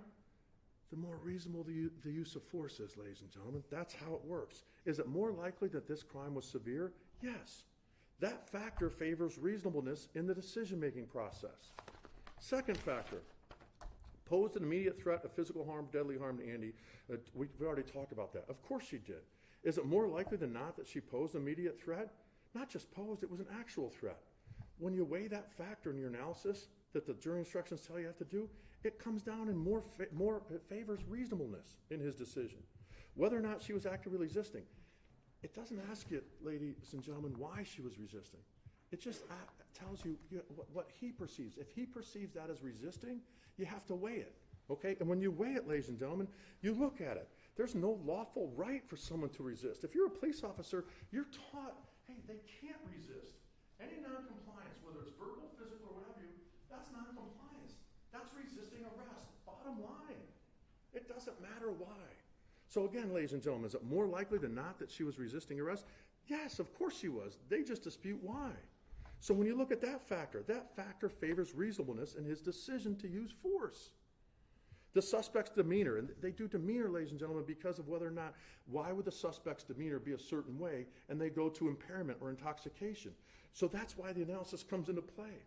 the more reasonable the use of force is, ladies and gentlemen. That's how it works. Is it more likely that this crime was severe? Yes. That factor favors reasonableness in the decision-making process. Second factor, posed an immediate threat of physical harm, deadly harm to Andy. We already talked about that. Of course she did. Is it more likely than not that she posed an immediate threat? Not just posed, it was an actual threat. When you weigh that factor in your analysis that the jury instructions tell you have to do, it comes down and it favors reasonableness in his decision. Whether or not she was actively resisting. It doesn't ask you, ladies and gentlemen, why she was resisting. It just tells you what he perceives. If he perceives that as resisting, you have to weigh it, okay? And when you weigh it, ladies and gentlemen, you look at it. There's no lawful right for someone to resist. If you're a police officer, you're taught, hey, they can't resist. Any noncompliance, whether it's verbal, physical, or what have you, that's noncompliance. That's resisting arrest. Bottom line. It doesn't matter why. So again, ladies and gentlemen, is it more likely than not that she was resisting arrest? Yes, of course she was. They just dispute why. So when you look at that factor favors reasonableness in his decision to use force. The suspect's demeanor, and they do demeanor, ladies and gentlemen, because of whether or not, why would the suspect's demeanor be a certain way, and they go to impairment or intoxication. So that's why the analysis comes into play.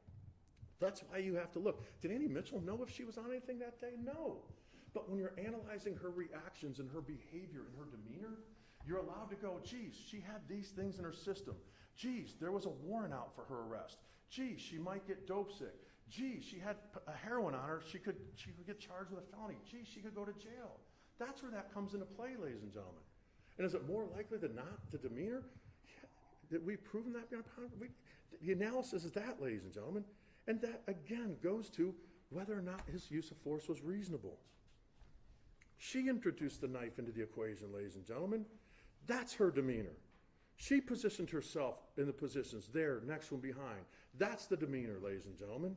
That's why you have to look. Did Annie Mitchell know if she was on anything that day? No. But when you're analyzing her reactions and her behavior and her demeanor, you're allowed to go, geez, she had these things in her system. Geez, there was a warrant out for her arrest. Geez, she might get dope sick. Geez, she had a heroin on her. She could get charged with a felony. Geez, she could go to jail. That's where that comes into play, ladies and gentlemen. And is it more likely than not the demeanor? Yeah, that we've proven that beyond the analysis is that, ladies and gentlemen. And that, again, goes to whether or not his use of force was reasonable. She introduced the knife into the equation, ladies and gentlemen. That's her demeanor. She positioned herself in the positions there, next one behind. That's the demeanor, ladies and gentlemen.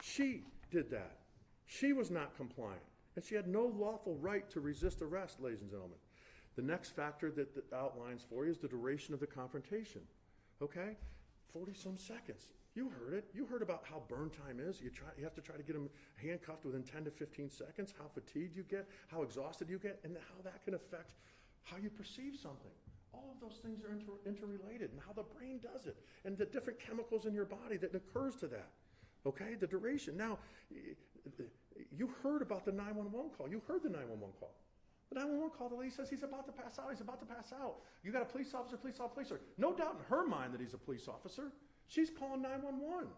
She did that. She was not compliant. And she had no lawful right to resist arrest, ladies and gentlemen. The next factor that outlines for you is the duration of the confrontation. Okay? 40-some seconds. You heard it. You heard about how burn time is. You have to try to get them handcuffed within 10 to 15 seconds, how fatigued you get, how exhausted you get, and how that can affect how you perceive something. All of those things are interrelated, and how the brain does it, and the different chemicals in your body that occurs to that. Okay? The duration. Now, you heard about the 911 call. You heard the 911 call. The 911 call, the lady says he's about to pass out. He's about to pass out. You got a police officer. No doubt in her mind that he's a police officer. She's calling 911.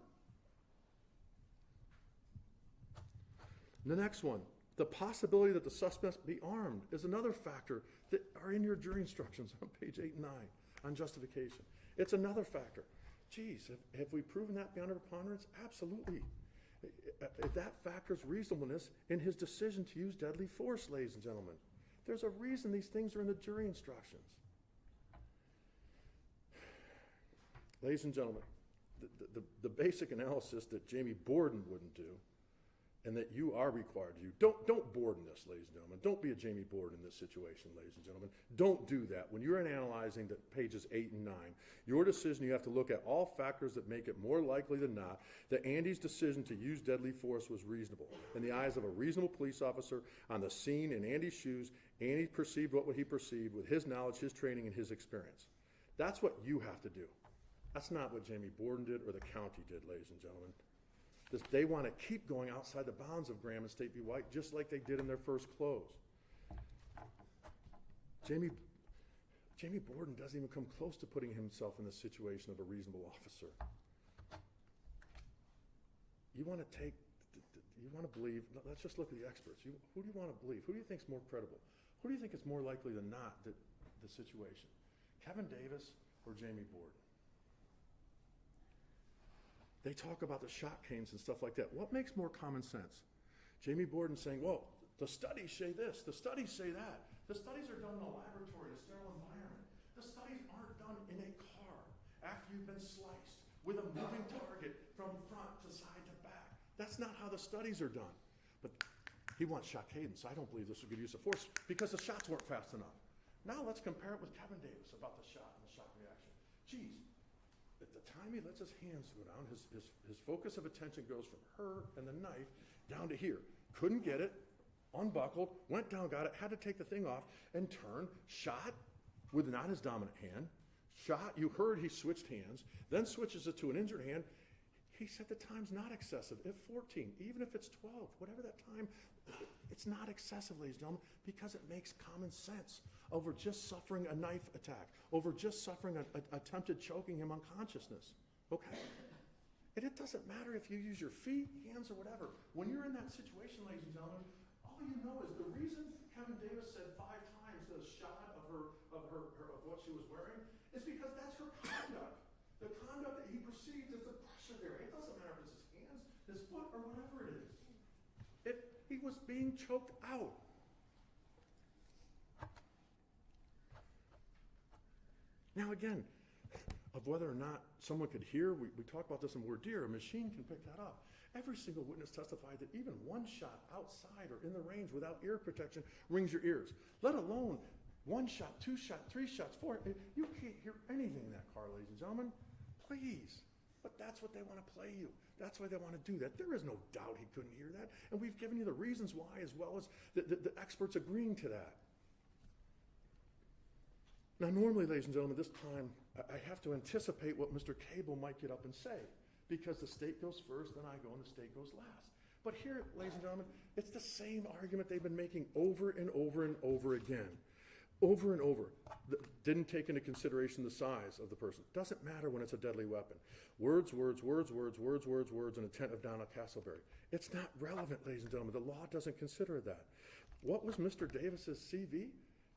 The next one, the possibility that the suspect be armed is another factor that are in your jury instructions on page 8 and 9 on justification. It's another factor. Geez, have we proven that beyond a preponderance? Absolutely. That factors reasonableness in his decision to use deadly force, ladies and gentlemen. There's a reason these things are in the jury instructions. Ladies and gentlemen, the basic analysis that Jamie Borden wouldn't do and that you are required to do. Don't Borden this, ladies and gentlemen. Don't be a Jamie Borden in this situation, ladies and gentlemen. Don't do that. When you're analyzing the pages 8 and 9, your decision, you have to look at all factors that make it more likely than not that Andy's decision to use deadly force was reasonable. In the eyes of a reasonable police officer on the scene in Andy's shoes, Andy perceived what he perceived with his knowledge, his training, and his experience. That's what you have to do. That's not what Jamie Borden did or the county did, ladies and gentlemen. They want to keep going outside the bounds of Graham and State v. White, just like they did in their first close. Jamie Borden doesn't even come close to putting himself in the situation of a reasonable officer. You want to believe, let's just look at the experts. Who do you want to believe? Who do you think is more credible? Who do you think is more likely than not that the situation? Kevin Davis or Jamie Borden? They talk about the shot canes and stuff like that. What makes more common sense? Jamie Borden saying, well, the studies say this, the studies say that. The studies are done in a laboratory, a sterile environment. The studies aren't done in a car after you've been sliced with a moving target from front to side to back. That's not how the studies are done. But he wants shot cadence. I don't believe this was a good use of force because the shots weren't fast enough. Now let's compare it with Kevin Davis about the shot and the shock reaction. Geez. At the time he lets his hands go down, his focus of attention goes from her and the knife down to here. Couldn't get it, unbuckled, went down, got it, had to take the thing off, and turned, shot with not his dominant hand, shot, you heard he switched hands, then switches it to an injured hand. He said the time's not excessive. At 14, even if it's 12, whatever that time, it's not excessive, ladies and gentlemen, because it makes common sense over just suffering a knife attack, over just suffering an attempted choking him unconsciousness. Okay? And it doesn't matter if you use your feet, hands, or whatever. When you're in that situation, ladies and gentlemen, all you know is the reason Kevin Davis said 5 times the shot of what she was wearing is because that's her conduct. The conduct that he perceives as the pressure there. It doesn't matter if it's his hands, his foot, or whatever it is. He was being choked out. Now again, of whether or not someone could hear, we talk about this in voir dire, a machine can pick that up. Every single witness testified that even one shot outside or in the range without ear protection rings your ears, let alone 1 shot, 2 shots, 3 shots, 4. You can't hear anything in that car, ladies and gentlemen. Please. But that's what they want to play you. That's why they want to do that. There is no doubt he couldn't hear that. And we've given you the reasons why, as well as the experts agreeing to that. Now, normally, ladies and gentlemen, this time, I have to anticipate what Mr. Cable might get up and say, because the state goes first, then I go, and the state goes last. But here, ladies and gentlemen, it's the same argument they've been making over and over and over again. Over and over. Didn't take into consideration the size of the person. Doesn't matter when it's a deadly weapon. Words, words, words, words, words, words, words, and intent of Donna Castleberry. It's not relevant, ladies and gentlemen. The law doesn't consider that. What was Mr. Davis's CV?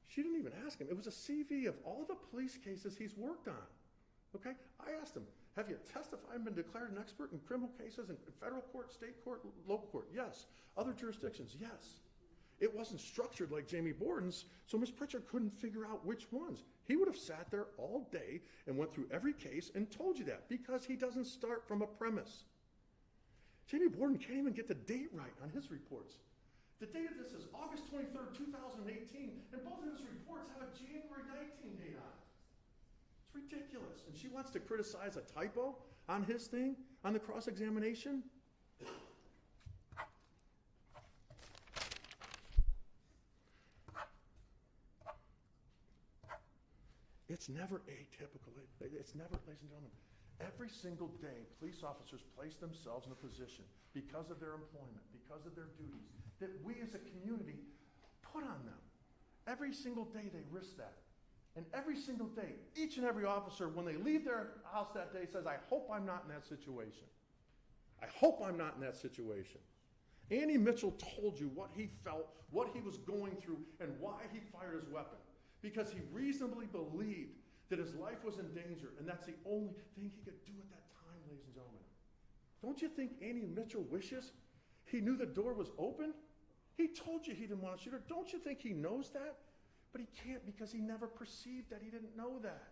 She didn't even ask him. It was a CV of all the police cases he's worked on. Okay? I asked him, have you testified and been declared an expert in criminal cases in federal court, state court, local court? Yes. Other jurisdictions? Yes. It wasn't structured like Jamie Borden's, so Ms. Pritchard couldn't figure out which ones. He would have sat there all day and went through every case and told you that, because he doesn't start from a premise. Jamie Borden can't even get the date right on his reports. The date of this is August 23rd, 2018, and both of his reports have a January 19 date on it. It's ridiculous. And she wants to criticize a typo on his thing, on the cross-examination? It's never atypical. It's never, ladies and gentlemen, every single day police officers place themselves in a position because of their employment, because of their duties, that we as a community put on them. Every single day they risk that. And every single day, each and every officer, when they leave their house that day, says, I hope I'm not in that situation. I hope I'm not in that situation. Andy Mitchell told you what he felt, what he was going through, and why he fired his weapon. Because he reasonably believed that his life was in danger, and that's the only thing he could do at that time, ladies and gentlemen. Don't you think Andy Mitchell wishes he knew the door was open? He told you he didn't want to shoot her. Don't you think he knows that? But he can't, because he never perceived that. He didn't know that.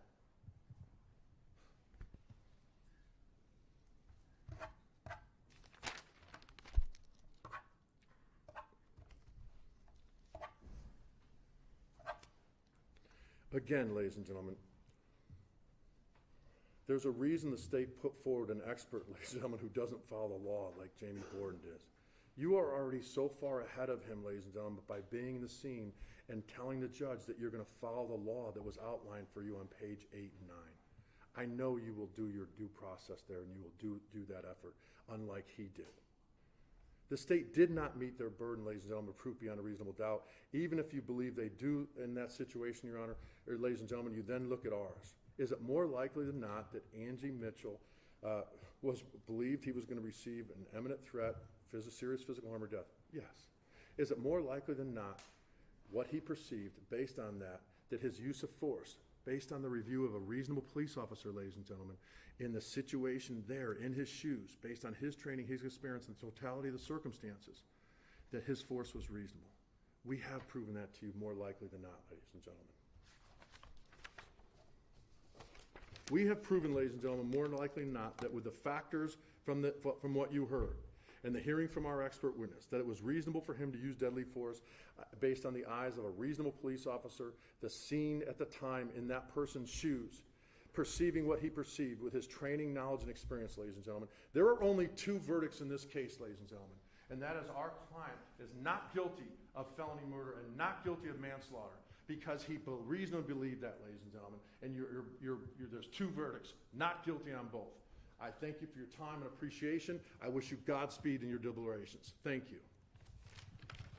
Again, ladies and gentlemen, there's a reason the state put forward an expert, ladies and gentlemen, who doesn't follow the law like Jamie Borden did. You are already so far ahead of him, ladies and gentlemen, by being in the scene and telling the judge that you're going to follow the law that was outlined for you on page 8 and 9. I know you will do your due process there, and you will do that effort, unlike he did. The state did not meet their burden, ladies and gentlemen, of proof beyond a reasonable doubt. Even if you believe they do in that situation, Your Honor, or ladies and gentlemen, you then look at ours. Is it more likely than not that Angie Mitchell believed he was going to receive an imminent threat, serious physical harm or death? Yes. Is it more likely than not what he perceived based on that his use of force, based on the review of a reasonable police officer, ladies and gentlemen, in the situation there, in his shoes, based on his training, his experience, and the totality of the circumstances, that his force was reasonable? We have proven that to you more likely than not, ladies and gentlemen. We have proven, ladies and gentlemen, more likely than not, that with the factors from what you heard and the hearing from our expert witness, that it was reasonable for him to use deadly force based on the eyes of a reasonable police officer, the scene at the time in that person's shoes, perceiving what he perceived with his training, knowledge, and experience, ladies and gentlemen. There are only two verdicts in this case, ladies and gentlemen, and that is our client is not guilty of felony murder and not guilty of manslaughter, because he reasonably believed that, ladies and gentlemen, and there's two verdicts, not guilty on both. I thank you for your time and appreciation. I wish you Godspeed in your deliberations. Thank you.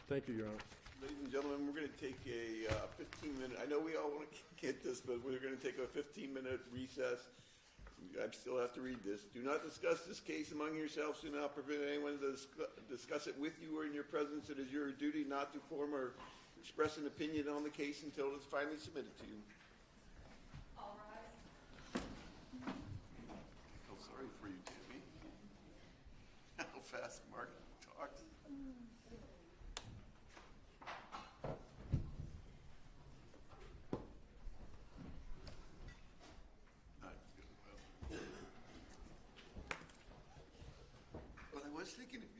Thank you, Your Honor. Ladies and gentlemen, we're going to take a 15-minute, I know we all want to get this, but we're going to take a 15-minute recess. I still have to read this. Do not discuss this case among yourselves. Do not permit anyone to discuss it with you or in your presence. It is your duty not to form or express an opinion on the case until it's finally submitted to you. All rise. I feel sorry for you, Tammy. How fast Mark talks. Well, I was thinking of you.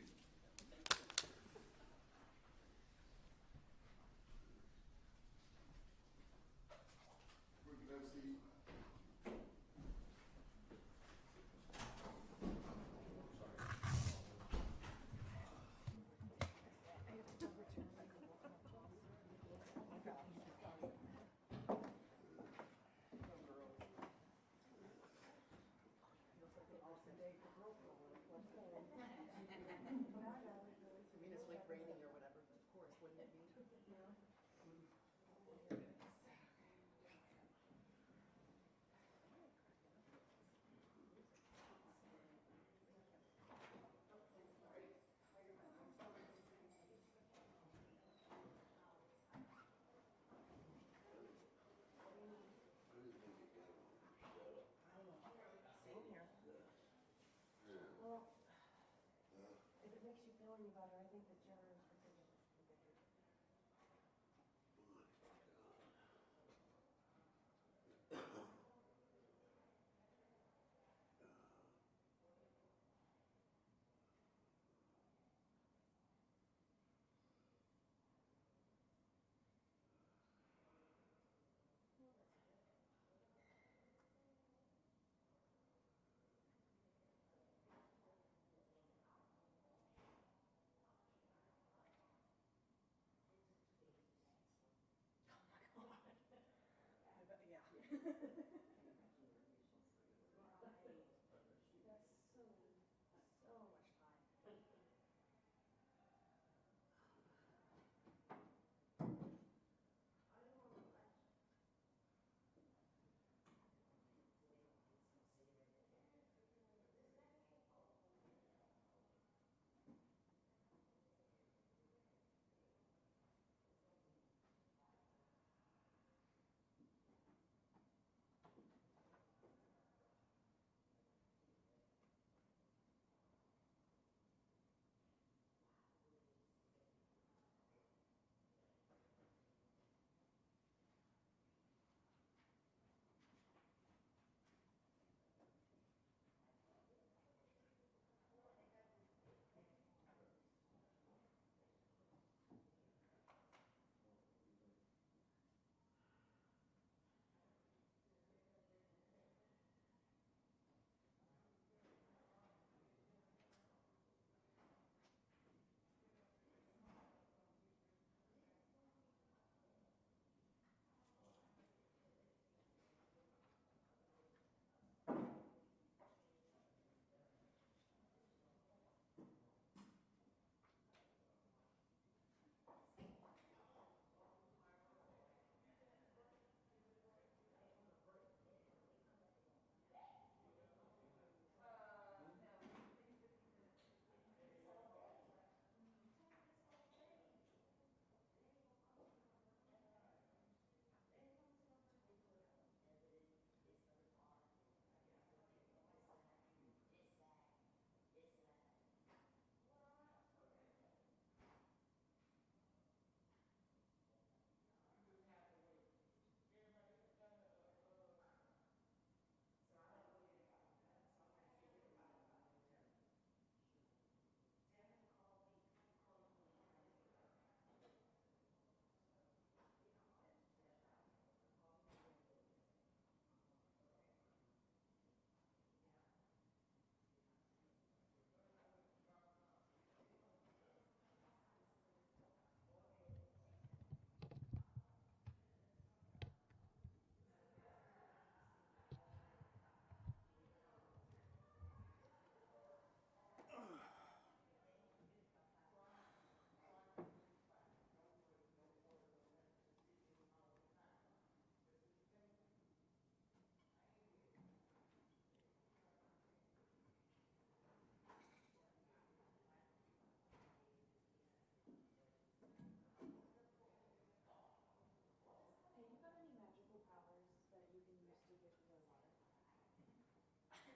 I mean, it's like raining or whatever, of course, wouldn't it be? If it makes you feel any better, I think the jurors were good.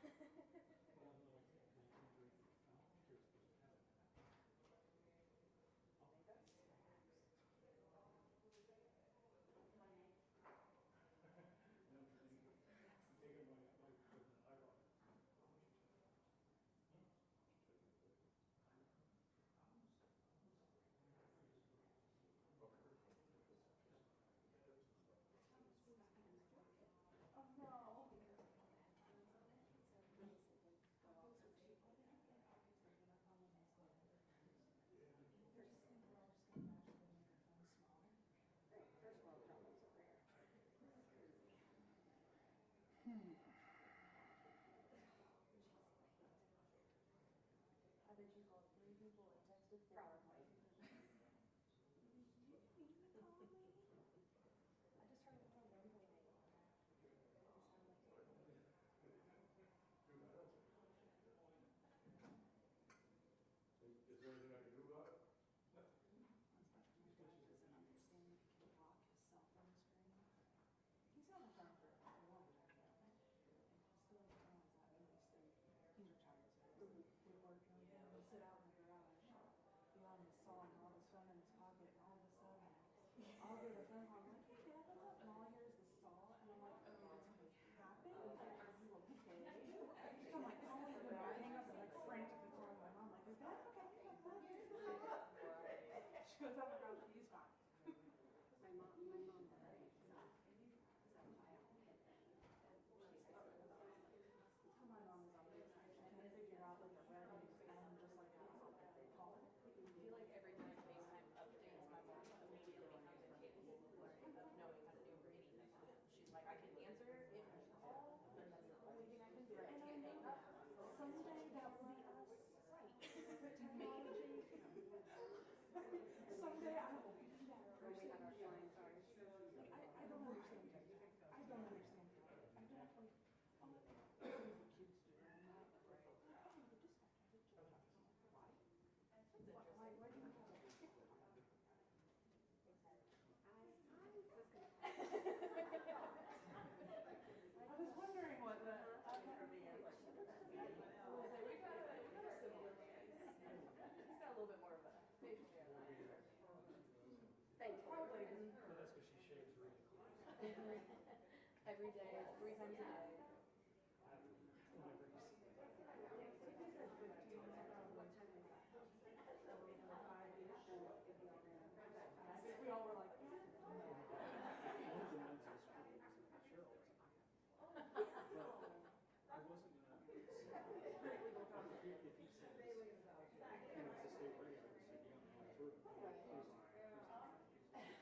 Oh no. I bet you called 3 people and texted 4. Probably. I just heard it from everybody. Is there anything I can do about it? He's on the phone for a long time now. If he's still on the phone, it's not really sleep. He's retired, so we work on him. We sit out in the garage, be on his saw and all his phone in his pocket, and all of a sudden, I'll get a phone call. I'm like, hey, Dad, what's up? And all I hear is the saw, and I'm like, oh, did something happen? Like, are you okay? So I'm like, calling him, I hang up and like frantically calling my mom, like, is Dad okay? Here's the saw. She goes up and goes, he's fine. My mom my mom is on this. She can't figure out like a red and just like they call it. I feel like every time FaceTime updates, my mom immediately becomes incapable of knowing how to do anything on it. She's like, I can answer if you call, and that's the only thing I can do. I can't hang up. Someday that will be us. Right. Technology. Someday I will be that person. We have our flying cars. Like, I don't understand that. I don't understand that. I don't like, oh, the kids do that. I'm not like, oh, the dispatcher, the kid talks. Why? Why do you have a kid talk? I was wondering what the. He's got a little bit more of a facial hair. Thank you. Probably. Well, that's because she shaves really close. Every day, 3 times a day. Whenever you see I think we all were like, I wasn't gonna. If he says, it's a state radio, I would say, yeah, I'm through.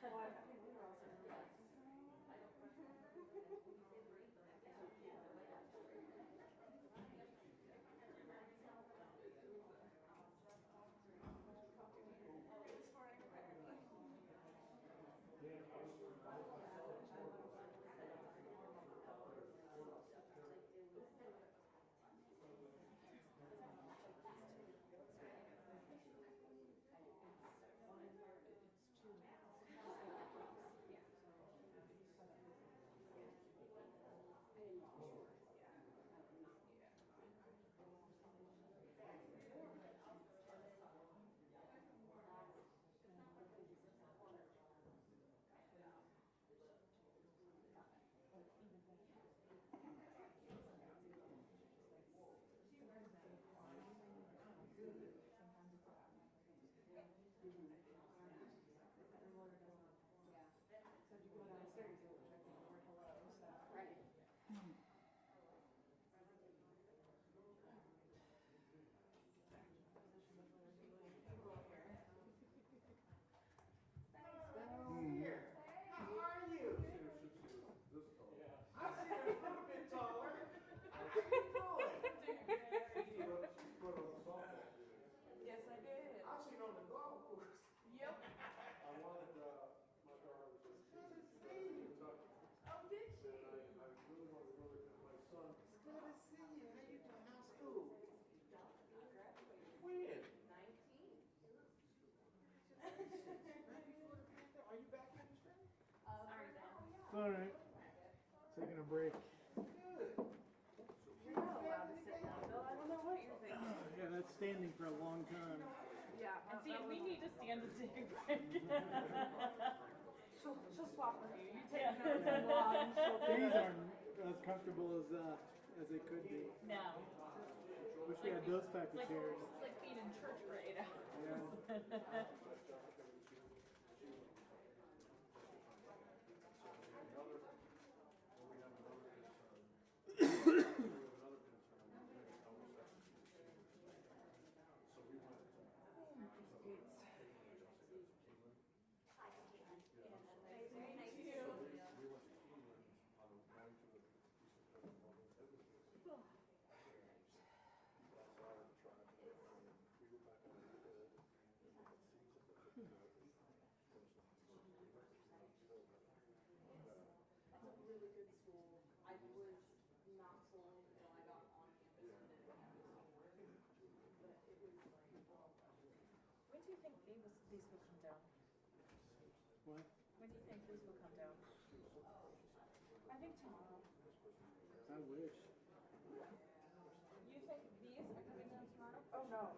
well, I think we were also really Yes, I did. I've seen on the golf course. Yep. I wanted, my daughter was just in Kentucky. Oh, did she? And I really wanted to go there because my son. It's good to see you. How you doing? How's school? When? 19. Right before the pandemic. Are you back in the stream? Sorry, Dan. All right. Taking a break. Good. You're not allowed to standing for a long time. Yeah, and see, we need to stand and take a break. She'll swap with you. You take Yeah. notes and log, and she'll These aren't as comfortable as they could be. No. Wish we had those type of chairs. It's like being in church for 8 hours. Yeah. When do you think these will come down? What? When do you think these will come down? I think tomorrow. I wish. You think these are coming down tomorrow? Oh no.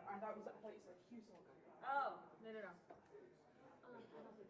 I thought you said Houston will come down. Oh, no. I don't think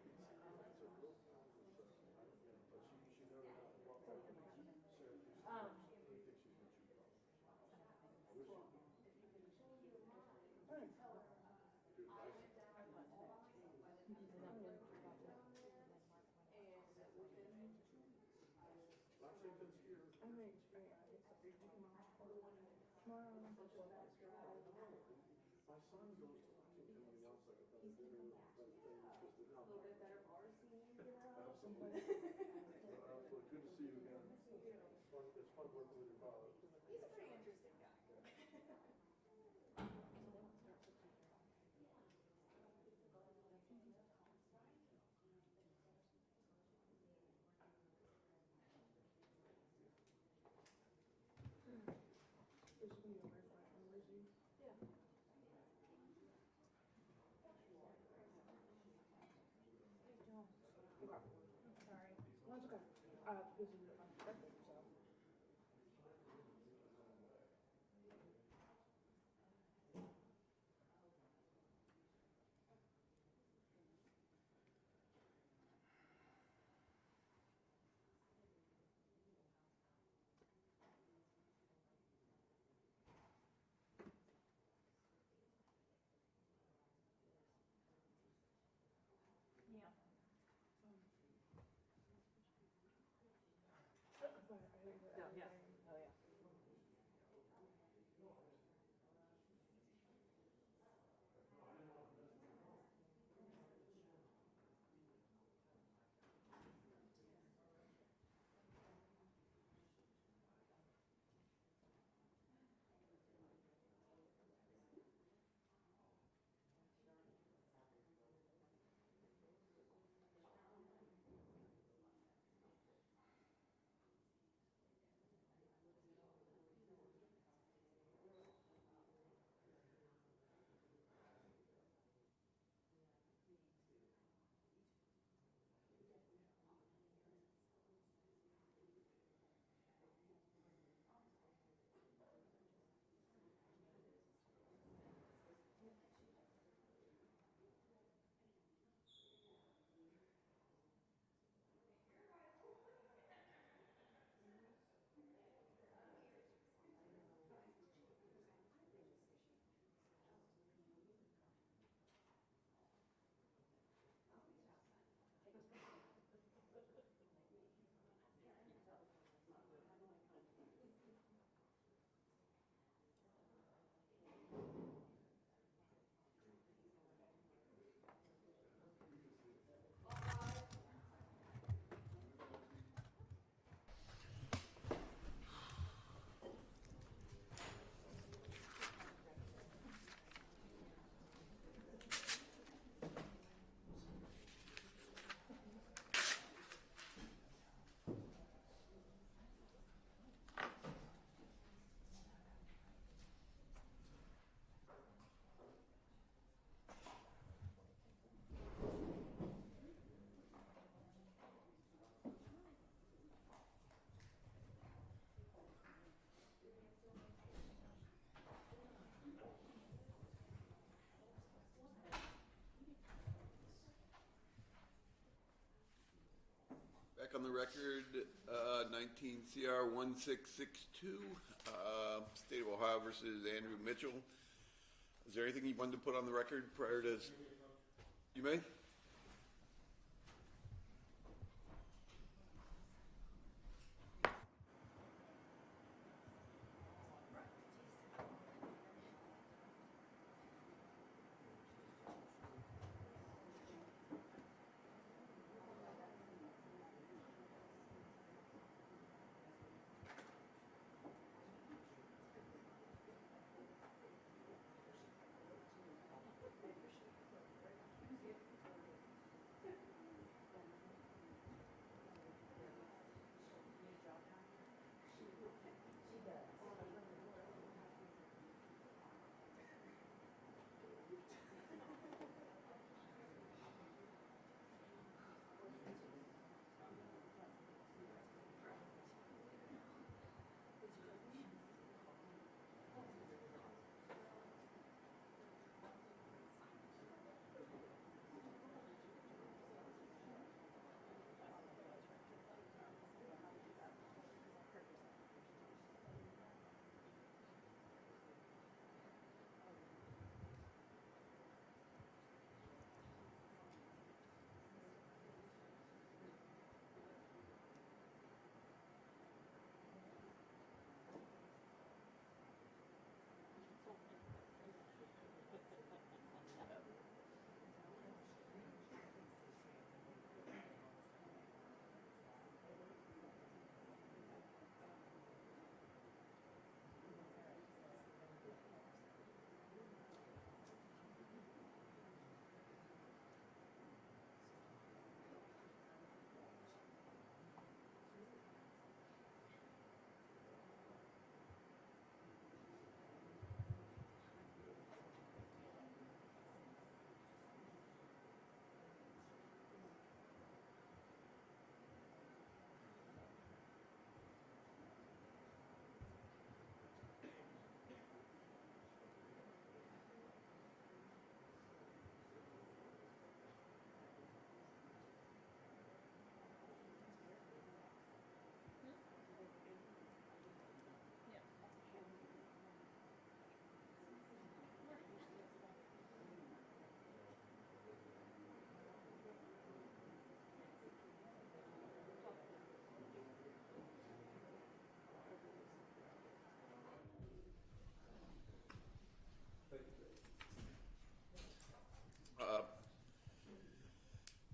My son goes to Lexington and wants like a better dinner, better things, because they're not. A little bit better bar scene, Absolutely. Absolutely. Good to see you again. It's fun working with your father. he's a pretty interesting guy. Is she gonna be over for allergy? Yeah. Okay. Sorry. No, it's okay. This is your birthday, so. Yeah. back on the record, 19 CR 1662, State of Ohio versus Andrew Mitchell. Is there anything you wanted to put on the record prior to? You may.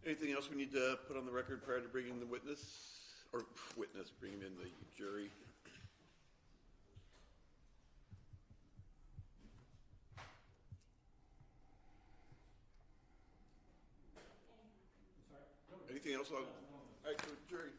Anything else we need to put on the record prior to bringing the witness, bringing in the jury? Anything else on? All right, so jury.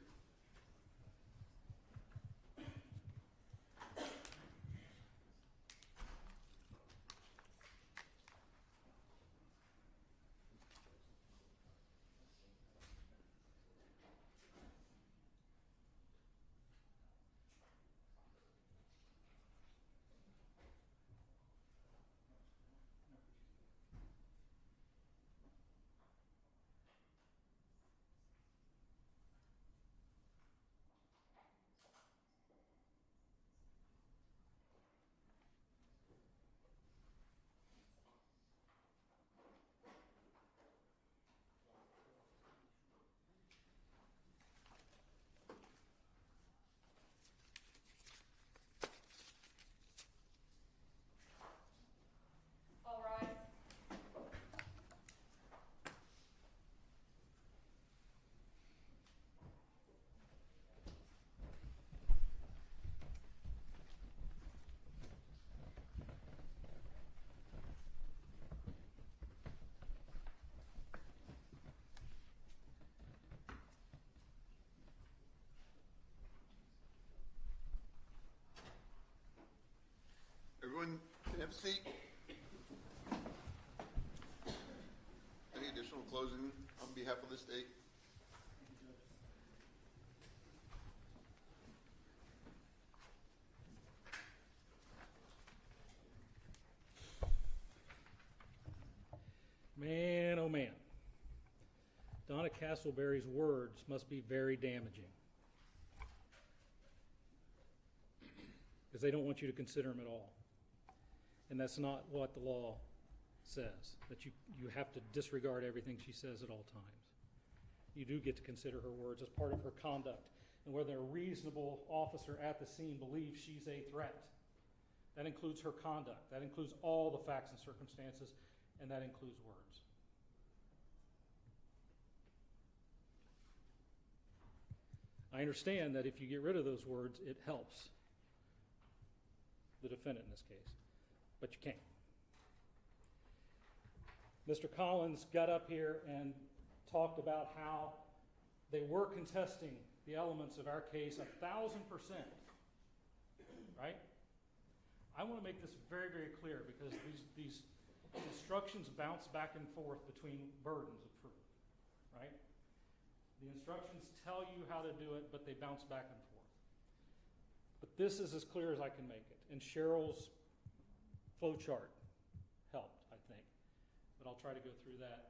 All rise. Everyone can have a seat. Any additional closing on behalf of the state? Man, oh man. Donna Castleberry's words must be very damaging. Because they don't want you to consider them at all. And that's not what the law says, that you have to disregard everything she says at all times. You do get to consider her words as part of her conduct, and whether a reasonable officer at the scene believes she's a threat. That includes her conduct. That includes all the facts and circumstances, and that includes words. I understand that if you get rid of those words, it helps the defendant in this case, but you can't. Mr. Collins got up here and talked about how they were contesting the elements of our case 1,000%, right? I want to make this very, very clear because these instructions bounce back and forth between burdens of proof, right? The instructions tell you how to do it, but they bounce back and forth. But this is as clear as I can make it. And Cheryl's flow chart helped, I think. But I'll try to go through that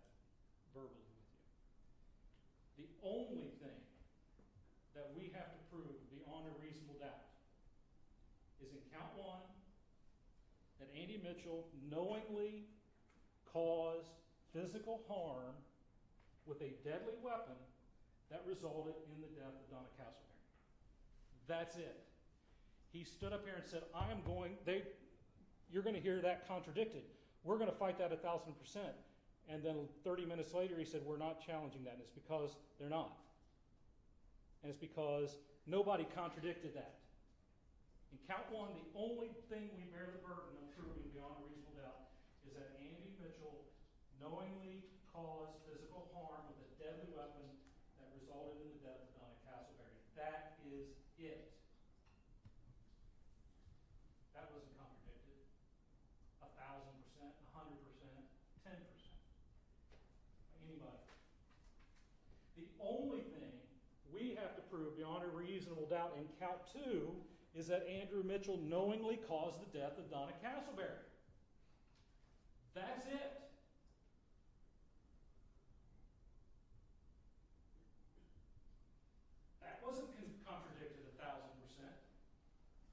verbally with you. The only thing that we have to prove beyond a reasonable doubt is in count 1 that Andy Mitchell knowingly caused physical harm with a deadly weapon that resulted in the death of Donna Castleberry. That's it. He stood up here and said, you're going to hear that contradicted. We're going to fight that 1,000%. And then 30 minutes later, he said, we're not challenging that. And it's because they're not. And it's because nobody contradicted that. In count 1, the only thing we bear the burden of proving beyond a reasonable doubt is that Andy Mitchell knowingly caused physical harm with a deadly weapon that resulted in the death of Donna Castleberry. That is it. That wasn't contradicted. 1,000%, 100%, 10%. Anybody. The only thing we have to prove beyond a reasonable doubt in count 2 is that Andrew Mitchell knowingly caused the death of Donna Castleberry. That's it. That wasn't contradicted 1,000%.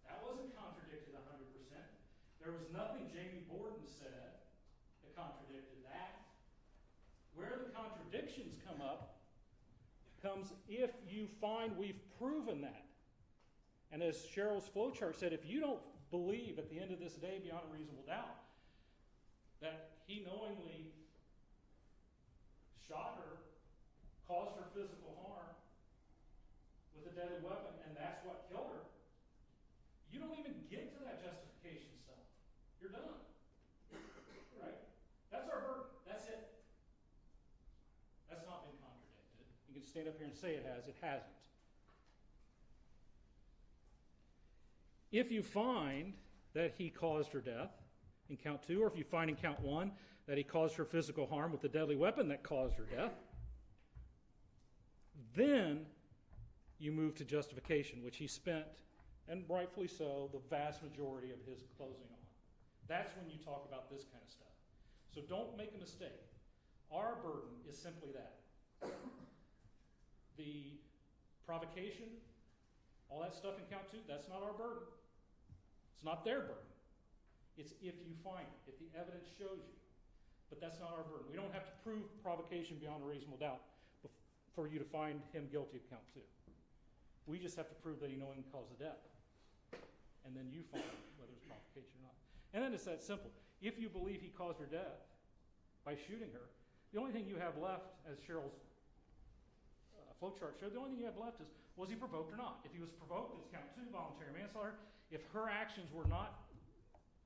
That wasn't contradicted 100%. There was nothing Jamie Borden said that contradicted that. Where the contradictions come up comes if you find we've proven that. And as Cheryl's flowchart said, if you don't believe at the end of this day beyond a reasonable doubt that he knowingly shot her, caused her physical harm with a deadly weapon, and that's what killed her, you don't even get to that justification stuff. You're done. Right? That's our burden. That's it. That's not been contradicted. You can stand up here and say it has. It hasn't. If you find that he caused her death in count 2, or if you find in count 1 that he caused her physical harm with a deadly weapon that caused her death, then you move to justification, which he spent, and rightfully so, the vast majority of his closing on. That's when you talk about this kind of stuff. So don't make a mistake. Our burden is simply that. The provocation, all that stuff in count 2, that's not our burden. It's not their burden. It's if you find it, if the evidence shows you. But that's not our burden. We don't have to prove provocation beyond a reasonable doubt for you to find him guilty of count 2. We just have to prove that he knowingly caused the death. And then you find whether it's provocation or not. And then it's that simple. If you believe he caused her death by shooting her, the only thing you have left, as Cheryl's flowchart showed, the only thing you have left is, was he provoked or not? If he was provoked, it's count 2, voluntary manslaughter. If her actions were not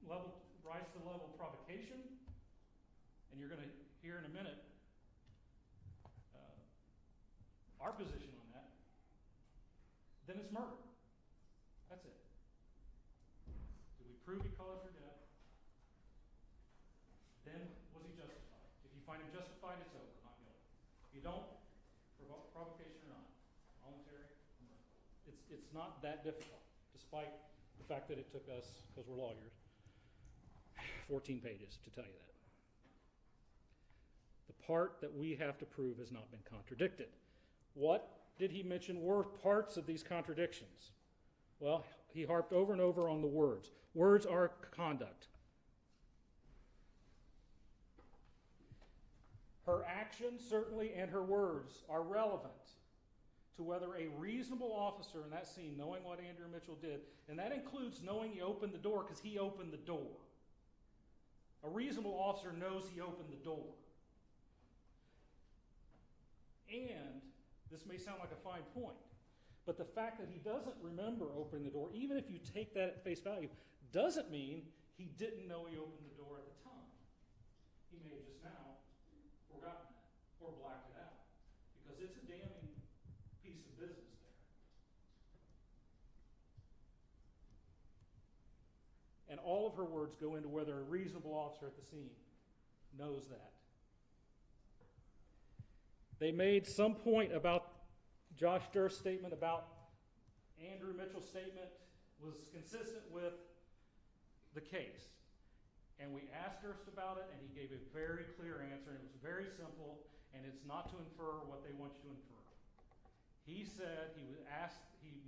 rise to the level of provocation, and you're going to hear in a minute our position on that, then it's murder. That's it. Did we prove he caused her death? Then was he justified? If you find him justified, it's over, not guilty. If you don't, provocation or not, voluntary or murder. It's not that difficult, despite the fact that it took us, because we're lawyers, 14 pages to tell you that. The part that we have to prove has not been contradicted. What did he mention were parts of these contradictions? Well, he harped over and over on the words. Words are conduct. Her actions, certainly, and her words are relevant to whether a reasonable officer in that scene, knowing what Andrew Mitchell did, and that includes knowing he opened the door because he opened the door. A reasonable officer knows he opened the door. And this may sound like a fine point, but the fact that he doesn't remember opening the door, even if you take that at face value, doesn't mean he didn't know he opened the door at the time. He may have just now forgotten that or blacked it out because it's a damning piece of business there. And all of her words go into whether a reasonable officer at the scene knows that. They made some point about Josh Durst's statement about Andrew Mitchell's statement was consistent with the case. And we asked Durst about it, and he gave a very clear answer, and it was very simple, and it's not to infer what they want you to infer. He said he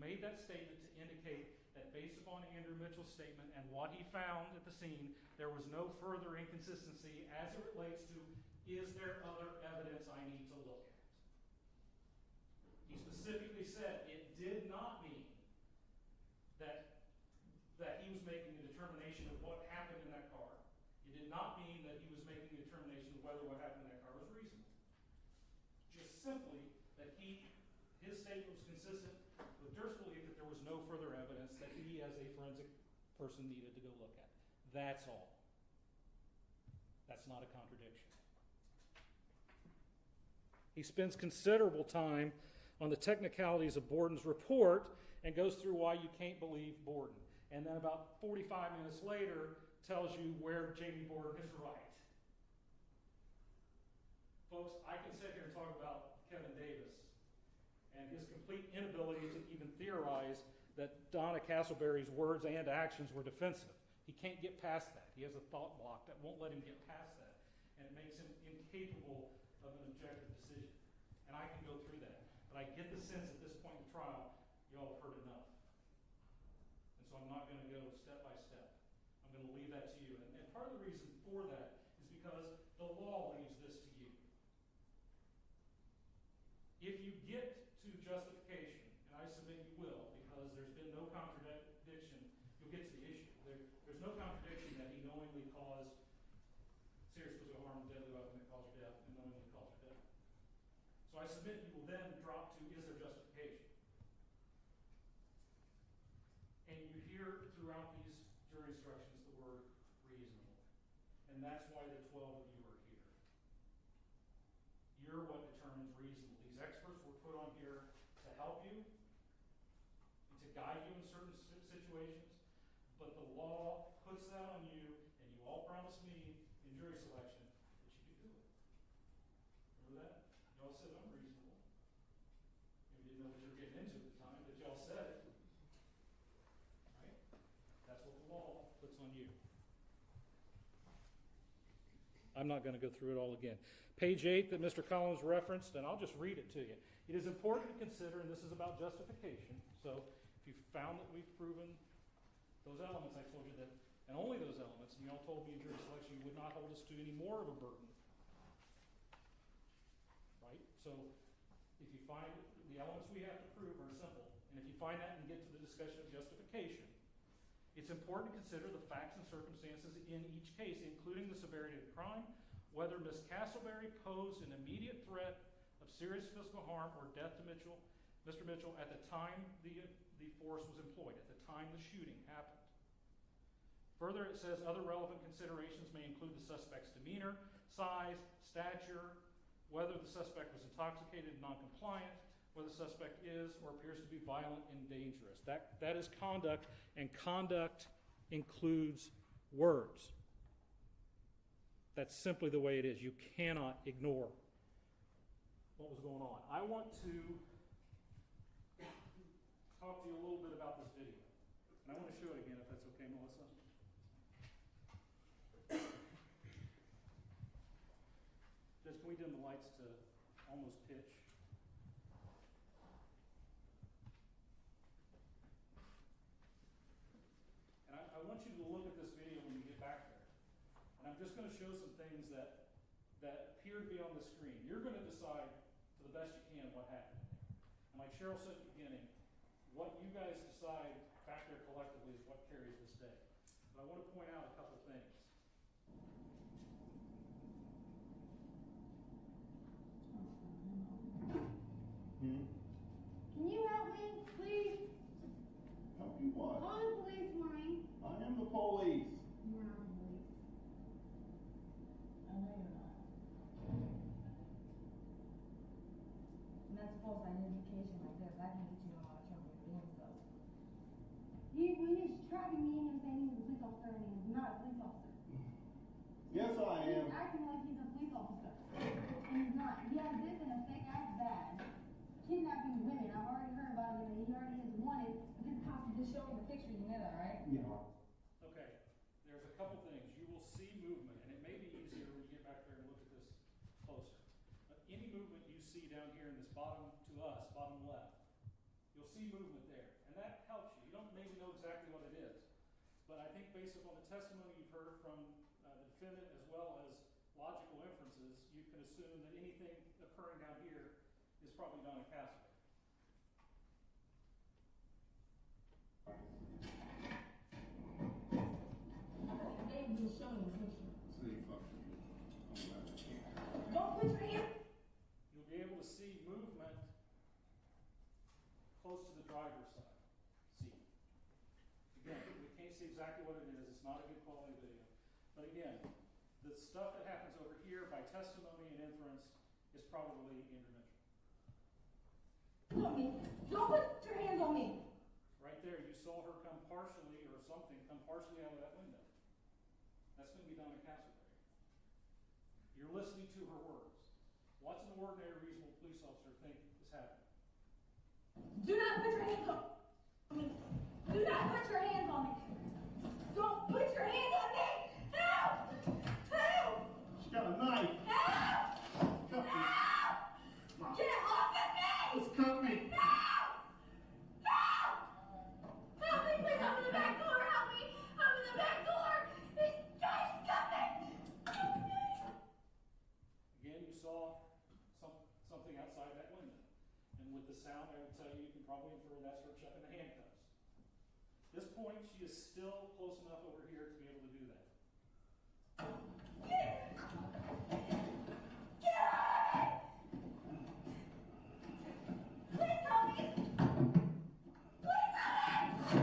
made that statement to indicate that based upon Andrew Mitchell's statement and what he found at the scene, there was no further inconsistency as it relates to, is there other evidence I need to look at? He specifically said it did not mean that he was making a determination of what happened in that car. It did not mean that he was making a determination of whether what happened in that car was reasonable. Just simply that his statement was consistent with Durst's belief that there was no further evidence that he as a forensic person needed to go look at. That's all. That's not a contradiction. He spends considerable time on the technicalities of Borden's report and goes through why you can't believe Borden. And then about 45 minutes later tells you where Jamie Borden is right. Folks, I can sit here and talk about Kevin Davis and his complete inability to even theorize that Donna Castleberry's words and actions were defensive. He can't get past that. He has a thought block that won't let him get past that. And it makes him incapable of an objective decision. And I can go through that. But I get the sense at this point in the trial, y'all have heard enough. And so I'm not going to go step by step. I'm going to leave that to you. And part of the reason for that is because the law leaves this to you. If you get to justification, and I submit you will, because there's been no contradiction, you'll get to the issue. There's no contradiction that he knowingly caused serious physical harm, deadly weapon that caused her death, and knowingly caused her death. So I submit you will then drop to, is there justification? And you hear throughout these jury instructions the word reasonable. And that's why the 12 of you are here. You're what determines reasonable. These experts were put on here to help you, and to guide you in certain situations, but the law puts that on you, and you all promised me in jury selection that you could do it. Remember that? Y'all said I'm reasonable. Maybe you didn't know what you were getting into at the time, but y'all said it. Right? That's what the law puts on you. I'm not going to go through it all again. Page 8 that Mr. Collins referenced, and I'll just read it to you. It is important to consider, and this is about justification, so if you found that we've proven those elements, I told you that, and only those elements, and y'all told me in jury selection you would not hold us to any more of a burden. Right? So if you find the elements we have to prove are simple, and if you find that and get to the discussion of justification, it's important to consider the facts and circumstances in each case, including the severity of the crime, whether Ms. Castleberry posed an immediate threat of serious physical harm or death to Mr. Mitchell at the time the force was employed, at the time the shooting happened. Further, it says other relevant considerations may include the suspect's demeanor, size, stature, whether the suspect was intoxicated and non-compliant, whether the suspect is or appears to be violent and dangerous. That is conduct, and conduct includes words. That's simply the way it is. You cannot ignore what was going on. I want to talk to you a little bit about this video. And I want to show it again, if that's okay, Melissa. Judge, can we dim the lights to almost pitch? And I want you to look at this video when you get back there. And I'm just going to show some things that appear to be on the screen. You're going to decide to the best you can what happened. And like Cheryl said at the beginning, what you guys decide back there collectively is what carries this day. But I want to point out a couple things. Can you help me, please? Help you what? Call the police for me. I am the police. You're not the police. I know you're not. And that's false identification like this. I can get you in a lot of trouble for doing so. When you're tracking me in and saying he's a police officer and he's not a police officer. Yes, I am. He's acting like he's a police officer. And he's not. He has this in a fake ass badge. Kidnapping women. I've already heard about him and he already is wanted. But this cop just showed me the picture. You know that, right? Yeah. Okay, there's a couple things. You will see movement, and it may be easier when you get back there and look at this closer. But any movement you see down here in this bottom left, you'll see movement there, and that helps you. You don't maybe know exactly what it is, but I think based upon the testimony you've heard from the defendant as well as logical inferences, you can assume that anything occurring down here is probably Donna Castleberry. They've been showing the picture. See, fuck you. Don't put your hand. You'll be able to see movement close to the driver's side seat. Again, we can't see exactly what it is. It's not a good quality video. But again, the stuff that happens over here by testimony and inference is probably intervention. Look me. Don't put your hands on me. Right there, you saw her come partially or something, come partially out of that window. That's going to be Donna Castleberry. You're listening to her words. What's an ordinary, reasonable police officer think is happening? Do not put your hands on me. Do not put your hands on me. Don't put your hands on me. Help! Help! She got a knife. Help! Cut me. Help! Get off of me! Just cut me. Help! Help! Help me, please. I'm in the back door. Help me. I'm in the back door. He's trying to cut me. Help me. Again, you saw something outside that window. And with the sound, I would tell you, you can probably infer that's her chucking the handcuffs. At this point, she is still close enough over here to be able to do that. Get out of me. Please help me. Please help me.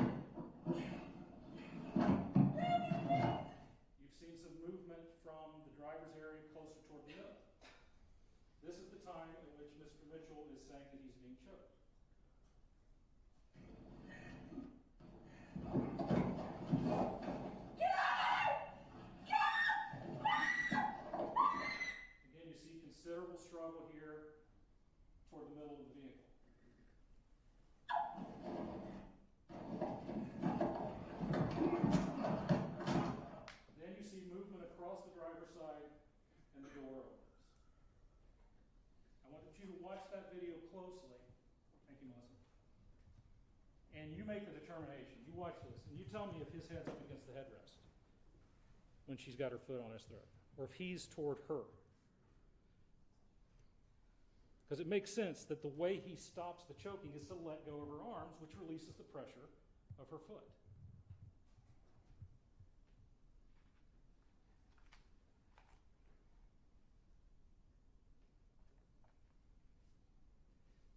You've seen some movement from the driver's area closer toward the middle. This is the time at which Mr. Mitchell is saying that he's being choked. Again, you see considerable struggle here toward the middle of the vehicle. Then you see movement across the driver's side and the door opens. I want you to watch that video closely. Thank you, Melissa. And you make the determination. You watch this, and you tell me if his head's up against the headrest when she's got her foot on his throat, or if he's toward her. Because it makes sense that the way he stops the choking is to let go of her arms, which releases the pressure of her foot.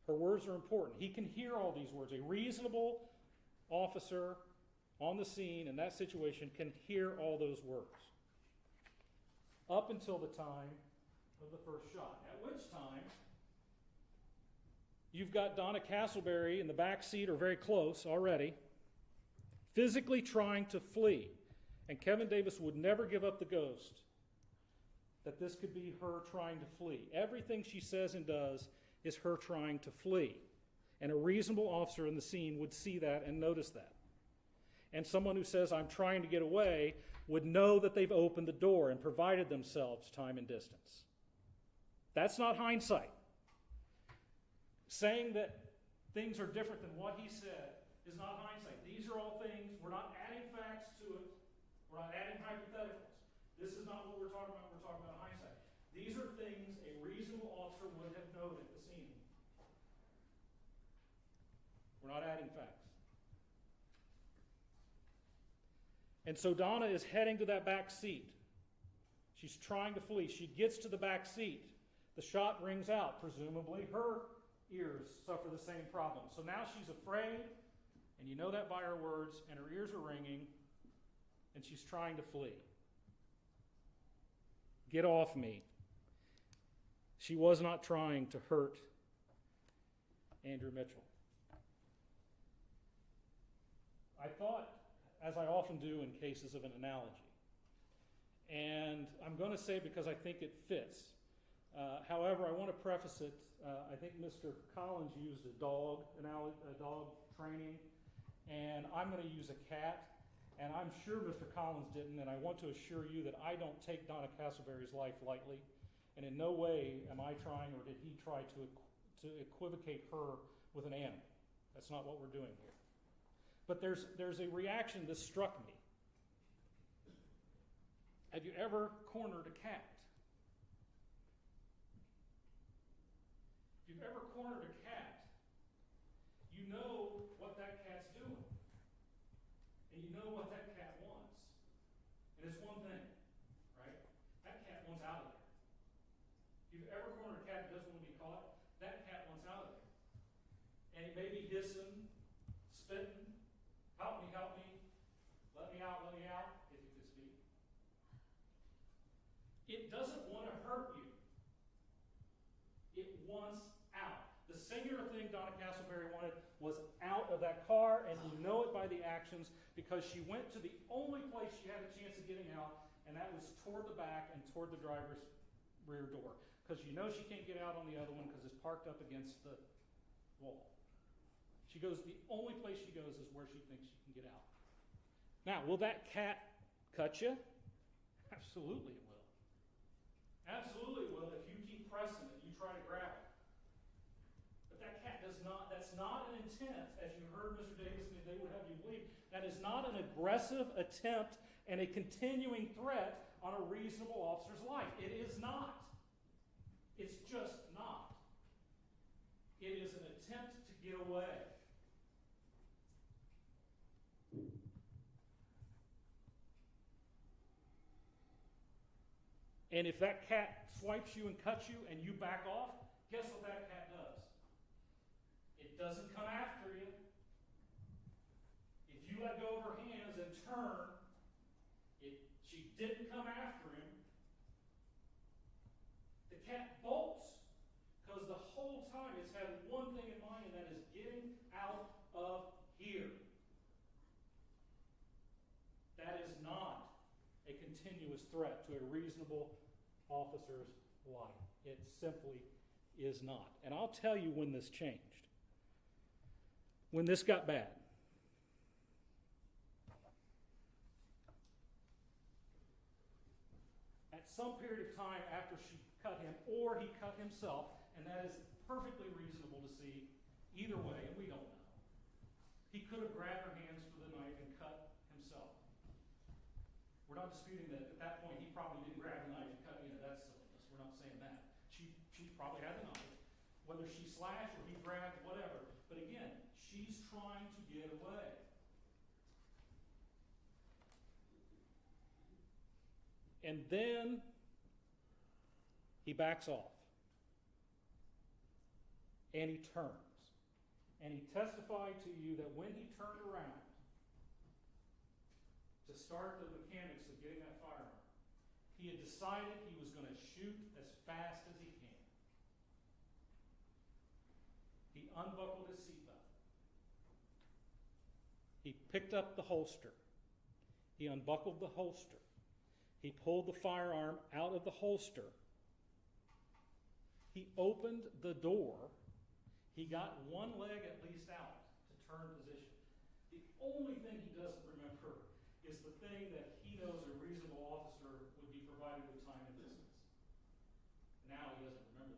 Her words are important. He can hear all these words. A reasonable officer on the scene in that situation can hear all those words. Up until the time of the first shot, at which time you've got Donna Castleberry in the back seat or very close already, physically trying to flee. And Kevin Davis would never give up the ghost that this could be her trying to flee. Everything she says and does is her trying to flee. And a reasonable officer in the scene would see that and notice that. And someone who says, I'm trying to get away, would know that they've opened the door and provided themselves time and distance. That's not hindsight. Saying that things are different than what he said is not hindsight. These are all things, we're not adding facts to it. We're not adding hypotheticals. This is not what we're talking about. We're talking about hindsight. These are things a reasonable officer would have noted at the scene. We're not adding facts. And so Donna is heading to that back seat. She's trying to flee. She gets to the back seat. The shot rings out. Presumably her ears suffer the same problem. So now she's afraid, and you know that by her words, and her ears are ringing, and she's trying to flee. Get off me. She was not trying to hurt Andrew Mitchell. I thought, as I often do in cases of an analogy, and I'm going to say it because I think it fits. However, I want to preface it. I think Mr. Collins used a dog training, and I'm going to use a cat. And I'm sure Mr. Collins didn't, and I want to assure you that I don't take Donna Castleberry's life lightly, and in no way am I trying, or did he try to equivocate her with an animal. That's not what we're doing here. But there's a reaction that struck me. Have you ever cornered a cat? If you've ever cornered a cat, you know what that cat's doing. And you know what that cat wants. And it's one thing, right? That cat wants out of there. If you've ever cornered a cat that doesn't want to be caught, that cat wants out of there. And it may be hissing, spitting, help me, let me out, if you could speak. It doesn't want to hurt you. It wants out. The singular thing Donna Castleberry wanted was out of that car, and you know it by the actions, because she went to the only place she had a chance of getting out, and that was toward the back and toward the driver's rear door. Because you know she can't get out on the other one because it's parked up against the wall. She goes, the only place she goes is where she thinks she can get out. Now, will that cat cut you? Absolutely it will. Absolutely it will if you keep pressing it, you try to grab it. But that cat does not, that's not an intent, as you heard Mr. Davis and they would have you believe, that is not an aggressive attempt and a continuing threat on a reasonable officer's life. It is not. It's just not. It is an attempt to get away. And if that cat swipes you and cuts you and you back off, guess what that cat does? It doesn't come after you. If you let go of her hands and turn, she didn't come after him. The cat bolts because the whole time it's had one thing in mind, and that is getting out of here. That is not a continuous threat to a reasonable officer's life. It simply is not. And I'll tell you when this changed. When this got bad. At some period of time after she cut him, or he cut himself, and that is perfectly reasonable to see either way, and we don't know. He could have grabbed her hands for the knife and cut himself. We're not disputing that at that point he probably didn't grab the knife and cut, that's silliness. We're not saying that. She probably had the knife. Whether she slashed or he grabbed, whatever. But again, she's trying to get away. And then he backs off. And he turns. And he testified to you that when he turned around to start the mechanics of getting that firearm, he had decided he was going to shoot as fast as he can. He unbuckled his seatbelt. He picked up the holster. He unbuckled the holster. He pulled the firearm out of the holster. He opened the door. He got one leg at least out to turn position. The only thing he doesn't remember is the thing that he knows a reasonable officer would be provided with time and distance. Now he doesn't remember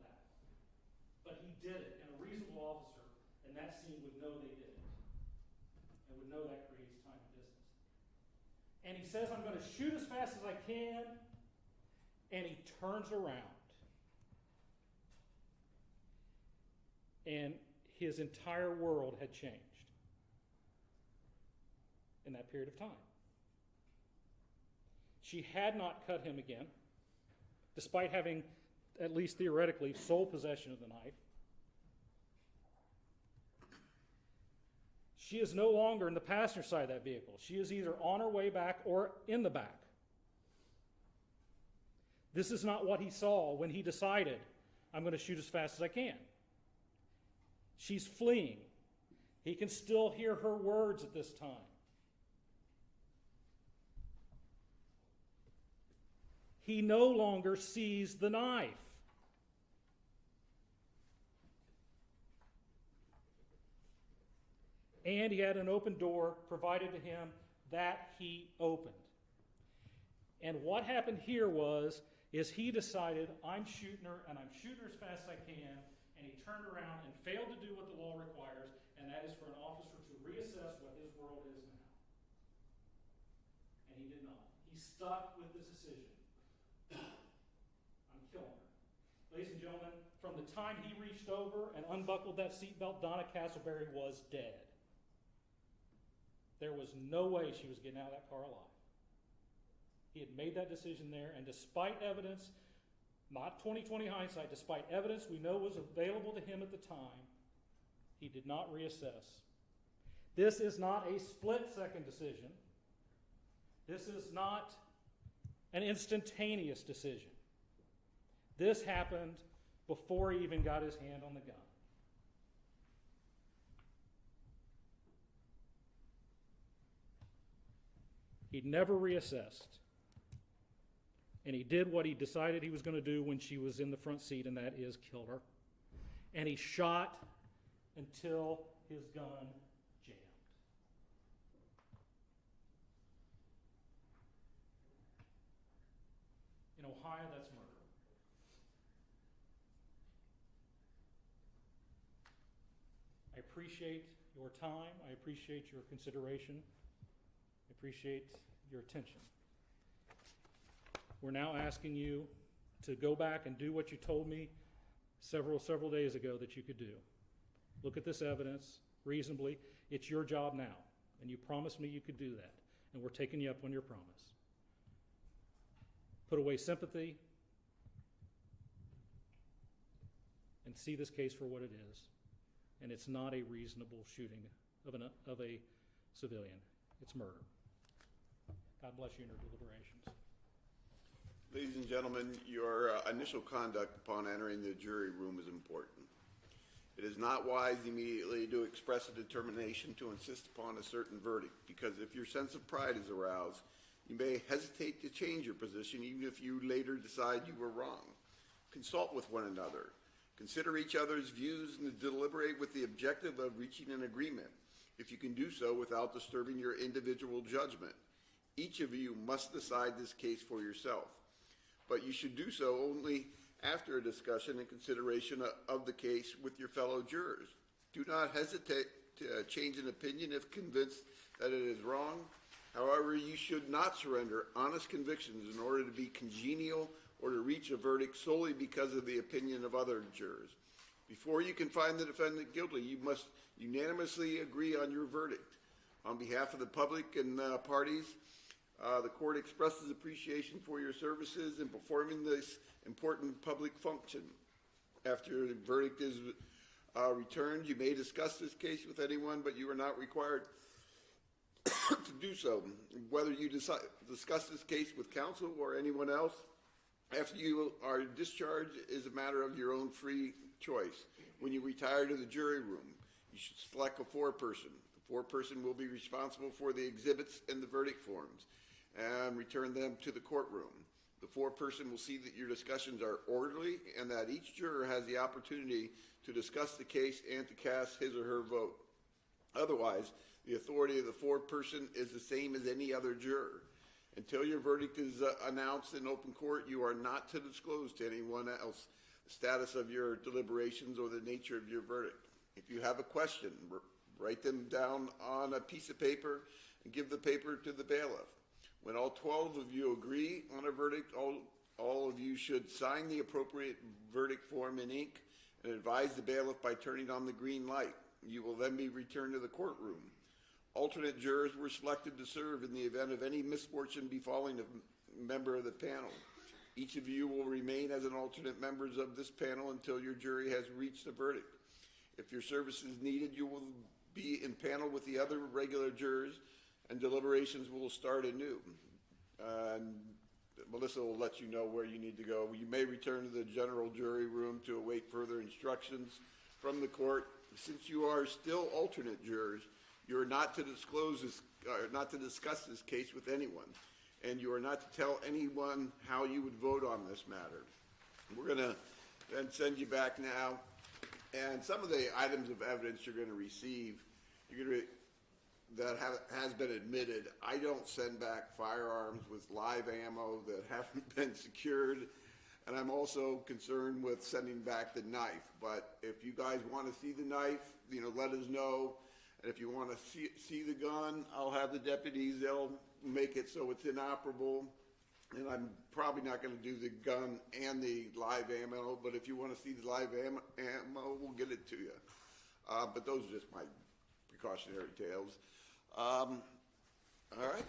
did it, and a reasonable officer in that scene would know they did it, and would know that creates time and distance. And he says, I'm going to shoot as fast as I can, and he turns around. And his entire world had changed in that period of time. She had not cut him again, despite having, at least theoretically, sole possession of the knife. She is no longer in the passenger side of that vehicle. She is either on her way back or in the back. This is not what he saw when he decided, I'm going to shoot as fast as I can. She's fleeing. He can still hear her words at this time. He no longer sees the knife. And he had an open door provided to him that he opened. And what happened here is he decided, I'm shooting her, and I'm shooting her as fast as I can, and he turned around and failed to do what the law requires, and that is for an officer to reassess what his world is now. And he did not. He stuck with this decision. I'm killing her. Ladies and gentlemen, from the time he reached over and unbuckled that seatbelt, Donna Castleberry was dead. There was no way she was getting out of that car alive. He had made that decision there, and despite evidence, not 20/20 hindsight, despite evidence we know was available to him at the time, he did not reassess. This is not a split-second decision. This is not an instantaneous decision. This happened before he even got his hand on the gun. He never reassessed. And he did what he decided he was going to do when she was in the front seat, and that is kill her. And he shot until his gun jammed. In Ohio, that's murder. I appreciate your time. I appreciate your consideration. I appreciate your attention. We're now asking you to go back and do what you told me several days ago that you could do. Look at this evidence reasonably. It's your job now, and you promised me you could do that, and we're taking you up on your promise. Put away sympathy and see this case for what it is, and it's not a reasonable shooting of a civilian. It's murder. God bless you in your deliberations. Ladies and gentlemen, your initial conduct upon entering the jury room is important. It is not wise immediately to express a determination to insist upon a certain verdict, because if your sense of pride is aroused, you may hesitate to change your position even if you later decide you were wrong. Consult with one another. Consider each other's views and deliberate with the objective of reaching an agreement, if you can do so without disturbing your individual judgment. Each of you must decide this case for yourself, but you should do so only after a discussion and consideration of the case with your fellow jurors. Do not hesitate to change an opinion if convinced that it is wrong. However, you should not surrender honest convictions in order to be congenial or to reach a verdict solely because of the opinion of other jurors. Before you can find the defendant guilty, you must unanimously agree on your verdict. On behalf of the public and parties, the court expresses appreciation for your services in performing this important public function. After the verdict is returned, you may discuss this case with anyone, but you are not required to do so. Whether you discuss this case with counsel or anyone else after you are discharged is a matter of your own free choice. When you retire to the jury room, you should select a foreperson. The foreperson will be responsible for the exhibits and the verdict forms and return them to the courtroom. The foreperson will see that your discussions are orderly and that each juror has the opportunity to discuss the case and to cast his or her vote. Otherwise, the authority of the foreperson is the same as any other juror. Until your verdict is announced in open court, you are not to disclose to anyone else status of your deliberations or the nature of your verdict. If you have a question, write them down on a piece of paper and give the paper to the bailiff. When all 12 of you agree on a verdict, all of you should sign the appropriate verdict form in ink and advise the bailiff by turning on the green light. You will then be returned to the courtroom. Alternate jurors were selected to serve in the event of any misfortune befalling a member of the panel. Each of you will remain as an alternate members of this panel until your jury has reached a verdict. If your service is needed, you will be in panel with the other regular jurors, and deliberations will start anew. And Melissa will let you know where you need to go. You may return to the general jury room to await further instructions from the court. Since you are still alternate jurors, you are not to discuss this case with anyone, and you are not to tell anyone how you would vote on this matter. We're going to then send you back now, and some of the items of evidence you're going to receive, has been admitted. I don't send back firearms with live ammo that haven't been secured, and I'm also concerned with sending back the knife. But if you guys want to see the knife, let us know. And if you want to see the gun, I'll have the deputies. They'll make it so it's inoperable. And I'm probably not going to do the gun and the live ammo, but if you want to see the live ammo, we'll get it to you. But those are just my precautionary tales. All right.